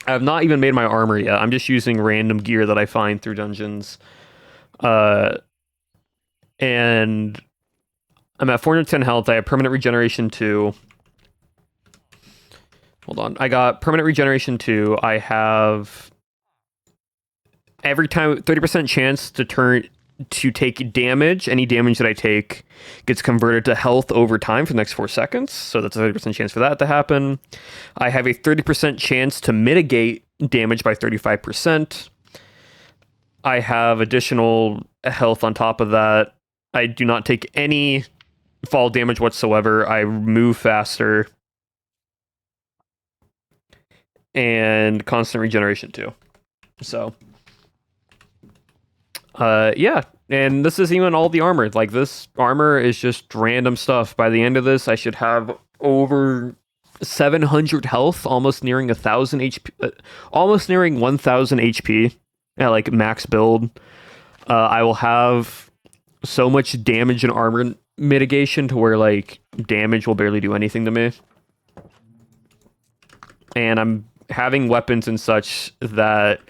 I have not even made my armor yet. I'm just using random gear that I find through dungeons. Uh, and I'm at 410 health. I have permanent regeneration 2. Hold on. I got permanent regeneration 2. I have every time 30% chance to take damage. Any damage that I take gets converted to health over time for the next 4 seconds. So that's a 30% chance for that to happen. I have a 30% chance to mitigate damage by 35%. I have additional health on top of that. I do not take any fall damage whatsoever. I move faster. And constant regeneration too. So yeah, and this isn't even all the armor. Like, this armor is just random stuff. By the end of this, I should have over 700 health, almost nearing 1,000 HP, almost nearing 1,000 HP at like max build. I will have so much damage and armor mitigation to where like damage will barely do anything to me. And I'm having weapons and such that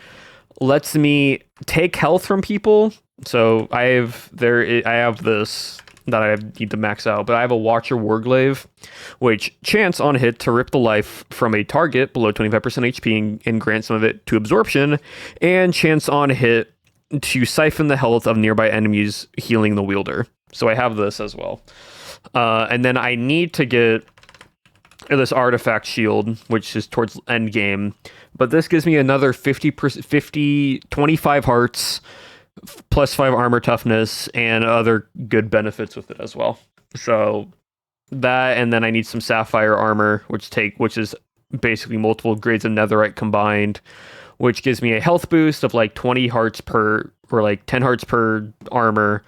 lets me take health from people. So I have this that I need to max out, but I have a Watcher Warglaive, which chance on hit to rip the life from a target below 25% HP and grant some of it to absorption, and chance on hit to siphon the health of nearby enemies, healing the wielder. So I have this as well. And then I need to get this artifact shield, which is towards end game, but this gives me another 25 hearts plus 5 armor toughness and other good benefits with it as well. So that, and then I need some sapphire armor, which is basically multiple grades of netherite combined, which gives me a health boost of like 20 hearts per, or like 10 hearts per armor,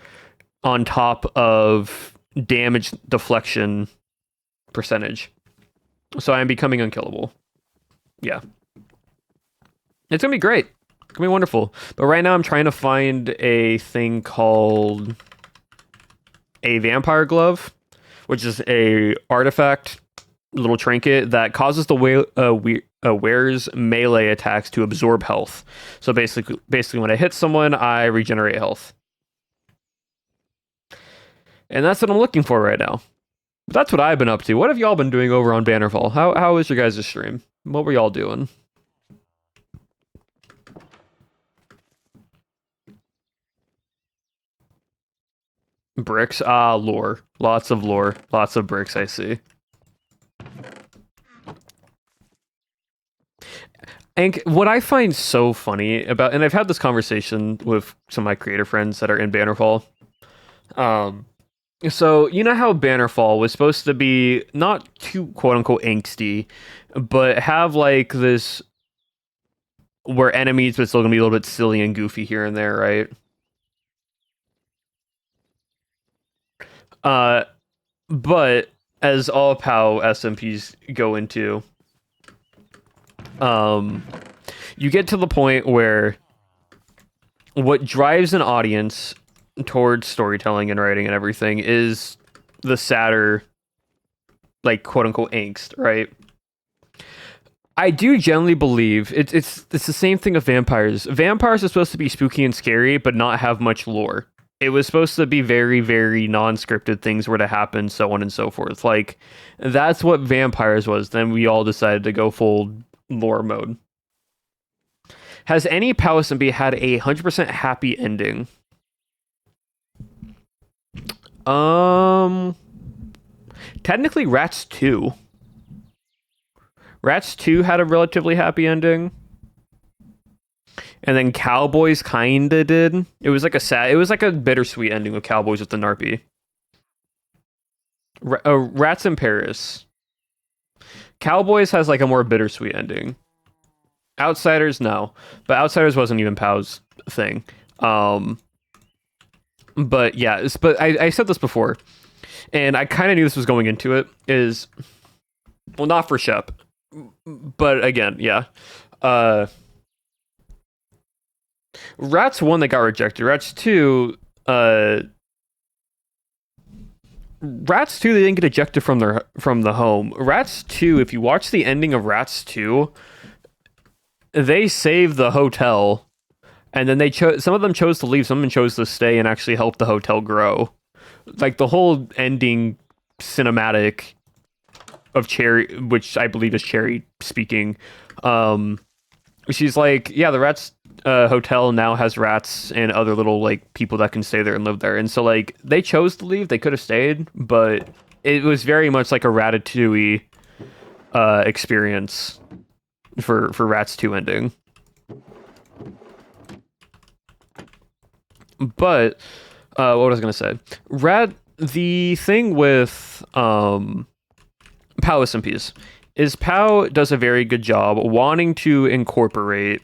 on top of damage deflection percentage. So I am becoming unkillable. Yeah. It's going to be great. It's going to be wonderful. But right now I'm trying to find a thing called a vampire glove, which is a artifact, little trinket that causes the wearer's melee attacks to absorb health. So basically when I hit someone, I regenerate health. And that's what I'm looking for right now. But that's what I've been up to. What have y'all been doing over on Bannerfall? How was your guys' stream? What were y'all doing? Bricks? Lore. Lots of lore. Lots of bricks, I see. And what I find so funny about, and I've had this conversation with some of my creator friends that are in Bannerfall. So, you know how Bannerfall was supposed to be not too quote-unquote angsty, but have like this where enemies but still gonna be a little bit silly and goofy here and there, right? But as all POW SMPs go into, you get to the point where what drives an audience towards storytelling and writing and everything is the sadder, like, quote-unquote angst, right? I do generally believe it's the same thing with vampires. Vampires are supposed to be spooky and scary, but not have much lore. It was supposed to be very, very non-scripted, things were to happen, so on and so forth. Like, that's what vampires was. Then we all decided to go full lore mode. Has any POW SMP had a 100% happy ending? Technically Rats 2. Rats 2 had a relatively happy ending. And then Cowboys kinda did. It was like a bittersweet ending with Cowboys with the Narpy. Rats in Paris. Cowboys has like a more bittersweet ending. Outsiders, no. But Outsiders wasn't even POW's thing. But yeah, but I said this before, and I kind of knew this was going into it, is, well, not for Shep, but again, yeah. Rats 1 that got rejected. Rats 2, they didn't get ejected from the home. Rats 2, if you watch the ending of Rats 2, they saved the hotel, and then some of them chose to leave, some of them chose to stay and actually help the hotel grow. Like the whole ending cinematic of Cherry, which I believe is Cherry speaking, she's like, yeah, the rats hotel now has rats and other little like people that can stay there and live there. And so like they chose to leave, they could have stayed, but it was very much like a Ratatouille experience for Rats 2 ending. But what was I gonna say? The thing with Pow SMPs is Pow does a very good job wanting to incorporate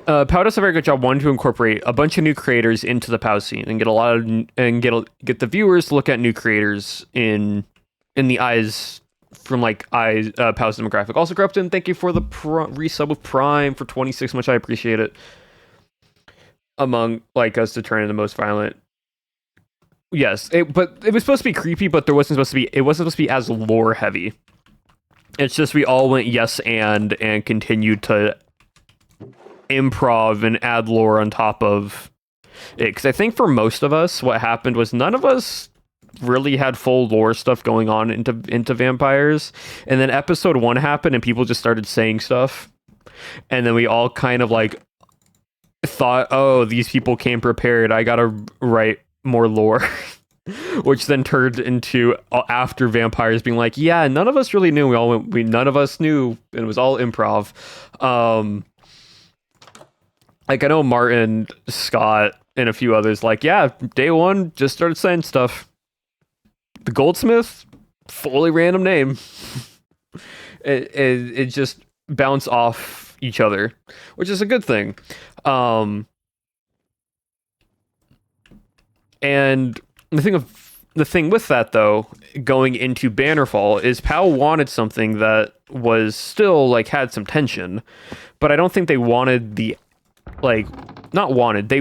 Pow does a very good job wanting to incorporate a bunch of new creators into the Pow scene and get a lot of get the viewers to look at new creators in the eyes from like Pow's demographic. Also, Corrupted, thank you for the resub with Prime for 26, much I appreciate it. Among like us to turn into the most violent. Yes, but it was supposed to be creepy, but it wasn't supposed to be as lore heavy. It's just we all went yes and continued to improv and add lore on top of it. Because I think for most of us, what happened was none of us really had full lore stuff going on into vampires, and then episode 1 happened and people just started saying stuff, and then we all kind of like thought, oh, these people came prepared, I gotta write more lore. Which then turned into after vampires being like, yeah, none of us really knew, none of us knew, and it was all improv. Like I know Martin, Scott, and a few others like, yeah, day 1 just started saying stuff. The Goldsmith, fully random name. It just bounced off each other, which is a good thing. And the thing with that though, going into Bannerfall, is Pow wanted something that was still like had some tension, but I don't think they wanted they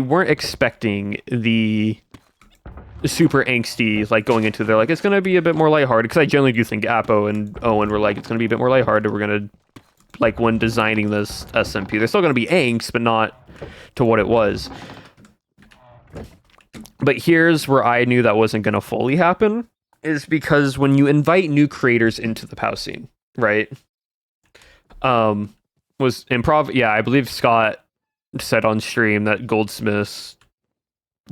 weren't expecting the super angsty, like going into they're like, it's gonna be a bit more lighthearted, because I generally do think Apo and Owen were like, it's gonna be a bit more lighthearted, we're gonna, like when designing this SMP, there's still gonna be angst, but not to what it was. But here's where I knew that wasn't gonna fully happen, is because when you invite new creators into the POW scene, right? Was improv, yeah, I believe Scott said on stream that Goldsmiths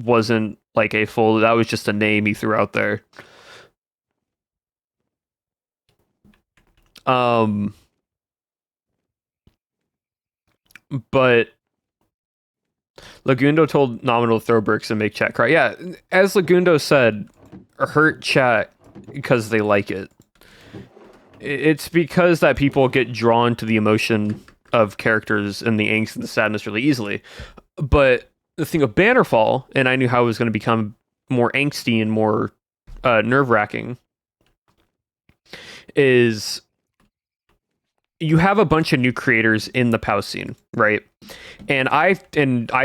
wasn't like a full, that was just a name he threw out there. But Lagundo told Nominal to throw bricks and make chat cry. Yeah, as Lagundo said, hurt chat because they like it. It's because that people get drawn to the emotion of characters and the angst and the sadness really easily. But the thing of Bannerfall, and I knew how it was going to become more angsty and more nerve-wracking, is you have a bunch of new creators in the POW scene, right? And I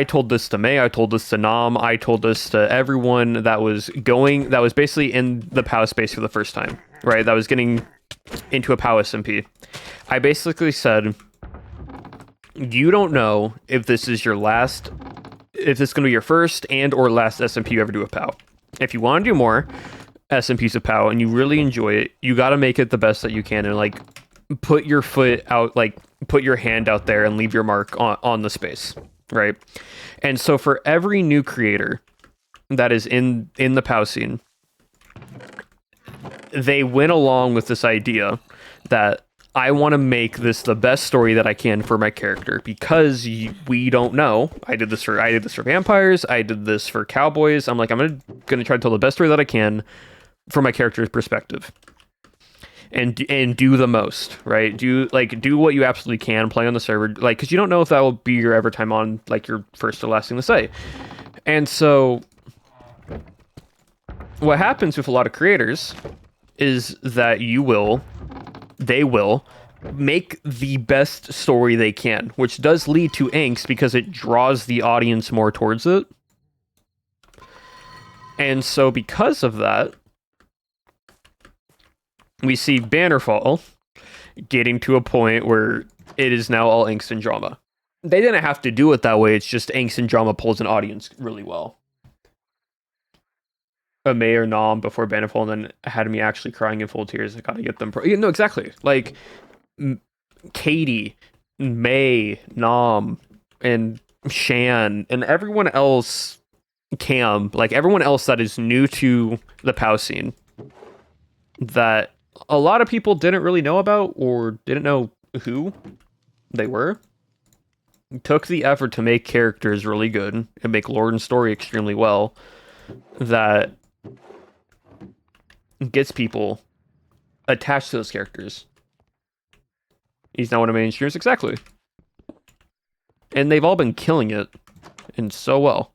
told this to May, I told this to Nam, I told this to everyone that was basically in the POW space for the first time, right? That was getting into a POW SMP. I basically said, you don't know if this is going to be your first and or last SMP you ever do with POW. If you want to do more SMPs of POW and you really enjoy it, you got to make it the best that you can, and like put your foot out, like put your hand out there and leave your mark on the space, right? And so for every new creator that is in the POW scene, they went along with this idea that I want to make this the best story that I can for my character, because we don't know. I did this for vampires. I did this for cowboys. I'm like, I'm gonna try to tell the best story that I can from my character's perspective, and do the most, right? Do what you absolutely can. Play on the server, like, because you don't know if that will be your ever time on, like, your first or last thing to say. And so, what happens with a lot of creators is that they will make the best story they can, which does lead to angst because it draws the audience more towards it. And so because of that, we see Bannerfall getting to a point where it is now all angst and drama. They didn't have to do it that way. It's just angst and drama pulls an audience really well. A May or Nom before Bannerfall, and then had me actually crying in full tears. I gotta get them. No, exactly. Like Katie, May, Nom, and Shan, and everyone else, Cam, like everyone else that is new to the POW scene that a lot of people didn't really know about or didn't know who they were, took the effort to make characters really good and make lore and story extremely well that gets people attached to those characters. He's now one of my main streamers, exactly. And they've all been killing it, and so well.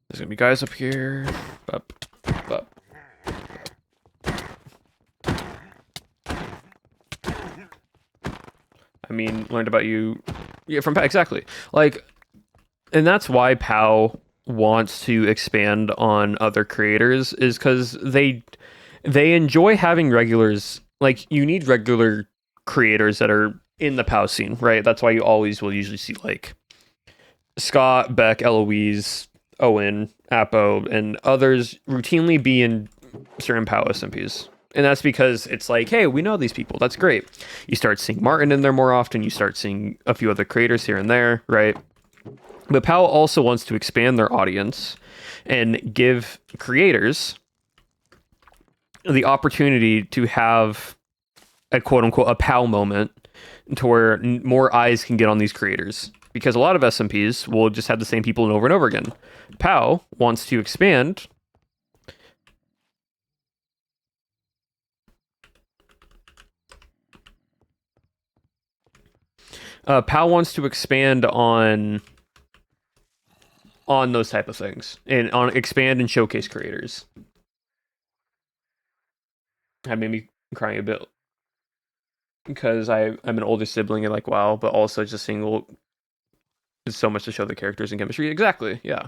There's gonna be guys up here. Up. I mean, learned about you. Yeah, from POW, exactly. Like, and that's why POW wants to expand on other creators, is because they enjoy having regulars. Like, you need regular creators that are in the POW scene, right? That's why you always will usually see like Scott, Beck, Eloise, Owen, Apo, and others routinely be in certain POW SMPs. And that's because it's like, hey, we know these people. That's great. You start seeing Martin in there more often. You start seeing a few other creators here and there, right? But POW also wants to expand their audience and give creators the opportunity to have a quote unquote a POW moment to where more eyes can get on these creators. Because a lot of SMPs will just have the same people over and over again. POW wants to expand POW wants to expand on those type of things and on expand and showcase creators. That made me crying a bit because I'm an older sibling and like wow, but also just seeing there's so much to show the characters and chemistry. Exactly, yeah.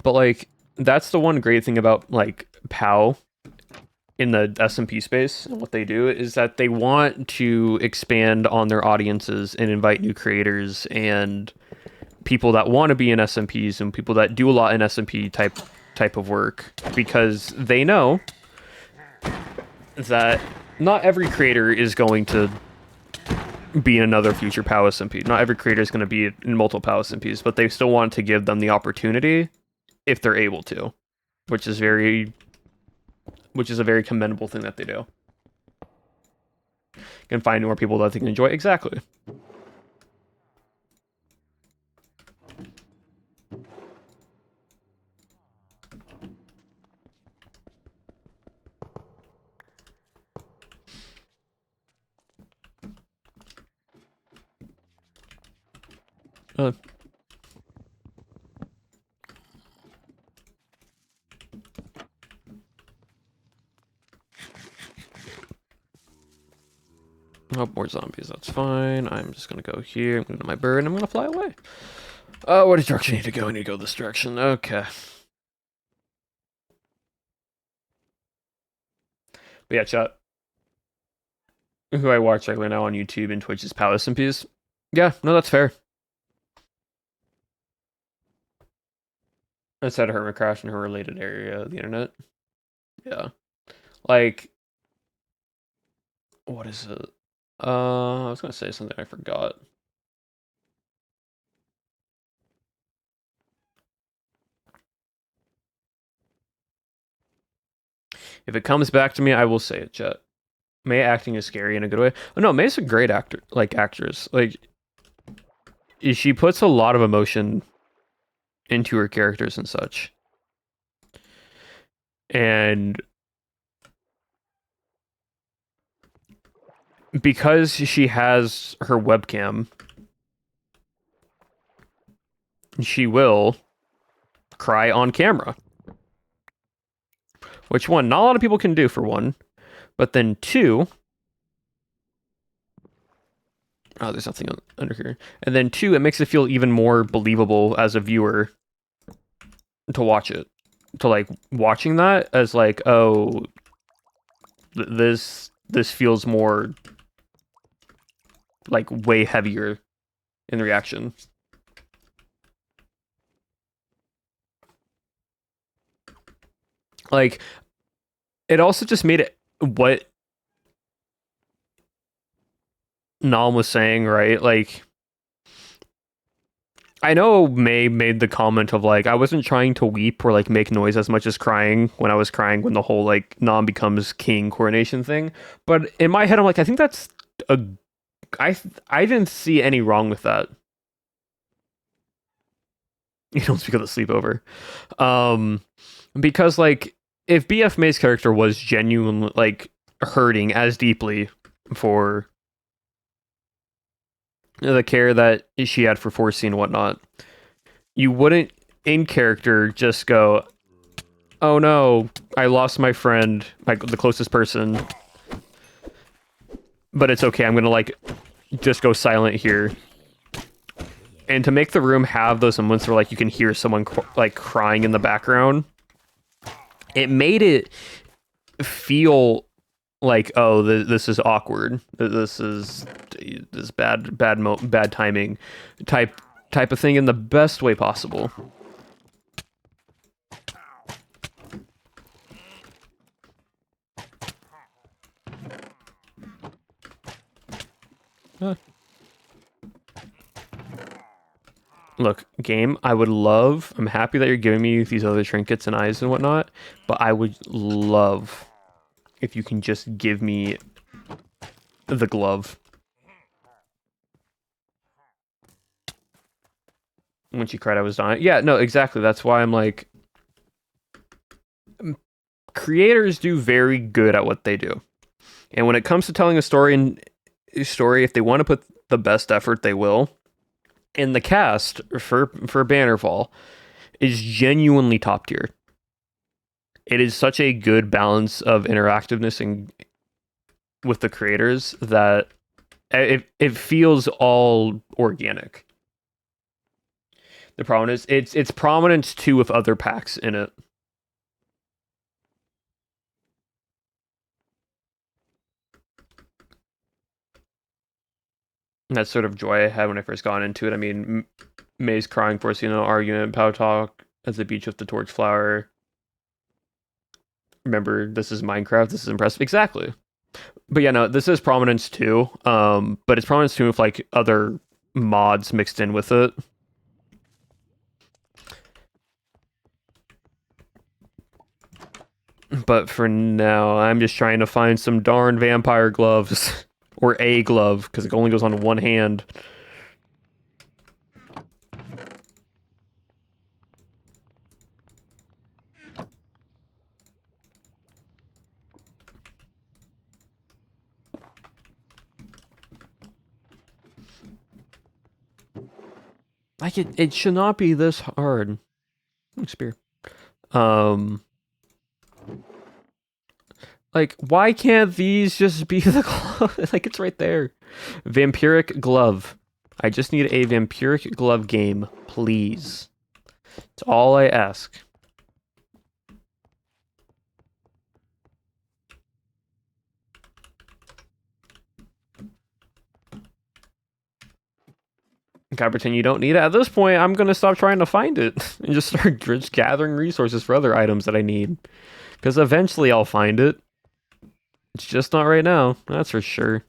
But like that's the one great thing about like POW in the SMP space and what they do is that they want to expand on their audiences and invite new creators and people that want to be in SMPs and people that do a lot in SMP type of work because they know that not every creator is going to be in another future POW SMP. Not every creator is going to be in multiple POW SMPs, but they still want to give them the opportunity if they're able to, which is a very commendable thing that they do. Can find more people that they can enjoy. Exactly. Uh, oh, more zombies. That's fine. I'm just gonna go here. I'm gonna do my bird, and I'm gonna fly away. What direction I need to go? I need to go this direction. Okay. But yeah, chat. Who I watch regularly now on YouTube and Twitch is POW SMPs. Yeah, no, that's fair. I said a hermit crash in her related area of the internet. Yeah. Like, what is it? I was gonna say something I forgot. If it comes back to me, I will say it, chat. May acting is scary in a good way. Oh no, May's a great actor, like actress. Like, she puts a lot of emotion into her characters and such. And because she has her webcam, she will cry on camera. Which one, not a lot of people can do for one. But then two, oh, there's nothing under here. And then two, it makes it feel even more believable as a viewer to watch it. To like watching that as like, oh, this feels more like way heavier in the reaction. Like, it also just made it what Nam was saying, right? Like, I know May made the comment of like, I wasn't trying to weep or like make noise as much as crying when I was crying when the whole like Nam becomes king coronation thing. But in my head, I'm like, I think that's a I I didn't see any wrong with that. You don't speak of the sleepover. Um, because like if BF May's character was genuinely like hurting as deeply for the care that she had for Foreseen and whatnot, you wouldn't in character just go, "Oh no, I lost my friend, like the closest person, but it's okay. I'm gonna like just go silent here." And to make the room have those moments where like you can hear someone like crying in the background, it made it feel like, oh, this is awkward. This is bad timing type of thing in the best way possible. Huh. Look, game, I'm happy that you're giving me these other trinkets and eyes and whatnot, but I would love if you can just give me the glove. When she cried, I was dying. Yeah, no, exactly. That's why I'm like, creators do very good at what they do. And when it comes to telling a story, if they want to put the best effort, they will. And the cast for Bannerfall is genuinely top tier. It is such a good balance of interactiveness and with the creators that it feels all organic. The problem is it's prominence too with other packs in it. And that sort of joy I had when I first got into it. I mean, May's crying for us, argument, Pow Talk at the beach with the torch flower. Remember, this is Minecraft. This is impressive. Exactly. But yeah, no, this is prominence too. But it's prominence too with like other mods mixed in with it. But for now, I'm just trying to find some darn vampire gloves. Or a glove, because it only goes on one hand. Like, it should not be this hard. Spear. Like, why can't these just be the glove? Like, it's right there. Vampiric glove. I just need a vampiric glove game, please. It's all I ask. Okay, pretend you don't need it. At this point, I'm gonna stop trying to find it and just start just gathering resources for other items that I need. Because eventually I'll find it. It's just not right now, that's for sure.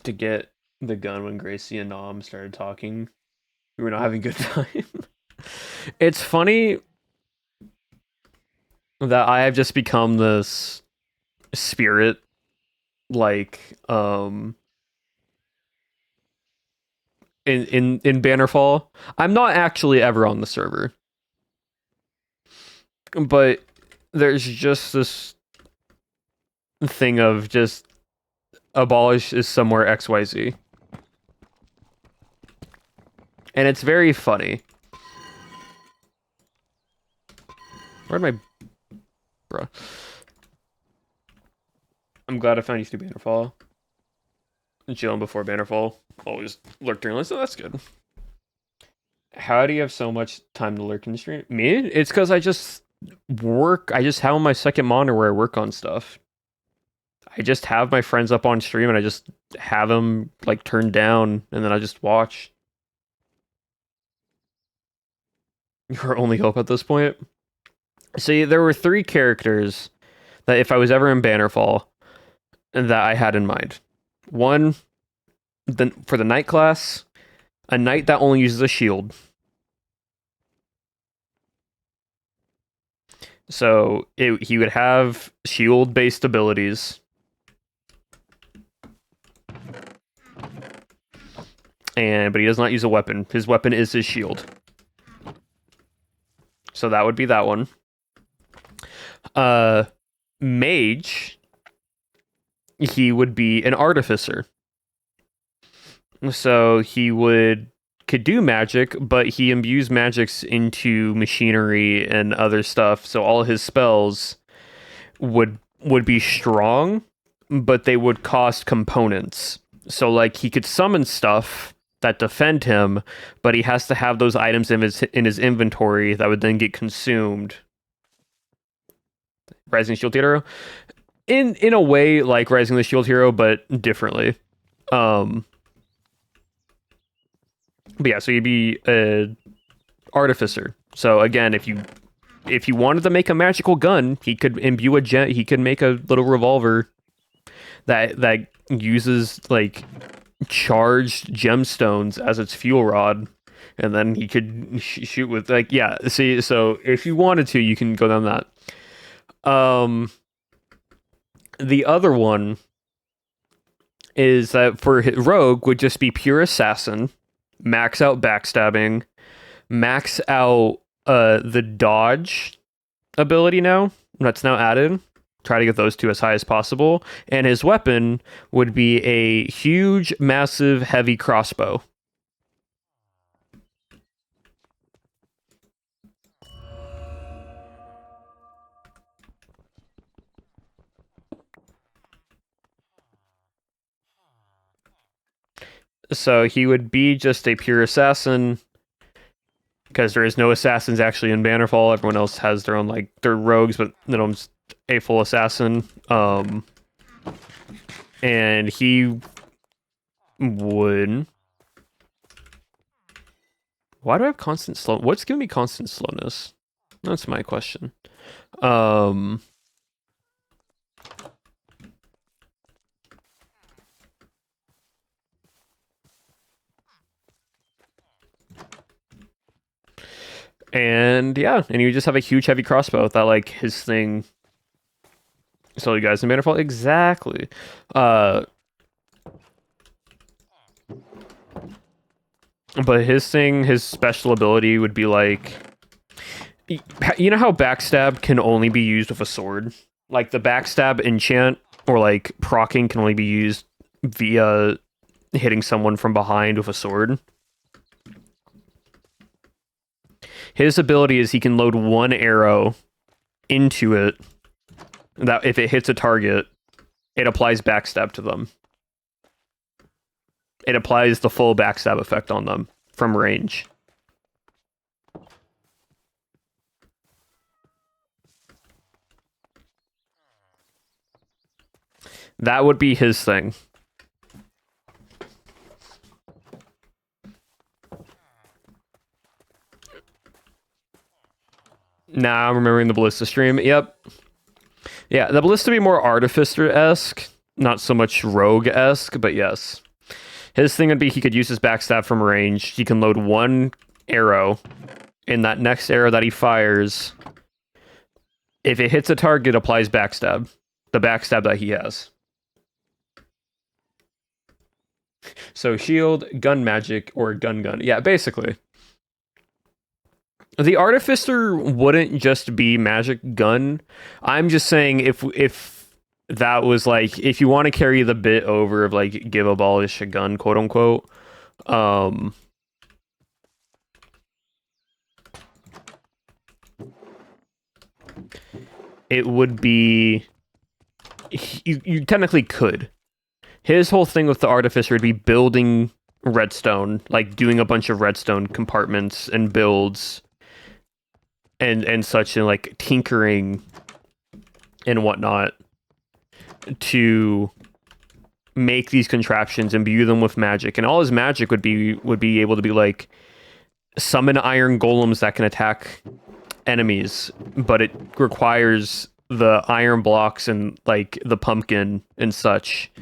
To get the gun when Gracie and Nom started talking, we were not having a good time. It's funny that I have just become this spirit, like, in Bannerfall. I'm not actually ever on the server. But there's just this thing of just abolish is somewhere XYZ. And it's very funny. Where'd my... Bruh. I'm glad I found you to Bannerfall. Chilling before Bannerfall. Always lurk during this, so that's good. How do you have so much time to lurk in the stream? Me? It's because I just work. I just have my second monitor where I work on stuff. I just have my friends up on stream and I just have them like turned down and then I just watch. Your only hope at this point? See, there were 3 characters that if I was ever in Bannerfall that I had in mind. One, for the knight class, a knight that only uses a shield. So he would have shield-based abilities. But he does not use a weapon. His weapon is his shield. So that would be that one. Mage, he would be an artificer. So he could do magic, but he imbues magics into machinery and other stuff. So all his spells would be strong, but they would cost components. So like he could summon stuff that defend him, but he has to have those items in his inventory that would then get consumed. Rising Shield Hero, in a way like Rising the Shield Hero, but differently. But yeah, so you'd be a artificer. So again, if you wanted to make a magical gun, he could imbue he could make a little revolver that uses like charged gemstones as its fuel rod, and then he could shoot with like, yeah, see, so if you wanted to, you can go down that. The other one is that for rogue would just be pure assassin, max out backstabbing, max out the dodge ability now that's now added. Try to get those 2 as high as possible. And his weapon would be a huge, massive, heavy crossbow. So he would be just a pure assassin, because there is no assassins actually in Bannerfall. Everyone else has their own, like, they're rogues, but they don't a full assassin. And he would... Why do I have constant slow? What's giving me constant slowness? That's my question. And yeah, and you just have a huge heavy crossbow that like his thing. So you guys in Bannerfall? Exactly. But his thing, his special ability would be like, you know how backstab can only be used with a sword? Like the backstab enchant or like proccing can only be used via hitting someone from behind with a sword. His ability is he can load 1 arrow into it, that if it hits a target, it applies backstab to them. It applies the full backstab effect on them from range. That would be his thing. Nah, I'm remembering the Ballista stream. Yep. Yeah, the Ballista would be more Artificer-esque, not so much Rogue-esque, but yes. His thing would be he could use his backstab from range. He can load 1 arrow. In that next arrow that he fires, if it hits a target, it applies backstab. The backstab that he has. So shield, gun magic, or gun. Yeah, basically. The artificer wouldn't just be magic gun. I'm just saying if that was like if you want to carry the bit over of like give abolish a gun, quote unquote, um it would be you technically could. His whole thing with the artificer would be building redstone, like doing a bunch of redstone compartments and builds and such, and like tinkering and whatnot to make these contraptions, imbue them with magic. And all his magic would be able to be like summon iron golems that can attack enemies, but it requires the iron blocks and like the pumpkin and such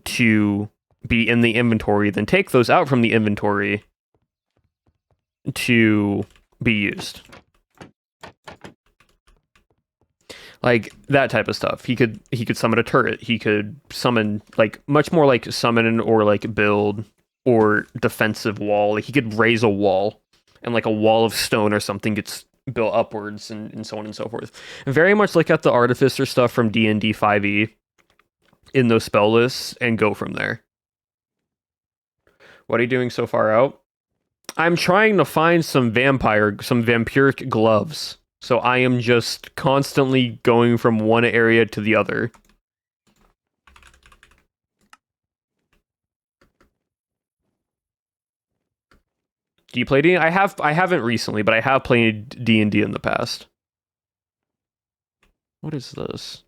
to be in the inventory, then take those out from the inventory to be used. Like that type of stuff. He could summon a turret. He could summon like much more like summon or like build or defensive wall. Like he could raise a wall and like a wall of stone or something gets built upwards and so on and so forth. And very much like at the artificer stuff from D&D 5e in those spell lists and go from there. What are you doing so far out? I'm trying to find some vampiric gloves. So I am just constantly going from one area to the other. Do you play D&D? I haven't recently, but I have played D&D in the past. What is this?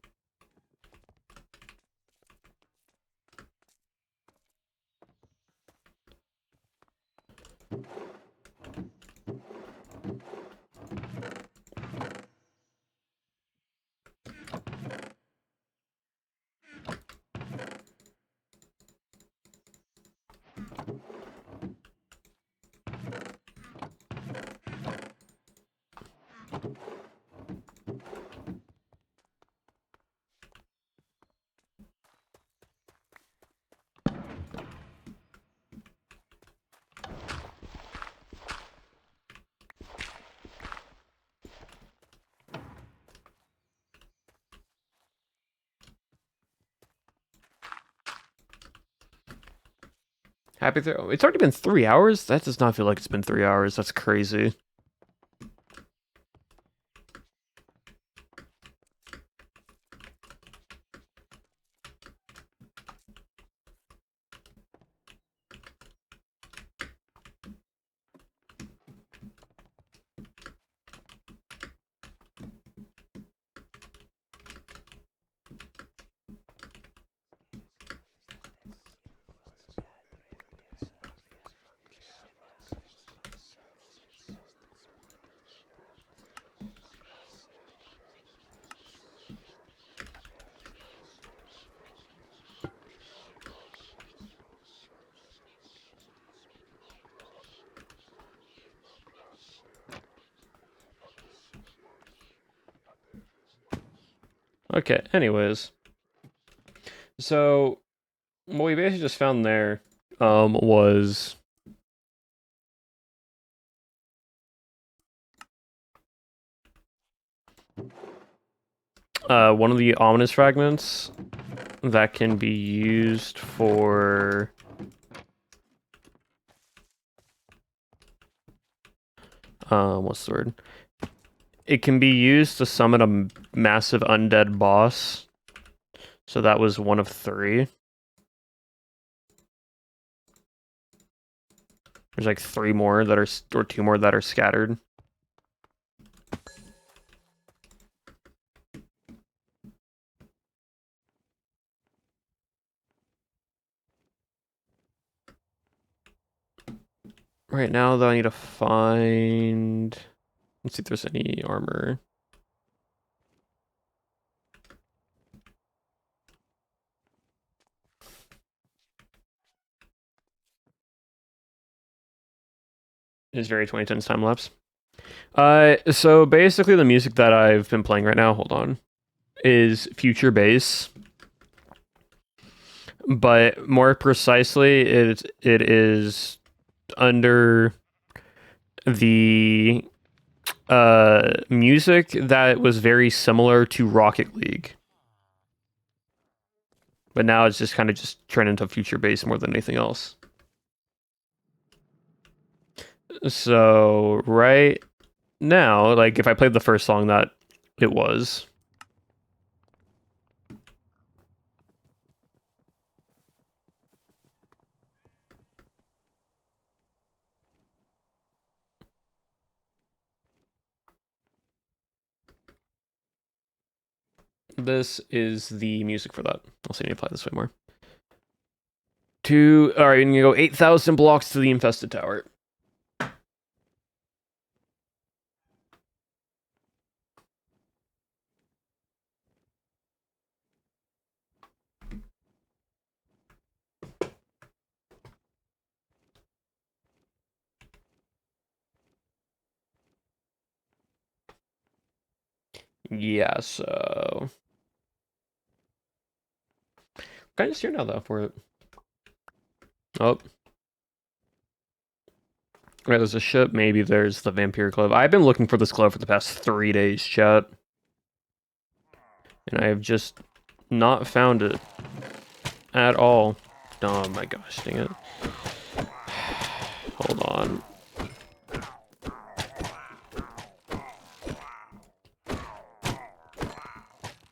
It's already been 3 hours? That does not feel like it's been 3 hours. That's crazy. Okay, anyways. So, what we basically just found there was one of the ominous fragments that can be used for what's the word? It can be used to summon a massive undead boss. So that was one of 3. There's like 3 more that are, or 2 more that are scattered. Right now, though, I need to find... Let's see if there's any armor. It's very 2010's time lapse. So basically the music that I've been playing right now, hold on, is future bass. But more precisely, it is under the music that was very similar to Rocket League. But now it's just kind of just turned into future bass more than anything else. So right now, like if I played the first song that it was, this is the music for that. I'll see if I apply this way more. All right, I'm gonna go 8,000 blocks to the infested tower. Yeah, so kind of here now though for it. Oh. Right, there's a ship. Maybe there's the vampire glove. I've been looking for this glove for the past 3 days, chat. And I have just not found it at all. Oh my gosh, dang it. Hold on.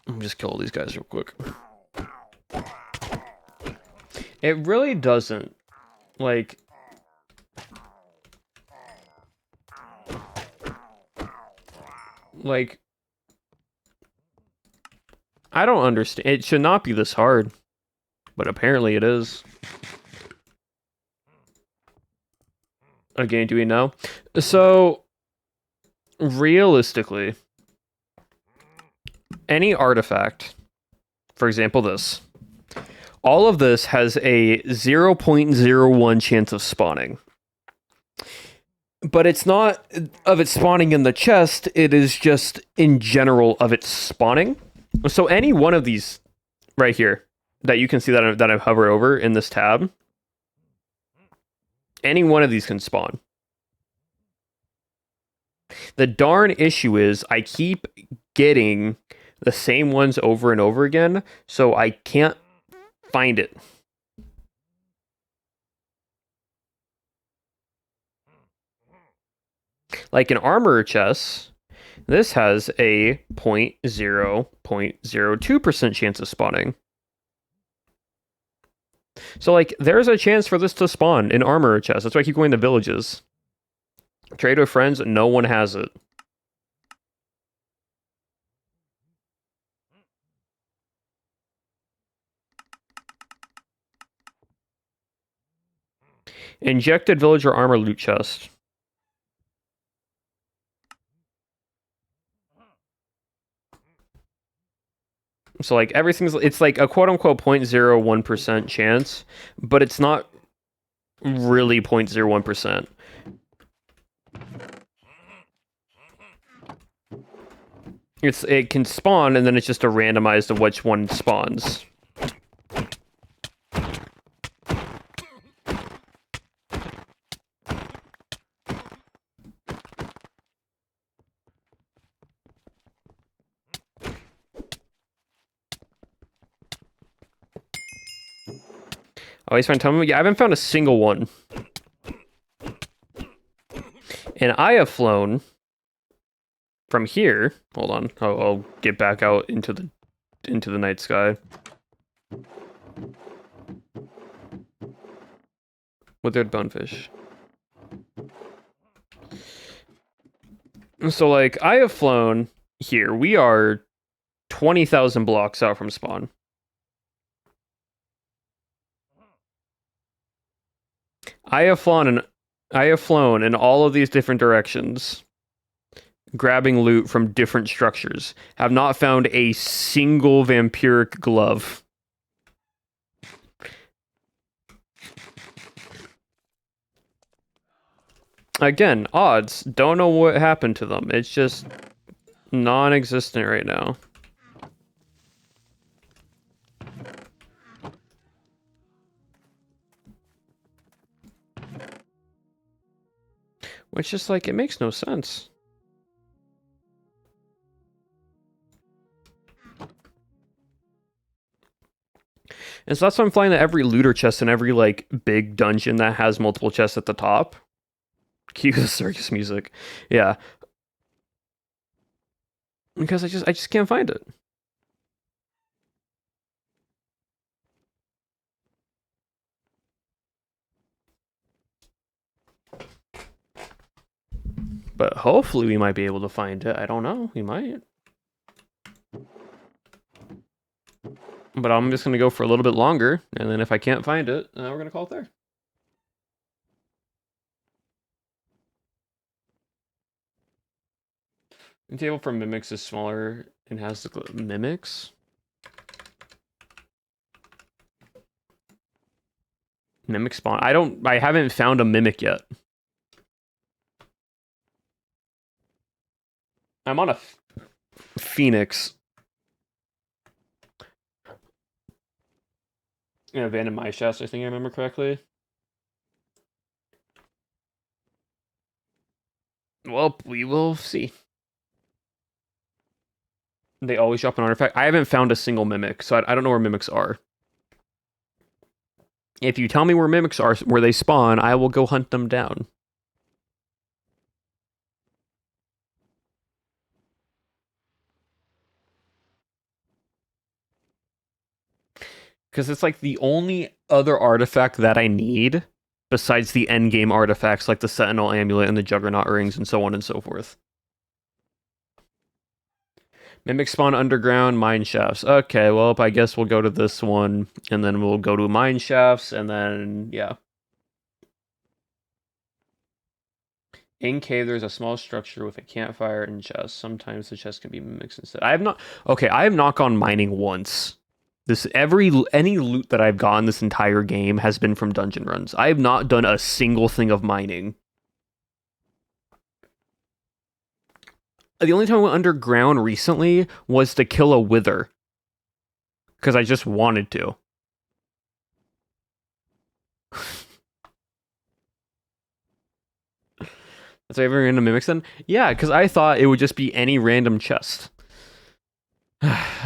Let me just kill all these guys real quick. It really doesn't. Like... I don't understand. It should not be this hard. But apparently it is. Again, do we know? So, realistically, any artifact, for example this, all of this has a 0.01 chance of spawning. But it's not of it spawning in the chest, it is just in general of it spawning. So any one of these right here that you can see that I've hovered over in this tab, any one of these can spawn. The darn issue is I keep getting the same ones over and over again, so I can't find it. Like an armor chest, this has a 0.02% chance of spawning. So, like, there's a chance for this to spawn in armor chest. That's why I keep going to villages. Trade with friends, no one has it. Injected villager armor loot chest. So, like, it's like a quote-unquote 0.01% chance, but it's not really 0.01%. It can spawn, and then it's just a randomized of which one spawns. Always find time. Yeah, I haven't found a single one. And I have flown from here. Hold on. I'll get back out into the night sky. Withered bonefish. So, like, I have flown here. We are 20,000 blocks out from spawn. I have flown in all of these different directions, grabbing loot from different structures. Have not found a single vampiric glove. Again, odds. Don't know what happened to them. It's just non-existent right now. Which is like, it makes no sense. And so that's why I'm flying to every looter chest and every like big dungeon that has multiple chests at the top. Cue the circus music. Yeah. Because I just can't find it. But hopefully we might be able to find it. I don't know. We might. But I'm just going to go for a little bit longer. And then if I can't find it, we're going to call it there. The table for mimics is smaller and has the mimics. Mimic spawn. I haven't found a mimic yet. I'm on a Phoenix. Yeah, abandoned my shafts, I think I remember correctly. Well, we will see. They always drop an artifact. I haven't found a single mimic, so I don't know where mimics are. If you tell me where mimics are, where they spawn, I will go hunt them down. Because it's like the only other artifact that I need besides the endgame artifacts like the Sentinel Amulet and the Juggernaut Rings and so on and so forth. Mimic spawn underground, mine shafts. Okay, well, I guess we'll go to this one, and then we'll go to mine shafts, and then, yeah. In cave, there's a small structure with a campfire and chest. Sometimes the chest can be mimics instead. I have not gone mining once. Any loot that I've gotten this entire game has been from dungeon runs. I have not done a single thing of mining. The only time I went underground recently was to kill a wither. Because I just wanted to. That's why every random mimics then? Yeah, because I thought it would just be any random chest.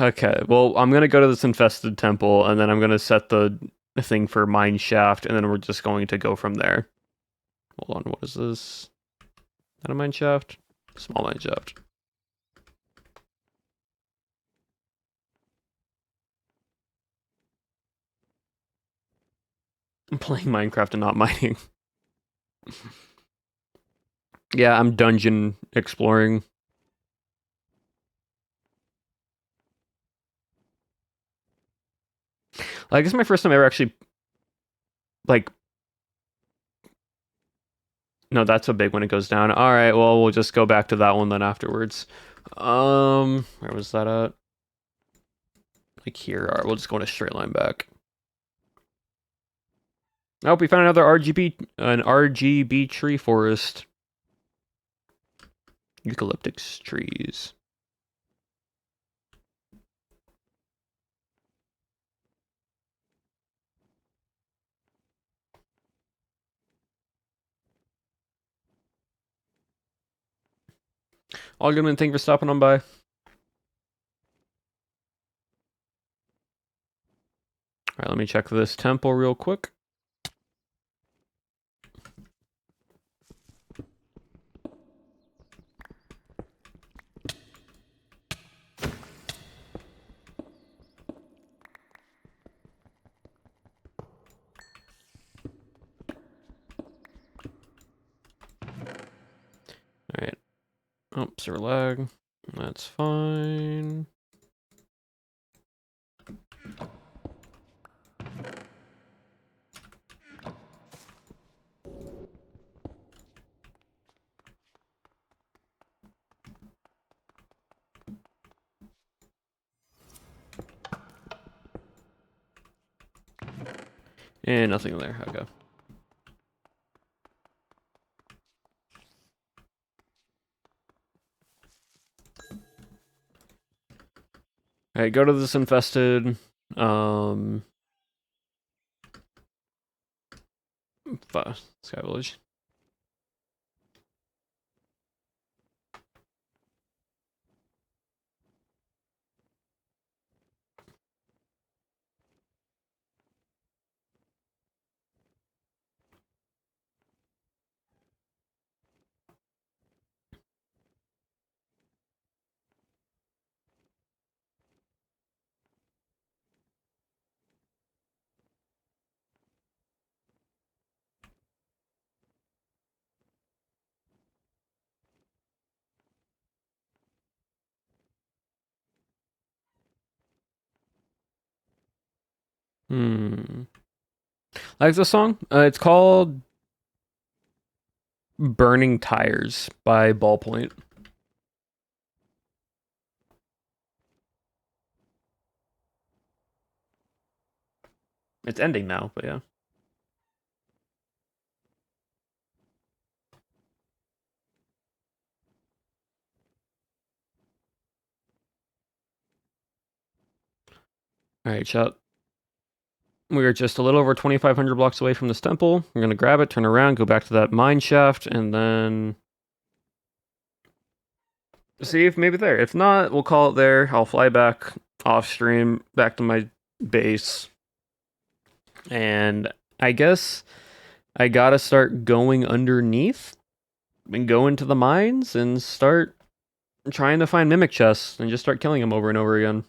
Okay, well, I'm gonna go to this infested temple, and then I'm gonna set the thing for mine shaft, and then we're just going to go from there. Hold on, what is this? Is that a mine shaft? Small mine shaft. I'm playing Minecraft and not mining. Yeah, I'm dungeon exploring. I guess my first time ever actually, like, no, that's a big one. It goes down. All right, well, we'll just go back to that one then afterwards. Where was that at? Like here. All right, we'll just go in a straight line back. Oh, we found another an RGB tree forest. Eucalyptus trees. All good, man. Thank you for stopping on by. All right, let me check this temple real quick. All right. Oh, server lag. That's fine. And nothing there. Okay. All right, go to this infested. Sky Village. Hmm. Like the song? It's called Burning Tires by Ballpoint. It's ending now, but yeah. All right, chat. We are just a little over 2,500 blocks away from this temple. We're gonna grab it, turn around, go back to that mine shaft, and then see if maybe there. If not, we'll call it there. I'll fly back off stream, back to my base, and I guess I gotta start going underneath and go into the mines and start trying to find mimic chests and just start killing them over and over again.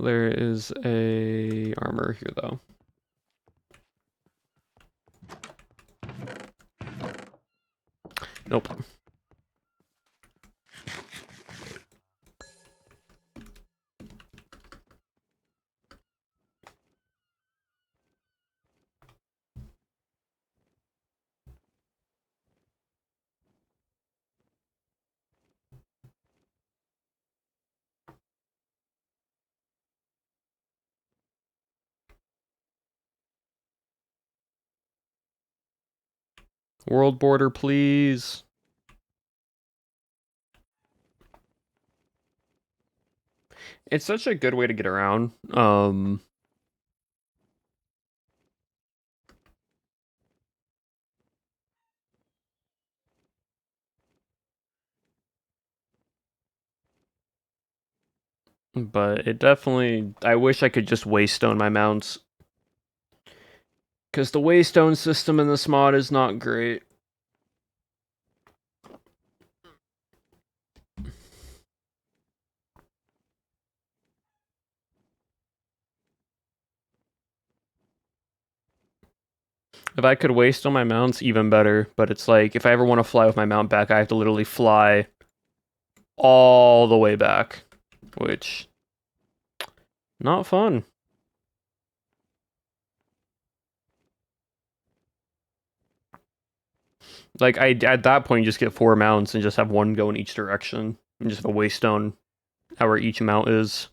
There is a armor here though. Nope. World border, please. It's such a good way to get around. But it definitely. I wish I could just waystone my mounts. Because the waystone system in this mod is not great. If I could waste on my mounts, even better. But it's like, if I ever want to fly with my mount back, I have to literally fly all the way back. Which, not fun. Like, at that point, you just get 4 mounts and just have one go in each direction. And just have a waystone however each mount is.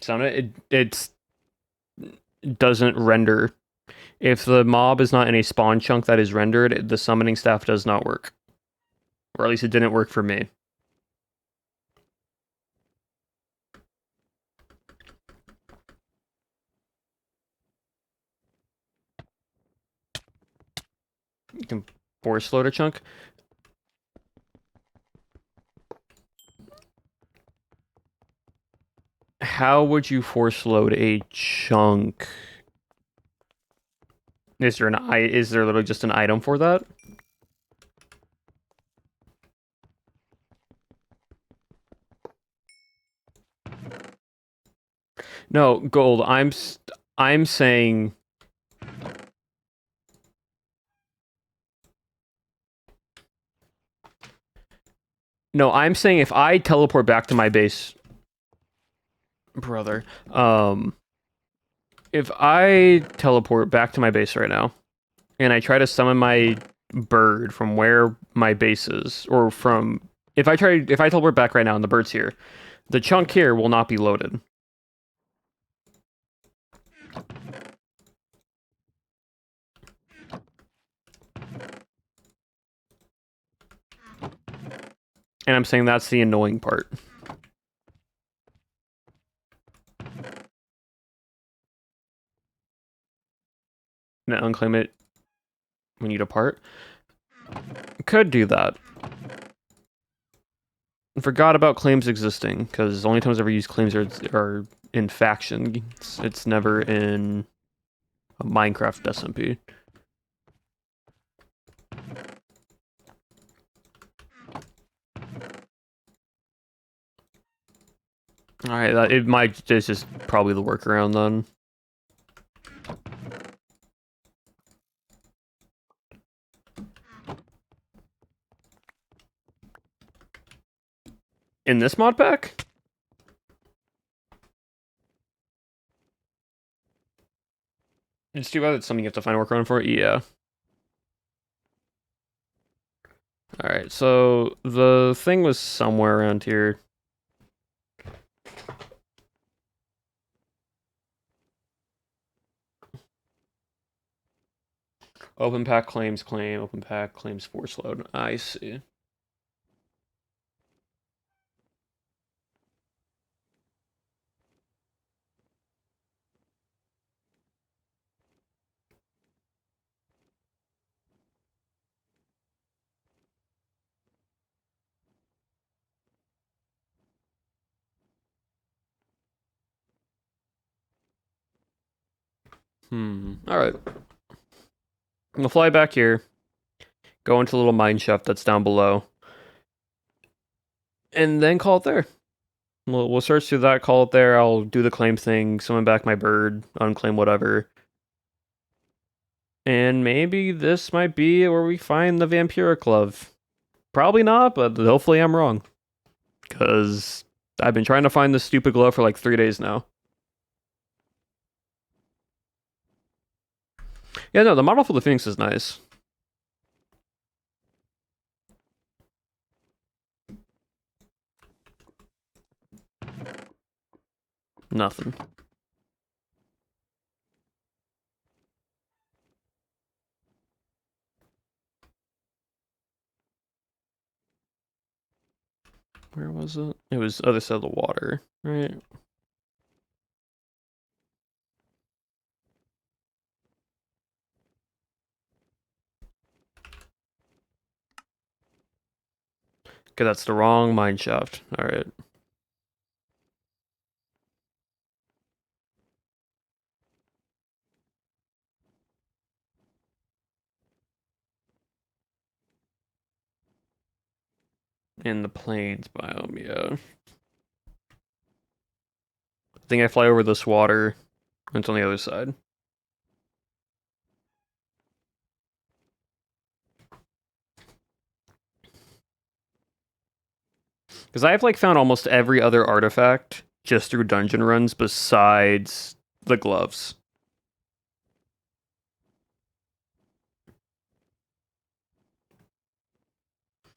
Sound it doesn't render. If the mob is not in a spawn chunk that is rendered, the summoning staff does not work. Or at least it didn't work for me. You can force load a chunk. How would you force load a chunk? Is there literally just an item for that? No, gold. I'm saying. No, I'm saying if I teleport back to my base, brother. If I teleport back to my base right now, and I try to summon my bird from where my base is, or from if I teleport back right now and the bird's here, the chunk here will not be loaded. And I'm saying that's the annoying part. And unclaim it when you depart. Could do that. Forgot about claims existing, because the only times I've ever used claims are in faction. It's never in a Minecraft SMP. Alright, it might, it's just probably the workaround then. In this mod pack? It's too bad it's something you have to find a workaround for. Yeah. Alright, so the thing was somewhere around here. Open pack claims claim, open pack claims force load. I see. Alright. I'm gonna fly back here, go into a little mine shaft that's down below, and then call it there. We'll search through that, call it there. I'll do the claim thing, summon back my bird, unclaim whatever. And maybe this might be where we find the vampiric glove. Probably not, but hopefully I'm wrong. Because I've been trying to find this stupid glove for like 3 days now. Yeah, no, the model for the Phoenix is nice. Nothing. Where was it? It was other side of the water, right? Okay, that's the wrong mine shaft. Alright. In the plains biome, yeah. I think I fly over this water. It's on the other side. Because I've like found almost every other artifact just through dungeon runs besides the gloves.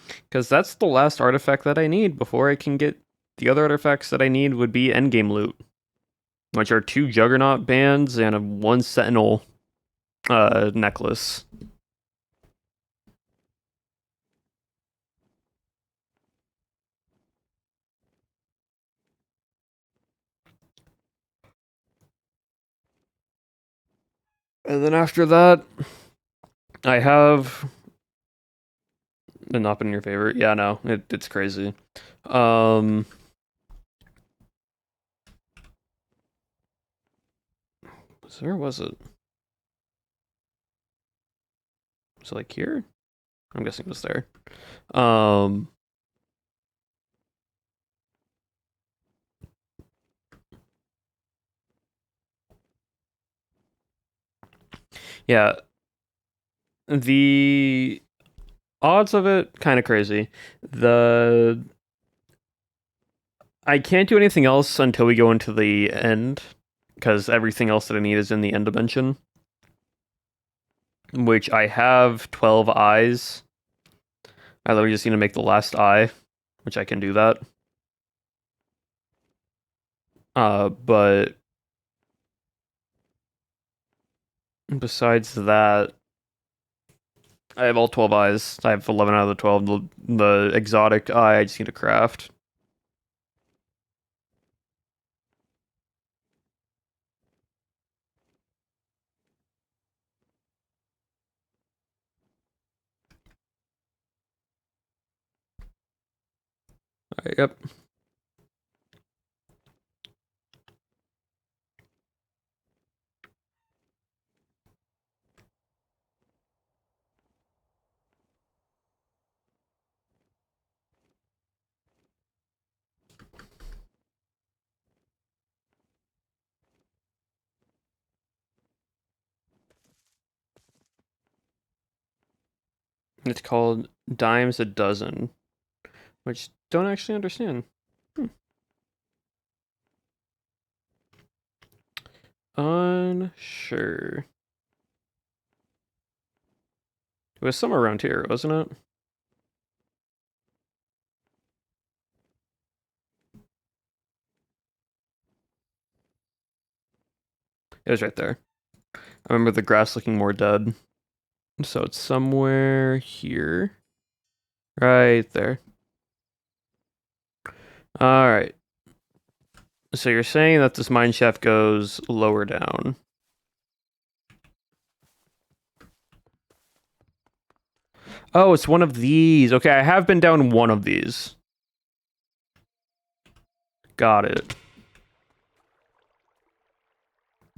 Because that's the last artifact that I need before I can get the other artifacts that I need would be endgame loot, which are 2 Juggernaut bands and a 1 Sentinel necklace. And then after that, I have not been in your favor. Yeah, no, it's crazy. Where was it? Was it like here? I'm guessing it was there. Um, yeah, the odds of it kind of crazy. The I can't do anything else until we go into the end because everything else that I need is in the end dimension, which I have 12 eyes. I literally just need to make the last eye, which I can do that. But besides that, I have all 12 eyes. I have 11 out of the 12. The exotic eye, I just need to craft. Yep. It's called Dimes a Dozen, which don't actually understand. Unsure. It was somewhere around here, wasn't it? It was right there. I remember the grass looking more dead. So it's somewhere here. Right there. Alright. So you're saying that this mine shaft goes lower down. Oh, it's one of these. Okay, I have been down one of these. Got it.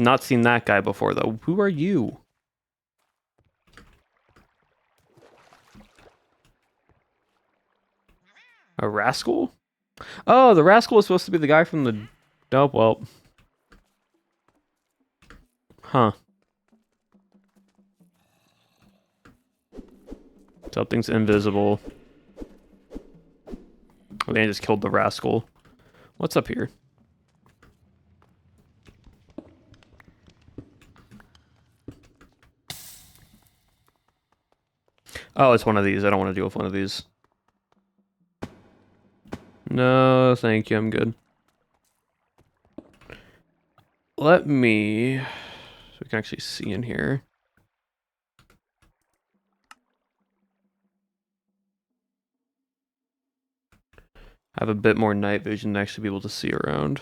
Not seen that guy before, though. Who are you? A rascal? Oh, the rascal is supposed to be the guy from the... Oh, well. Huh. Something's invisible. Oh, they just killed the rascal. What's up here? Oh, it's one of these. I don't want to deal with one of these. No, thank you. I'm good. Let me... So we can actually see in here. Have a bit more night vision to actually be able to see around.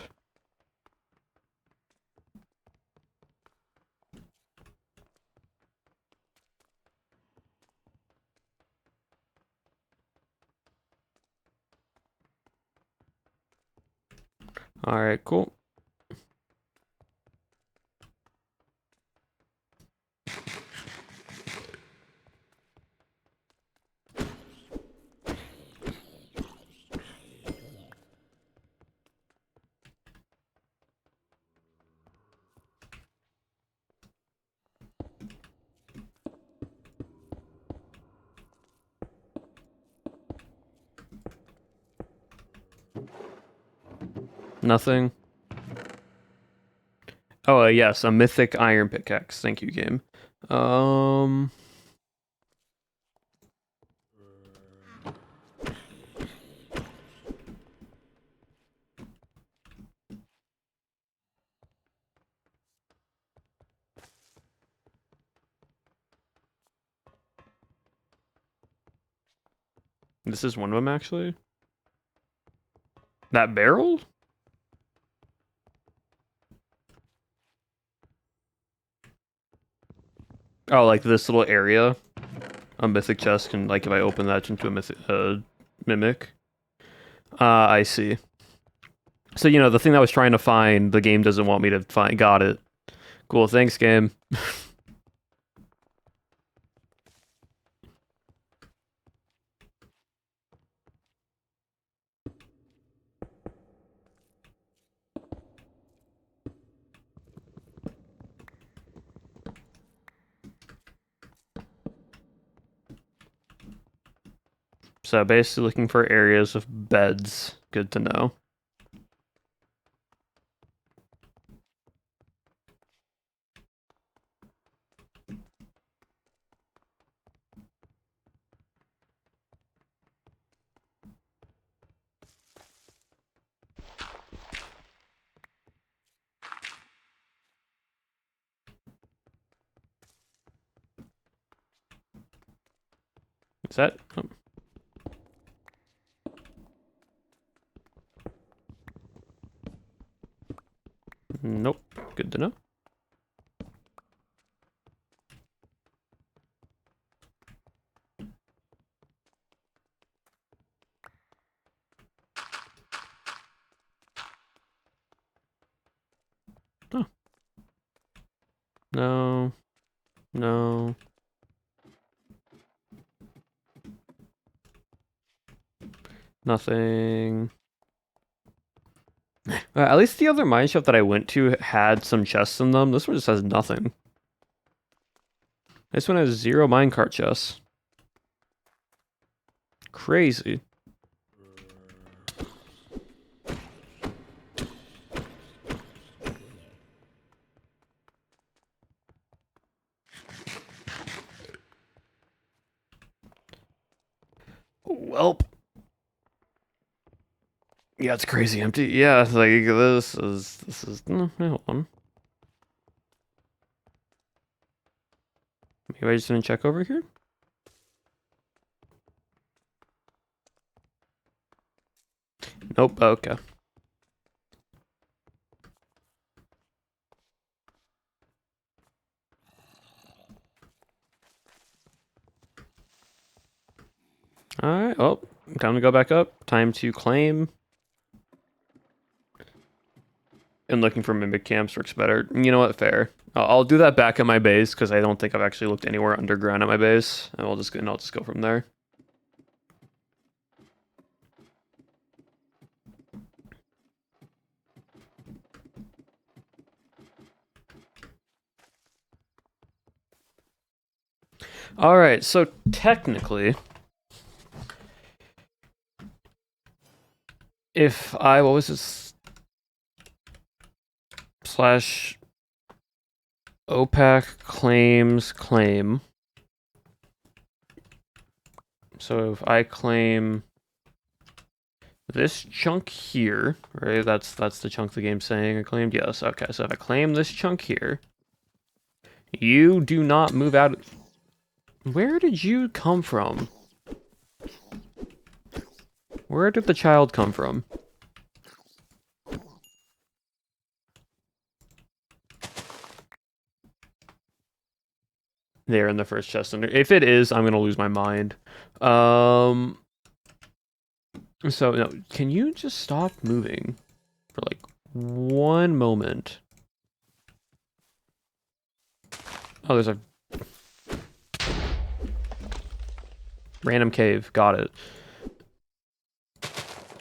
Alright, cool. Nothing. Oh, yes, a mythic iron pickaxe. Thank you, game. This is one of them, actually. That barrel? Oh, like this little area. A mythic chest can, like, if I open that into a mythic, mimic. I see. So, you know, the thing I was trying to find, the game doesn't want me to find. Got it. Cool, thanks, game. So basically looking for areas of beds. Good to know. Is that... Oh. Nope. Good to know. Oh. No. No. Nothing. At least the other mine shaft that I went to had some chests in them. This one just has nothing. This one has 0 minecart chests. Crazy. Welp. Yeah, it's crazy empty. Yeah, like this is no, hold on. Maybe I just didn't check over here. Nope. Okay. All right. Oh, time to go back up. Time to claim. And looking for mimic camps works better. You know what? Fair. I'll do that back at my base because I don't think I've actually looked anywhere underground at my base, and I'll just go from there. All right. So technically, if I what was this slash OPAC claims claim. So if I claim this chunk here, right? That's the chunk the game's saying I claimed. Yes. Okay. So if I claim this chunk here, you do not move out. Where did you come from? Where did the child come from? There in the first chest under. If it is, I'm gonna lose my mind. So no, can you just stop moving for like one moment? Oh, there's a random cave. Got it.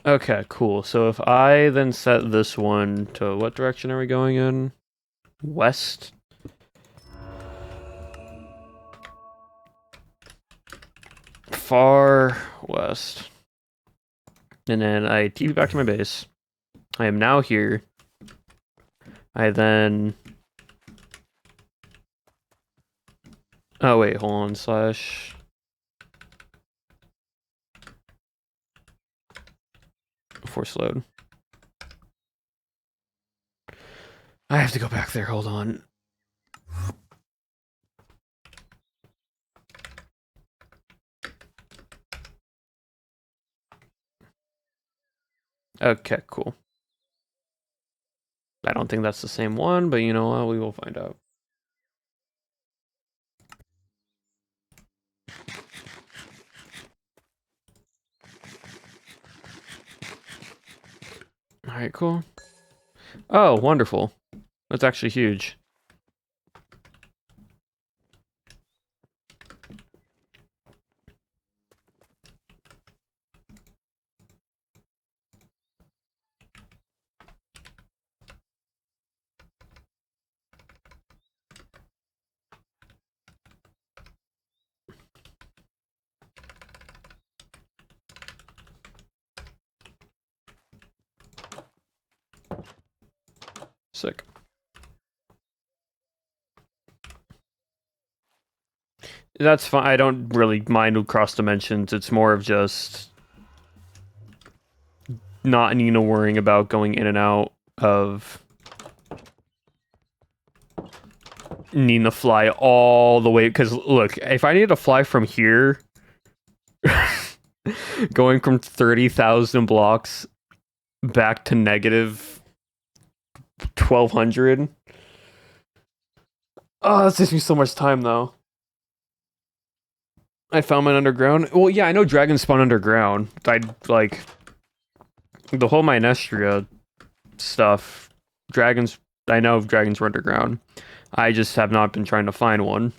Okay, cool. So if I then set this one to what direction are we going in? West. Far west. And then I TP back to my base. I am now here. I then... Oh, wait, hold on. Slash... Force load. I have to go back there. Hold on. Okay, cool. I don't think that's the same one, but you know what? We will find out. Alright, cool. Oh, wonderful. That's actually huge. Sick. That's fine. I don't really mind cross dimensions. It's more of just not worrying about going in and out of needing to fly all the way. Because look, if I need to fly from here, going from 30,000 blocks back to negative 1,200. Oh, that takes me so much time, though. I found mine underground. Well, yeah, I know dragons spawn underground. I like the whole Mynestria stuff. Dragons. I know dragons were underground. I just have not been trying to find one.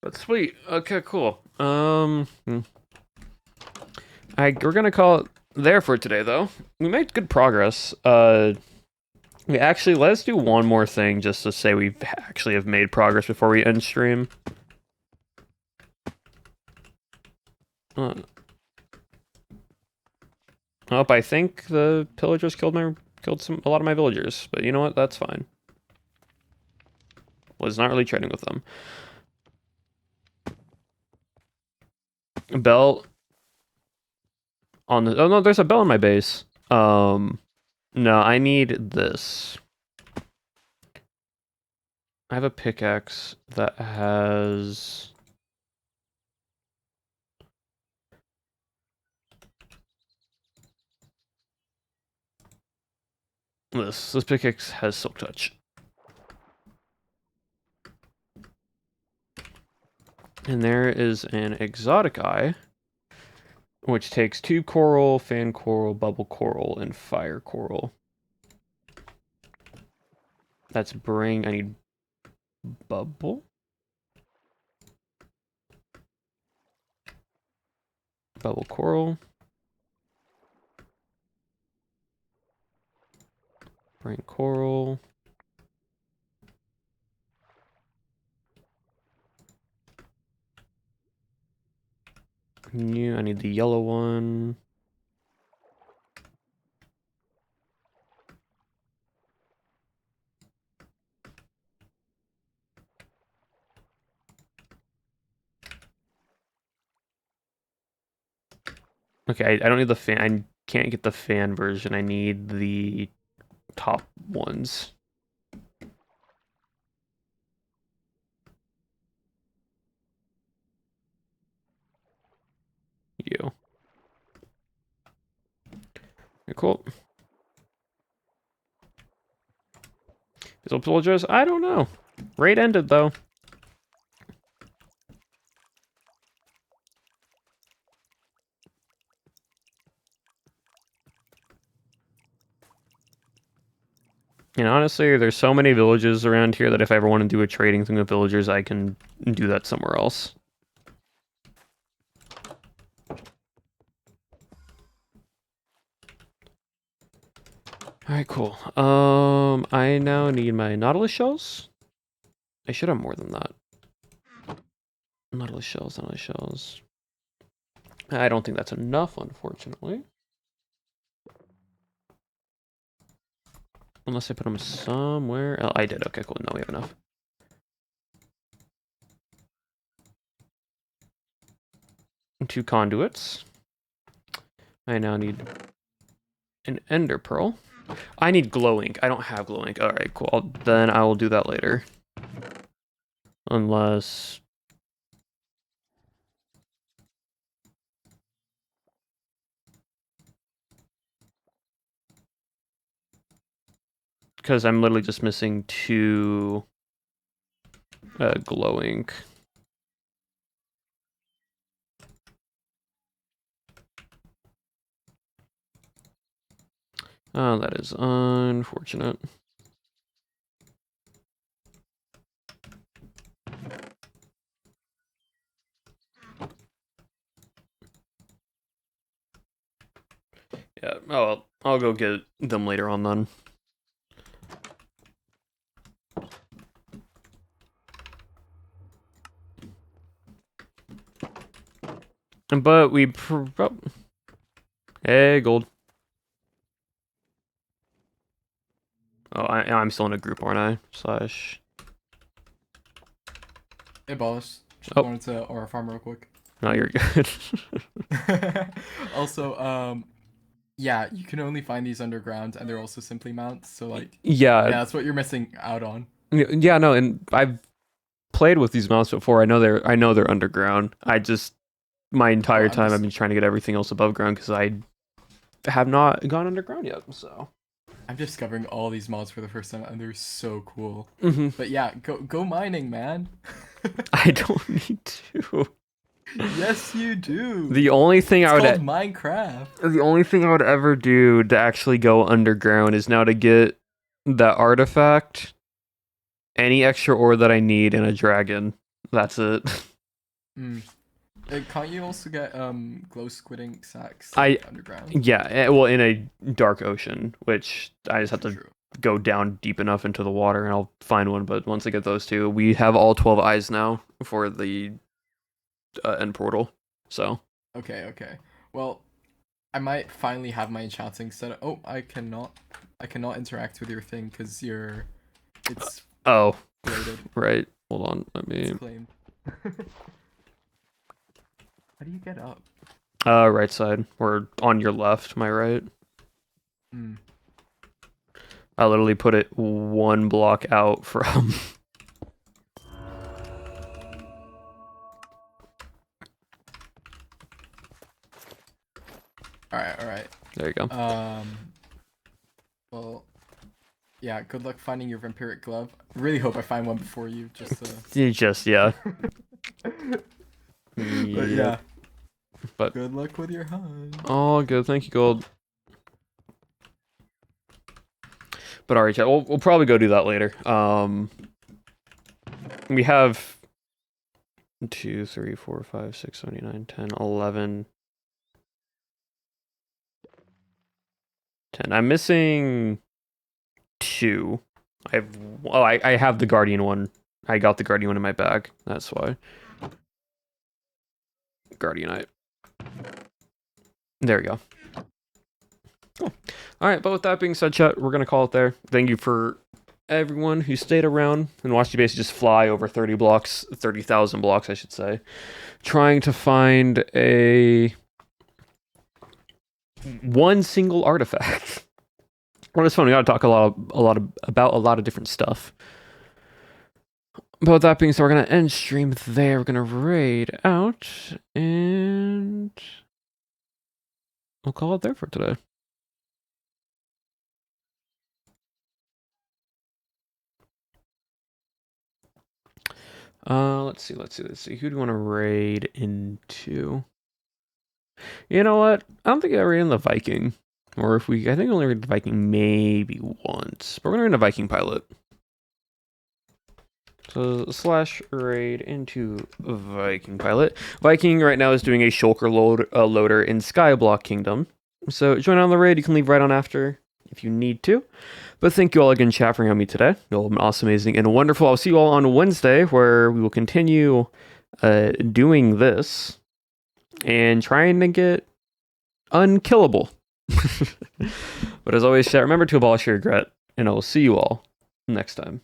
But sweet. Okay, cool. We're gonna call it there for today, though. We made good progress. Actually, let's do one more thing just to say we actually have made progress before we end stream. Uh, oh, I think the pillagers killed a lot of my villagers, but you know what? That's fine. Was not really trading with them. Bell on the. Oh no, there's a bell on my base. No, I need this. I have a pickaxe that has. This pickaxe has silk touch. And there is an exotic eye, which takes 2 coral, fan coral, bubble coral, and fire coral. That's bring. I need bubble. Bubble coral. Bring coral. New. I need the yellow one. Okay, I don't need the fan. I can't get the fan version. I need the top ones. You. Okay, cool. These old soldiers? I don't know. Raid ended though. And honestly, there's so many villages around here that if I ever want to do a trading thing with villagers, I can do that somewhere else. Alright, cool. I now need my Nautilus shells. I should have more than that. Nautilus shells, Nautilus shells. I don't think that's enough, unfortunately. Unless I put them somewhere. Oh, I did. Okay, cool. No, we have enough. And 2 conduits. I now need an ender pearl. I need glow ink. I don't have glow ink. Alright, cool. Then I will do that later. Unless... Because I'm literally just missing 2 glow ink. Oh, that is unfortunate. Yeah, oh well, I'll go get them later on then. But we... Hey, gold. Oh, I'm still in a group, aren't I? Slash... Hey, boss. Just Oh. wanted to aura farm real quick. No, you're good. Also, yeah, you can only find these underground, and they're also simply mounts. So like, Yeah, yeah, that's what you're missing out on. yeah, no, and I've played with these mounts before. I know they're underground. I just my entire time I've been trying to get everything else above ground because I have not gone underground yet. So I'm discovering all these mods for the first time, and they're so cool. mm-hmm. But yeah, go mining, man. I don't need to. Yes, you do. The only thing it's I would called Minecraft. The only thing I would ever do to actually go underground is now to get that artifact, any extra ore that I need, and a dragon. That's it. Can't you also get glow squidding sacks underground? Yeah, well, in a dark ocean, which I just have to go down deep enough into the water and I'll find one. But once I get those 2, we have all 12 eyes now for the end portal. So Okay, okay. Well, I might finally have my enchanting set up. Oh, I cannot interact with your thing because it's Oh, rated. right. Hold on. Let It's me. claimed. How do you get up? Right side or on your left, my right. Hmm. I literally put it one block out from. All right, all right. There you go. Well, yeah. Good luck finding your vampiric glove. Really hope I find one before you. Just You just yeah. But Yep. yeah. But Good luck with your hunt. oh, good. Thank you, Gold. But alright, chat. We'll probably go do that later. We have 2, 3, 4, 5, 6, 7, 8, 9, 10, 11, 10. I'm missing 2. I have. Oh, I have the Guardian one. I got the Guardian one in my bag. That's why. Guardianite. There we go. Cool. All right, but with that being said, chat, we're gonna call it there. Thank you for everyone who stayed around and watched you basically just fly over 30 blocks, 30,000 blocks, I should say, trying to find one single artifact. Well, it's fun. We got to talk about a lot of different stuff. But with that being said, we're gonna end stream there. We're gonna raid out, and we'll call it there for today. Let's see. Who do you want to raid into? You know what? I don't think I raided in the Viking. Or if we, I think I only raided the Viking maybe once. But we're gonna raid a Viking pilot. So / raid into Viking pilot. Viking right now is doing a shulker loader in Skyblock Kingdom. So join on the raid. You can leave right on after if you need to. But thank you all again, chat, for having me today. You all have been awesome, amazing, and wonderful. I'll see you all on Wednesday, where we will continue doing this and trying to get unkillable. But as always, chat, remember to abolish your regret, and I will see you all next time.